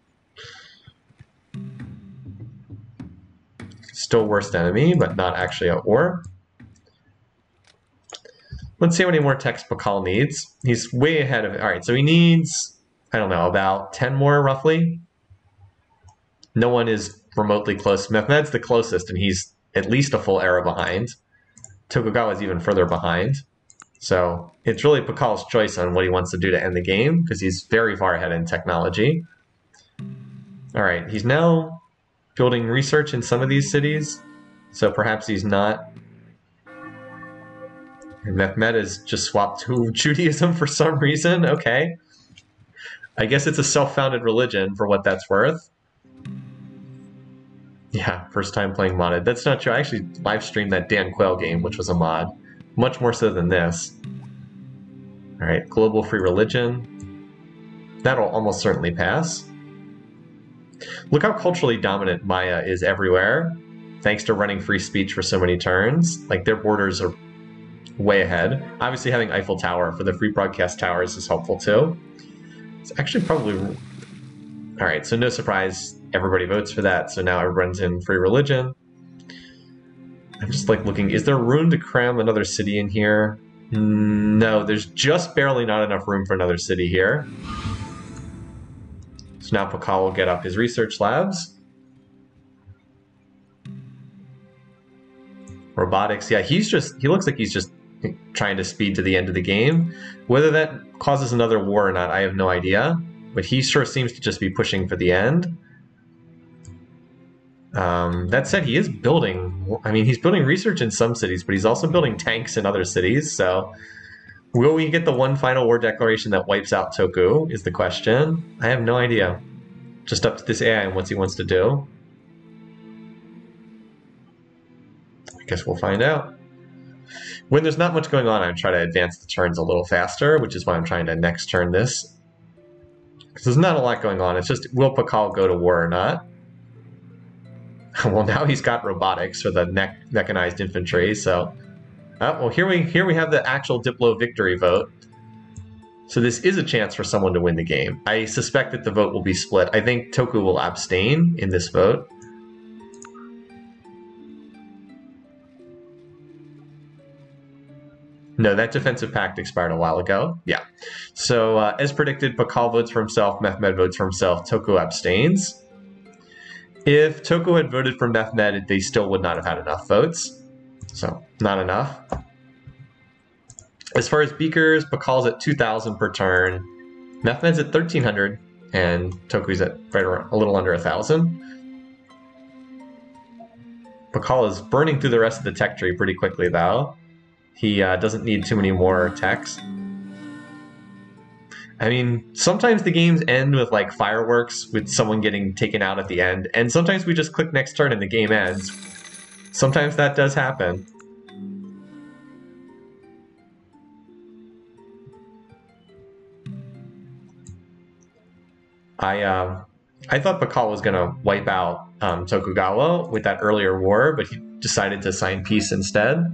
S1: Still worst enemy, but not actually at war. Let's see how many more techs Pakal needs. He's way ahead of it. All right, so he needs, I don't know, about 10 more roughly. No one is remotely close. Mehmed's the closest, and he's at least a full era behind. Tokugawa's even further behind. So it's really Pakal's choice on what he wants to do to end the game, because he's very far ahead in technology. All right, he's now building research in some of these cities, so perhaps he's not. And Mehmed has just swapped to Judaism for some reason. Okay. I guess it's a self-founded religion, for what that's worth. Yeah, first time playing modded. That's not true. I actually live streamed that Dan Quayle game, which was a mod. Much more so than this. All right, global free religion. That'll almost certainly pass. Look how culturally dominant Maya is everywhere, thanks to running free speech for so many turns. Like, their borders are way ahead. Obviously, having Eiffel Tower for the free broadcast towers is helpful too. It's actually probably... All right, so no surprise, everybody votes for that. So now everyone's in free religion. I'm just like looking, is there room to cram another city in here? No, there's just barely not enough room for another city here. So now Pakal will get up his research labs. Robotics, yeah, he looks like he's just trying to speed to the end of the game. Whether that causes another war or not, I have no idea. But he sure seems to just be pushing for the end. That said, he is building, I mean, he's building research in some cities, but he's also building tanks in other cities, so will we get the one final war declaration that wipes out Toku, is the question. I have no idea. Just up to this AI and what he wants to do. I guess we'll find out. When there's not much going on, I try to advance the turns a little faster, which is why I'm trying to next turn this. Because there's not a lot going on, it's just, will Pakal go to war or not? Well, now he's got robotics for the mechanized infantry, so... well, here we have the actual Diplo victory vote. So this is a chance for someone to win the game. I suspect that the vote will be split. I think Toku will abstain in this vote. No, that defensive pact expired a while ago. Yeah. So as predicted, Pakal votes for himself, Mehmed votes for himself, Toku abstains. If Toku had voted for Mehmed, they still would not have had enough votes. So not enough. As far as beakers, Pakal's at 2,000 per turn. Mehmed's at 1,300, and Toku's at right around, a little under 1,000. Pakal is burning through the rest of the tech tree pretty quickly, though. He doesn't need too many more techs. I mean, sometimes the games end with like fireworks with someone getting taken out at the end, and sometimes we just click next turn and the game ends. Sometimes that does happen. I thought Pakal was gonna wipe out Tokugawa with that earlier war, but he decided to sign peace instead.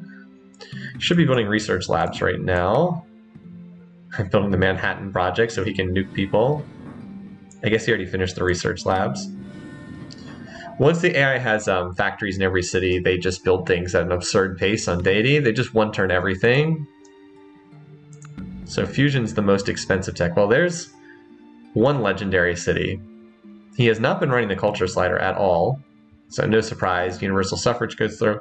S1: Should be building research labs right now. I'm building the Manhattan Project so he can nuke people. I guess he already finished the research labs. Once the AI has factories in every city, they just build things at an absurd pace on deity. They just one-turn everything. So fusion's the most expensive tech. Well, there's one legendary city. He has not been running the culture slider at all. So no surprise, universal suffrage goes through.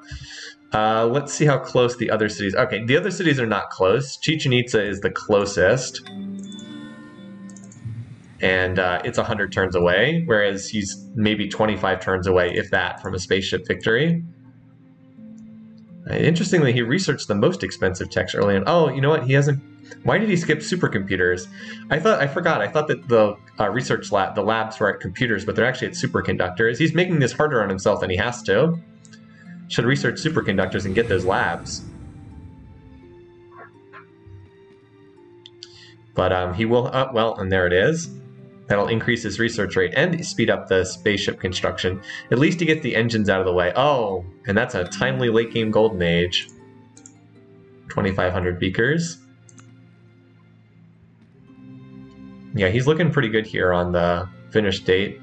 S1: Let's see how close the other cities... Okay, the other cities are not close. Chichen Itza is the closest. And it's 100 turns away, whereas he's maybe 25 turns away, if that, from a spaceship victory. Interestingly, he researched the most expensive techs early on. Oh, you know what? He hasn't... Why did he skip supercomputers? I forgot. I thought that the research lab, the labs were at computers, but they're actually at superconductors. He's making this harder on himself than he has to. Should research superconductors and get those labs. But he will, well, and there it is. That'll increase his research rate and speed up the spaceship construction. At least he gets the engines out of the way. Oh, and that's a timely late game golden age. 2,500 beakers. Yeah, he's looking pretty good here on the finish date.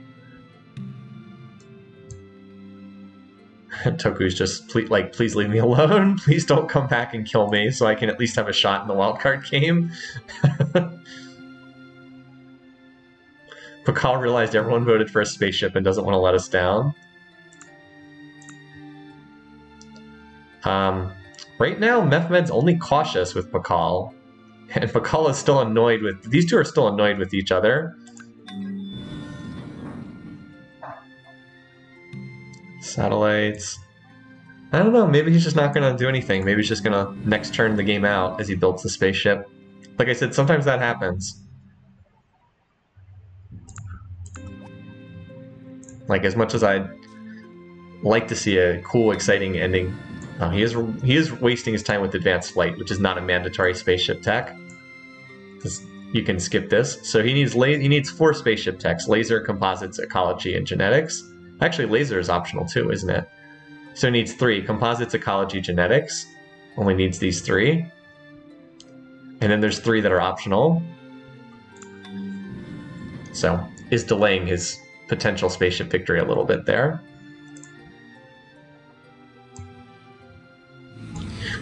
S1: Toku's just, please leave me alone. Please don't come back and kill me so I can at least have a shot in the wildcard game. Pakal realized everyone voted for a spaceship and doesn't want to let us down. Right now, Mehmed's only cautious with Pakal. And Pakal is still annoyed with... These two are still annoyed with each other. Satellites. I don't know, maybe he's just not going to do anything. Maybe he's just going to next turn the game out as he builds the spaceship. Like I said, sometimes that happens. Like, as much as I'd like to see a cool, exciting ending, he is wasting his time with advanced flight, which is not a mandatory spaceship tech. You can skip this. So he needs 4 spaceship techs: laser, composites, ecology, and genetics. Actually, laser is optional too, isn't it? So he needs 3: composites, ecology, genetics. Only needs these 3. And then there's 3 that are optional. So is delaying his potential spaceship victory a little bit there.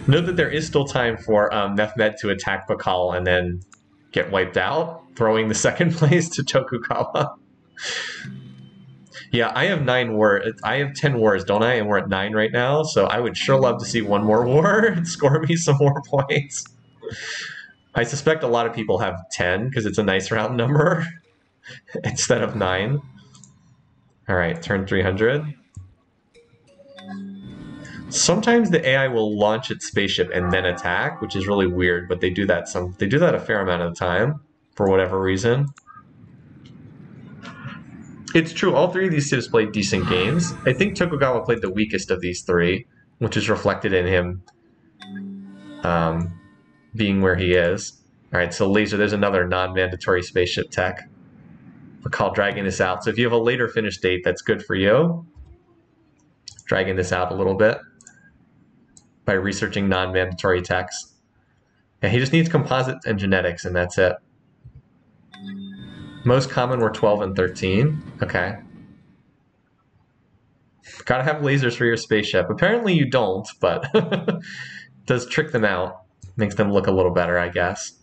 S1: Note that there is still time for Mehmed to attack Pakal and then get wiped out, throwing the second place to Tokugawa. Yeah, I have 9 wars. I have 10 wars, don't I? And we're at 9 right now, so I would sure love to see one more war and score me some more points. I suspect a lot of people have 10 because it's a nice round number instead of 9. All right, turn 300. Sometimes the AI will launch its spaceship and then attack, which is really weird, but they do that a fair amount of the time for whatever reason. It's true, all 3 of these civs played decent games. I think Tokugawa played the weakest of these 3, which is reflected in him being where he is. All right, so laser, there's another non-mandatory spaceship tech. We'll call dragging this out. So if you have a later finish date, that's good for you. Dragging this out a little bit by researching non-mandatory techs. Yeah, he just needs composites and genetics, and that's it. Most common were 12 and 13. Okay. Gotta have lasers for your spaceship. Apparently you don't, but it does trick them out. Makes them look a little better, I guess.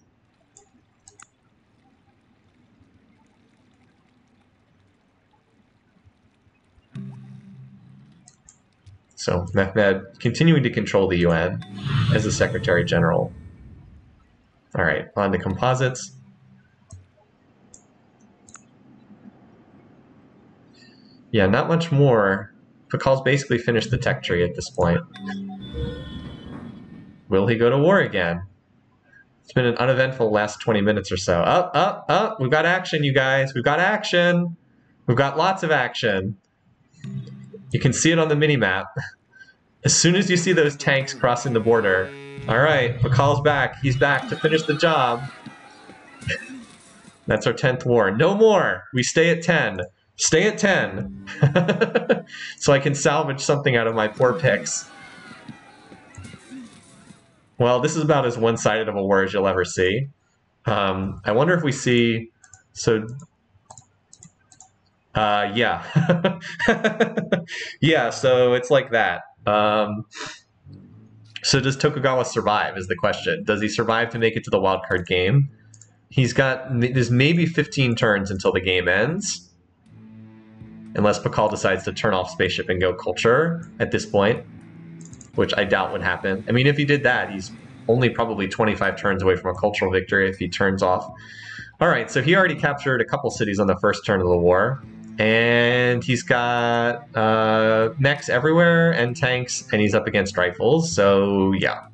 S1: So Mehmed continuing to control the UN as the Secretary General. All right, on to composites. Yeah, not much more. Pakal's basically finished the tech tree at this point. Will he go to war again? It's been an uneventful last 20 minutes or so. Up. We've got action, you guys. We've got action. We've got lots of action. You can see it on the mini-map. As soon as you see those tanks crossing the border, all right, Pakal's back. He's back to finish the job. That's our 10th war. No more. We stay at 10. Stay at 10. So I can salvage something out of my poor picks. Well, this is about as one-sided of a war as you'll ever see. I wonder if we see... So... yeah. Yeah, so it's like that. So does Tokugawa survive is the question. Does he survive to make it to the wildcard game? He's got... There's maybe 15 turns until the game ends. Unless Pakal decides to turn off spaceship and go culture at this point. Which I doubt would happen. I mean, if he did that, he's only probably 25 turns away from a cultural victory if he turns off. All right, so he already captured a couple cities on the first turn of the war. And he's got mechs everywhere and tanks, and he's up against rifles. So, yeah.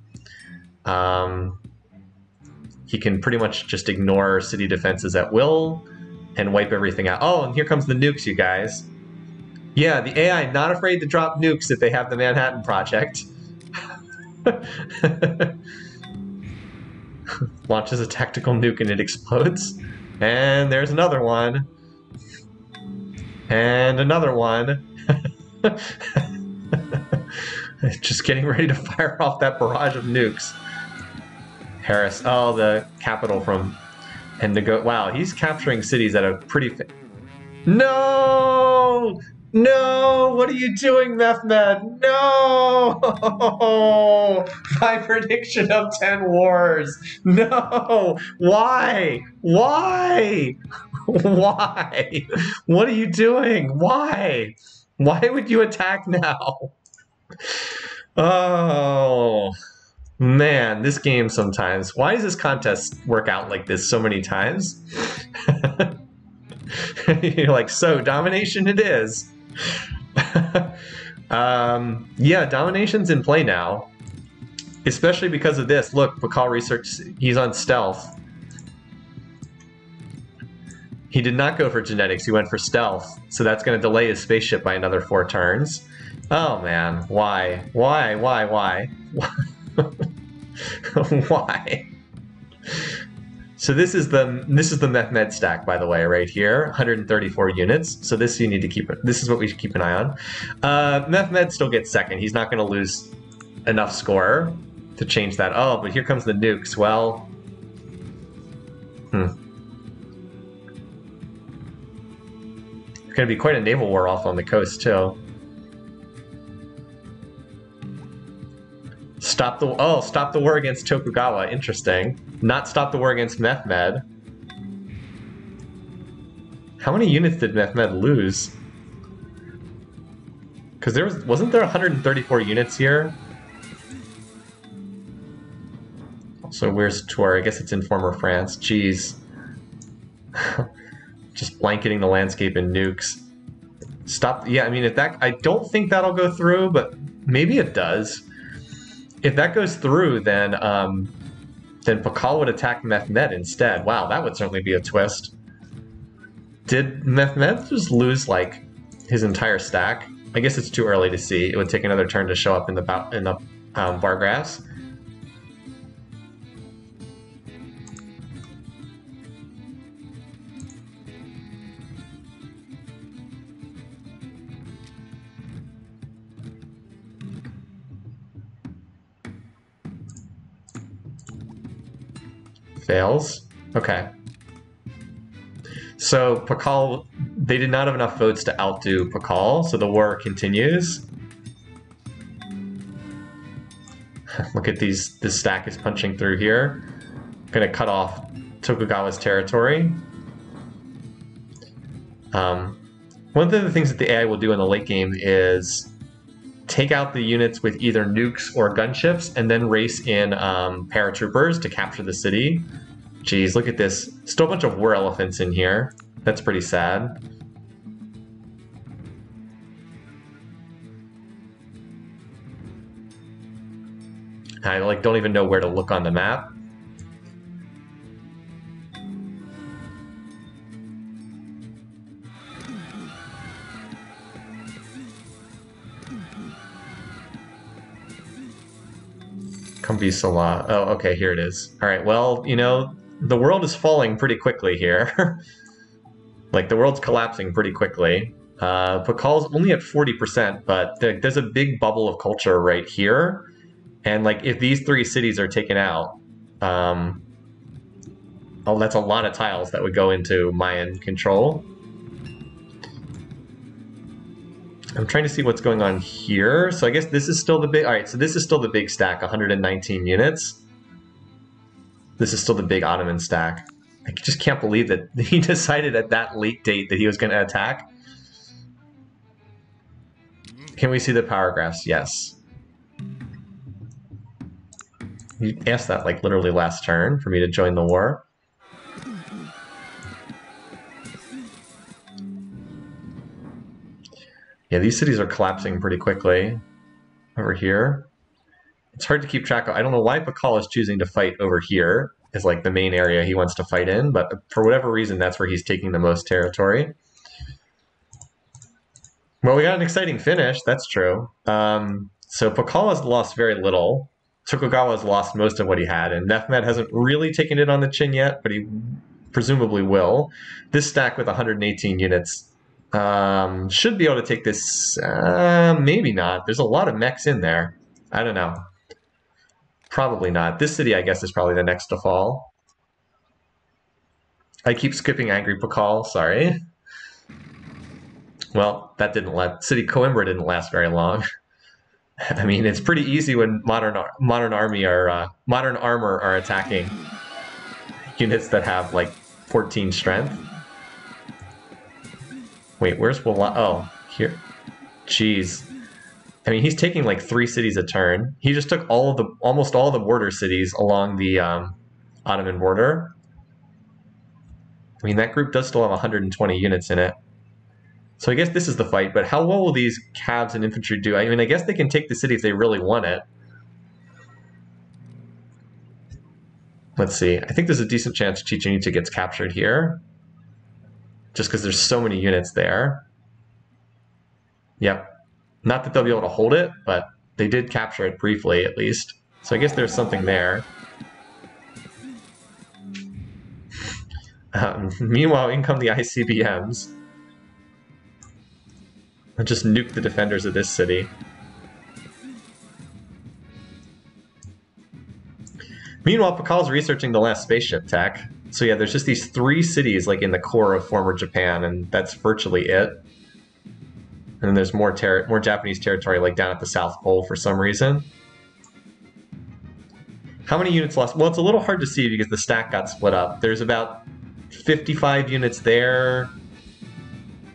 S1: He can pretty much just ignore city defenses at will and wipe everything out. Oh, and here comes the nukes, you guys. Yeah, the AI not afraid to drop nukes if they have the Manhattan Project. Launches a tactical nuke and it explodes. And there's another one. And another one. Just getting ready to fire off that barrage of nukes. Harris. Oh, the capital from... And wow, he's capturing cities at a pretty... No! No! What are you doing, Mehmed? No! My prediction of 10 wars. No! Why? Why? Why? What are you doing? Why? Why would you attack now? Oh, man, this game sometimes. Why does this contest work out like this so many times? You're like, so domination it is. Yeah, domination's in play now. Especially because of this. Look, Pakal research, he's on stealth. He did not go for genetics, he went for stealth. So that's going to delay his spaceship by another 4 turns. Oh man, why? Why? Why? Why? So this is the Mehmed stack, by the way, right here, 134 units. So this you need to keep. This is what we should keep an eye on. Mehmed still gets second. He's not going to lose enough score to change that. Oh, but here comes the nukes. Well, it's going to be quite a naval war off on the coast too. Stop the war against Tokugawa. Interesting. Not stop the war against Mehmed. How many units did Mehmed lose? Because wasn't there 134 units here? So where's Tour? I guess it's in former France. Jeez. Just blanketing the landscape in nukes. Stop. Yeah, I mean, if that, I don't think that'll go through, but maybe it does. If that goes through, then Pakal would attack Mehmed instead. Wow, that would certainly be a twist. Did Mehmed just lose like his entire stack? I guess it's too early to see. It would take another turn to show up in the bar graphs. Fails. Okay. So Pakal, they did not have enough votes to outdo Pakal, so the war continues. Look at these. This stack is punching through here. Gonna cut off Tokugawa's territory. One of the things that the AI will do in the late game is take out the units with either nukes or gunships and then race in paratroopers to capture the city. Geez, look at this. Still a bunch of war elephants in here. That's pretty sad. I don't even know where to look on the map. Salah. Oh, okay, here it is. All right, well, you know, the world is falling pretty quickly here. Like, the world's collapsing pretty quickly. Pakal's only at 40%, but there's a big bubble of culture right here. And, like, if these 3 cities are taken out, oh, that's a lot of tiles that would go into Mayan control. I'm trying to see what's going on here. So I guess this is still the big... Alright, so this is still the big stack, 119 units. This is still the big Ottoman stack. I just can't believe that he decided at that late date that he was going to attack. Can we see the power graphs? Yes. You asked that, like, literally last turn for me to join the war. Yeah, these cities are collapsing pretty quickly over here. It's hard to keep track of. I don't know why Pakal is choosing to fight over here as like the main area he wants to fight in, but for whatever reason, that's where he's taking the most territory. Well, we got an exciting finish, that's true. So Pakal has lost very little. Tokugawa has lost most of what he had, and Mehmed hasn't really taken it on the chin yet, but he presumably will. This stack with 118 units should be able to take this. Maybe not. There's a lot of mechs in there. I don't know. Probably not. This city, I guess, is probably the next to fall. I keep skipping Angry Pakal, sorry. Well, that didn't City Coimbra didn't last very long. I mean, it's pretty easy when modern armor are attacking units that have like 14 strength. Wait, where's Wala? Oh, here. Jeez. I mean, he's taking like 3 cities a turn. He just took almost all of the border cities along the Ottoman border. I mean, that group does still have 120 units in it. So I guess this is the fight, but how well will these Cavs and infantry do? I mean, I guess they can take the city if they really want it. Let's see. I think there's a decent chance Chichen Itza gets captured here. Just because there's so many units there. Yep. Not that they'll be able to hold it, but they did capture it briefly, at least. So I guess there's something there. Meanwhile, in come the ICBMs. I'll just nuke the defenders of this city. Meanwhile, Pakal's researching the last spaceship tech. So yeah, there's just these 3 cities like in the core of former Japan, and that's virtually it. And then there's more Japanese territory like down at the South Pole for some reason. How many units lost? Well, it's a little hard to see because the stack got split up. There's about 55 units there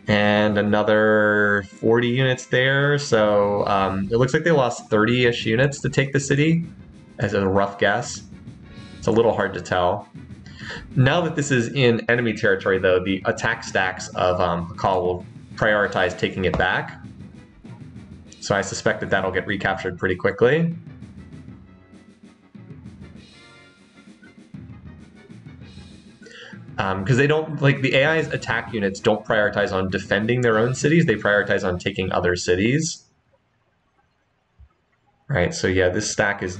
S1: and another 40 units there. So it looks like they lost 30-ish units to take the city, as a rough guess. It's a little hard to tell. Now that this is in enemy territory, though, the attack stacks of Pakal will prioritize taking it back. So I suspect that that'll get recaptured pretty quickly. Because they don't, like, the AI's attack units don't prioritize on defending their own cities, they prioritize on taking other cities. Right, so yeah, this stack is...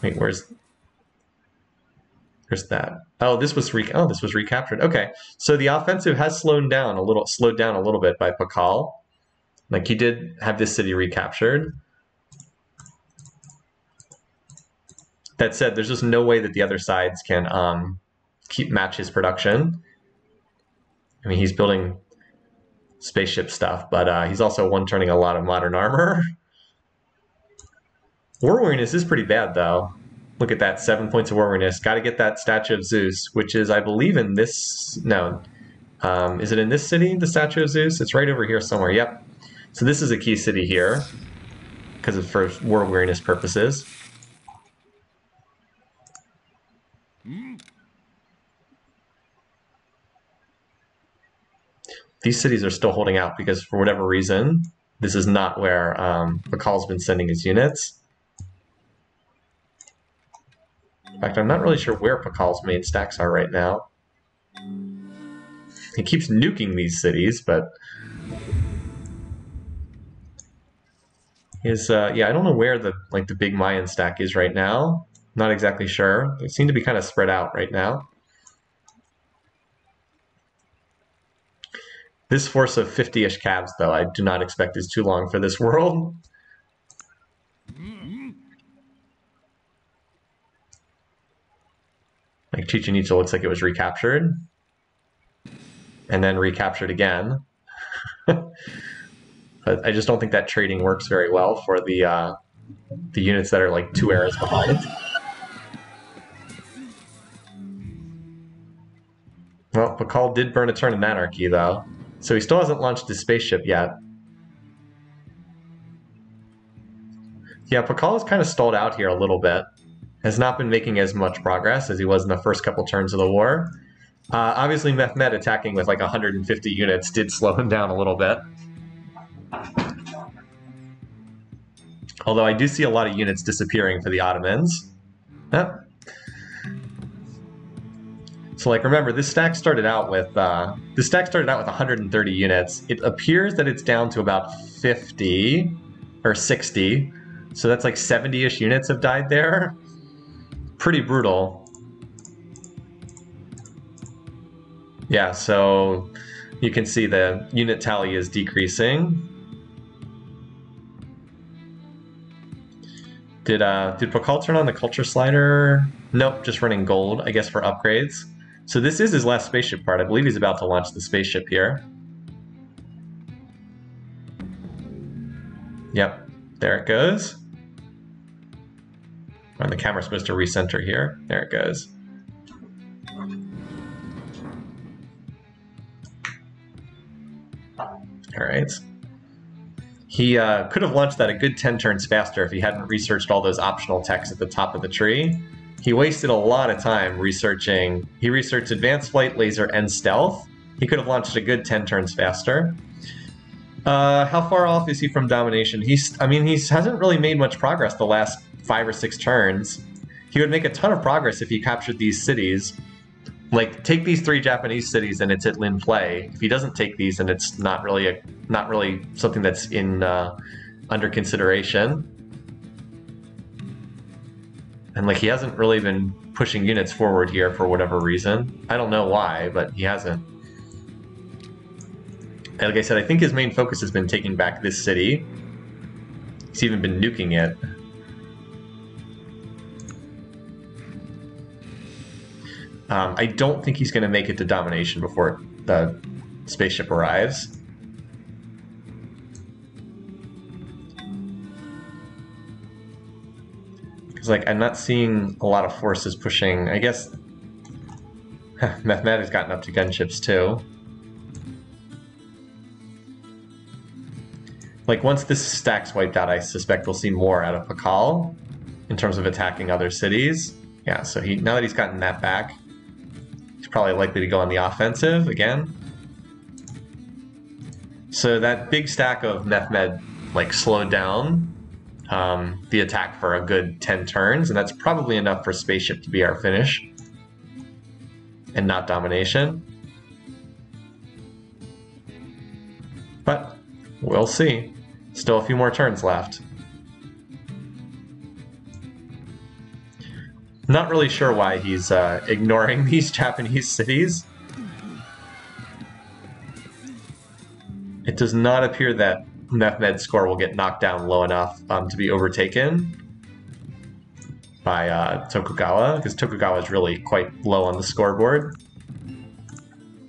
S1: Wait, where's that? Oh, this was recaptured. Okay, so the offensive has slowed down a little bit by Pakal. Like, he did have this city recaptured. That said, there's just no way that the other sides can match his production. I mean, he's building spaceship stuff, but he's also one-turning a lot of modern armor. War weariness is pretty bad, though. Look at that, 7 points of war weariness. Got to get that statue of Zeus, which is, I believe, in this... No. Is it in this city, the statue of Zeus? It's right over here somewhere, yep. So this is a key city here, because of for war weariness purposes. These cities are still holding out because, for whatever reason, this is not where Bakal's been sending his units. In fact, I'm not really sure where Pakal's main stacks are right now. He keeps nuking these cities, but... yeah, I don't know where the big Mayan stack is right now. Not exactly sure. They seem to be kind of spread out right now. This force of 50-ish cabs, though, I do not expect is too long for this world. Like Chichen Itza looks like it was recaptured. And then recaptured again. But I just don't think that trading works very well for the units that are like 2 eras behind. Well, Pakal did burn a turn in Anarchy, though. So he still hasn't launched his spaceship yet. Yeah, Pakal is kind of stalled out here a little bit. Has not been making as much progress as he was in the first couple turns of the war. Obviously, Mehmed attacking with like 150 units did slow him down a little bit. Although I do see a lot of units disappearing for the Ottomans. Yep. So, like, remember, this stack started out with 130 units. It appears that it's down to about 50 or 60. So that's like 70-ish units have died there. Pretty brutal. Yeah, so you can see the unit tally is decreasing. Did Pakal turn on the culture slider? Nope, just running gold, I guess, for upgrades. So this is his last spaceship part. I believe he's about to launch the spaceship here. Yep, there it goes. And the camera's supposed to recenter here. There it goes. All right. He could have launched that a good 10 turns faster if he hadn't researched all those optional techs at the top of the tree. He wasted a lot of time researching. He researched advanced flight, laser, and stealth. He could have launched a good 10 turns faster. How far off is he from domination? He hasn't really made much progress the last 5 or 6 turns. He would make a ton of progress if he captured these cities. Like, take these 3 Japanese cities and it's at Lin play. If he doesn't take these, and it's not really something that's in under consideration. And like, he hasn't really been pushing units forward here for whatever reason. I don't know why, but he hasn't. And like I said, I think his main focus has been taking back this city. He's even been nuking it. I don't think he's going to make it to domination before the spaceship arrives. Because, like, I'm not seeing a lot of forces pushing. I guess Mehmed has gotten up to gunships too. Like, once this stack's wiped out, I suspect we'll see more out of Pakal in terms of attacking other cities. Yeah, so now that he's gotten that back, he's probably likely to go on the offensive again. So that big stack of Mehmed, like, slowed down the attack for a good 10 turns, and that's probably enough for spaceship to be our finish and not domination. But we'll see. Still a few more turns left. Not really sure why he's ignoring these Japanese cities. It does not appear that Mehmed's score will get knocked down low enough to be overtaken by Tokugawa, because Tokugawa is really quite low on the scoreboard.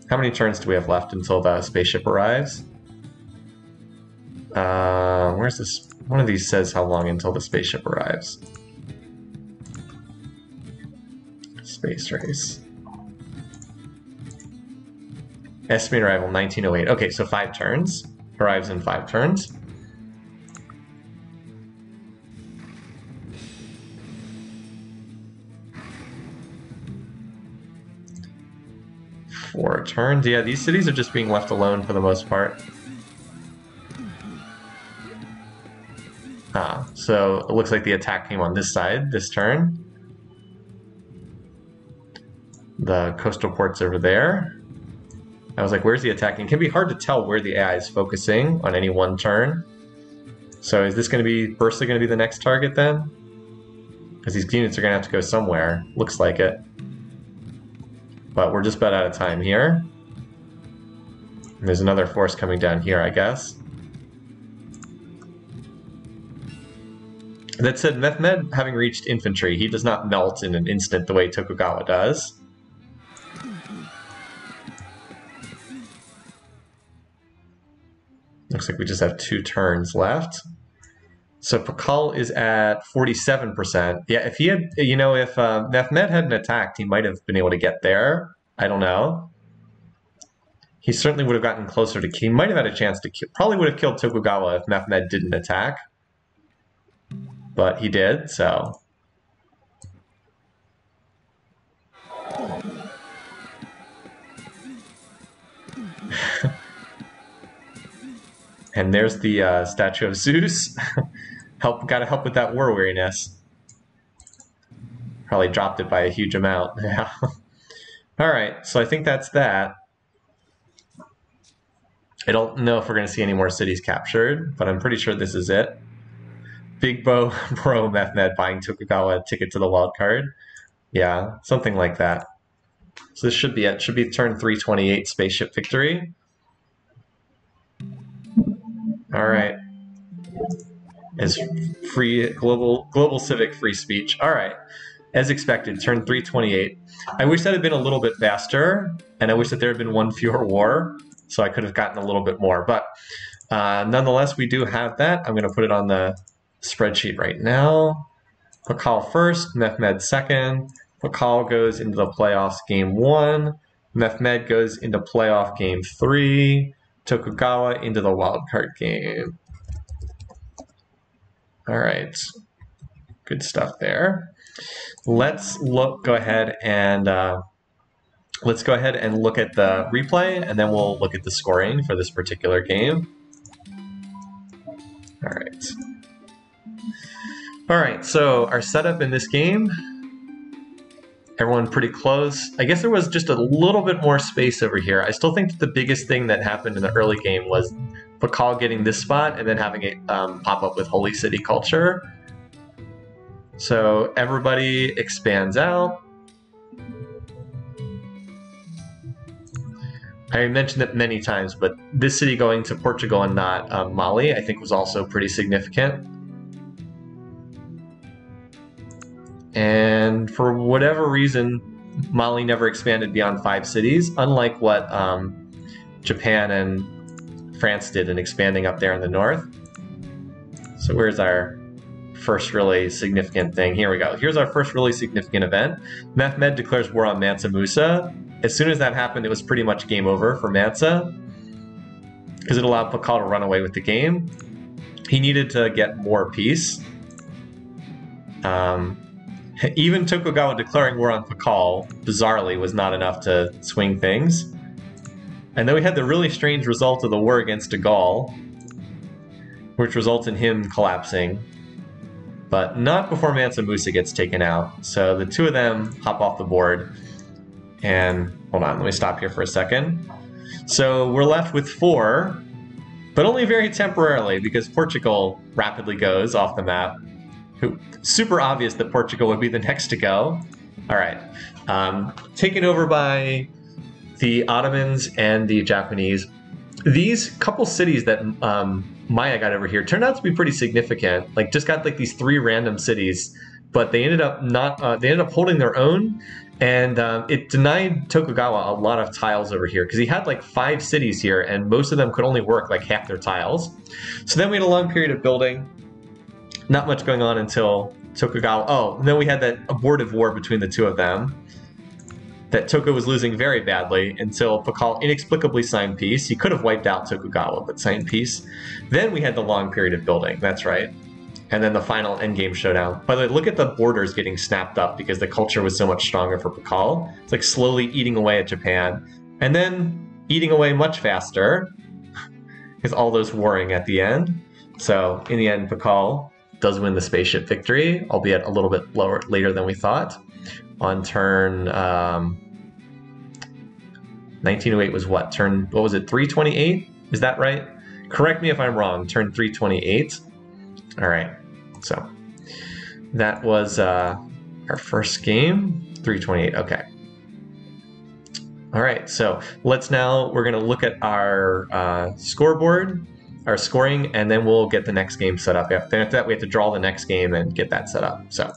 S1: How many turns do we have left until the spaceship arrives? Where's this? One of these says how long until the spaceship arrives. Space race. Estimated arrival 1908. Okay, so 5 turns. Arrives in 5 turns. Four turns. Yeah, these cities are just being left alone for the most part. So it looks like the attack came on this side this turn. The coastal port's over there. I was like, where's the attacking? It can be hard to tell where the AI is focusing on any one turn. So is this going to be Bursa going to be the next target then? Because these units are going to have to go somewhere. Looks like it. But we're just about out of time here. And there's another force coming down here, I guess. That said, Mehmed, having reached infantry, he does not melt in an instant the way Tokugawa does. Looks like we just have 2 turns left. So Pakal is at 47%. Yeah, if he had, you know, if Mehmed hadn't attacked, he might have been able to get there. I don't know. He certainly would have gotten closer to, he might have had a chance to kill, probably would have killed Tokugawa if Mehmed didn't attack. But he did, so. And there's the statue of Zeus. Gotta help with that war weariness. Probably dropped it by a huge amount. Yeah. All right, so I think that's that. I don't know if we're gonna see any more cities captured, but I'm pretty sure this is it. Big Bro Mehmed buying Tokugawa a ticket to the wild card. Yeah, something like that. So this should be it. Should be turn 328 spaceship victory. All right. As free global civic free speech. All right. As expected, turn 328. I wish that had been a little bit faster, and I wish that there had been one fewer war, so I could have gotten a little bit more. But nonetheless, we do have that. I'm going to put it on the spreadsheet right now. Pakal first, Mehmed second. Pakal goes into the playoffs game 1. Mehmed goes into playoff game 3. Tokugawa into the wildcard game. All right, good stuff there. Let's go ahead and look at the replay, and then we'll look at the scoring for this particular game. All right. All right, so our setup in this game, everyone pretty close. I guess there was just a little bit more space over here. I still think that the biggest thing that happened in the early game was Pakal getting this spot and then having it pop up with Holy City Culture. So everybody expands out. I mentioned it many times, but this city going to Portugal and not Mali, I think was also pretty significant. And for whatever reason, Mali never expanded beyond 5 cities, unlike what Japan and France did in expanding up there in the north. So where's our first really significant thing? Here we go. Here's our first really significant event. Mehmed declares war on Mansa Musa. As soon as that happened, it was pretty much game over for Mansa, because it allowed Pakal to run away with the game. He needed to get more peace. Even Tokugawa declaring war on Pakal, bizarrely, was not enough to swing things. And then we had the really strange result of the war against de Gaulle, which results in him collapsing. But not before Mansa Musa gets taken out. So the two of them hop off the board. And hold on, let me stop here for a second. So we're left with 4, but only very temporarily, because Portugal rapidly goes off the map. Super obvious that Portugal would be the next to go. All right, taken over by the Ottomans and the Japanese. These couple cities that Maya got over here turned out to be pretty significant. Like, just got like these 3 random cities but they ended up not. They ended up holding their own, and it denied Tokugawa a lot of tiles over here because he had like 5 cities here, and most of them could only work like half their tiles. So then we had a long period of building. Not much going on until Tokugawa. Oh, and then we had that abortive war between the two of them. That Toku was losing very badly until Pakal inexplicably signed peace. He could have wiped out Tokugawa, but signed peace. Then we had the long period of building. That's right. And then the final endgame showdown. By the way, look at the borders getting snapped up because the culture was so much stronger for Pakal. It's like slowly eating away at Japan. And then eating away much faster because all those warring at the end. So in the end, Pakal does win the spaceship victory, albeit a little bit later than we thought. On turn 1908 was what? What was it, 328? Is that right? Correct me if I'm wrong, turn 328. All right, so that was our first game, 328, okay. All right, so we're gonna look at our scoreboard, our scoring, and then we'll get the next game set up. After that, we have to draw the next game and get that set up. So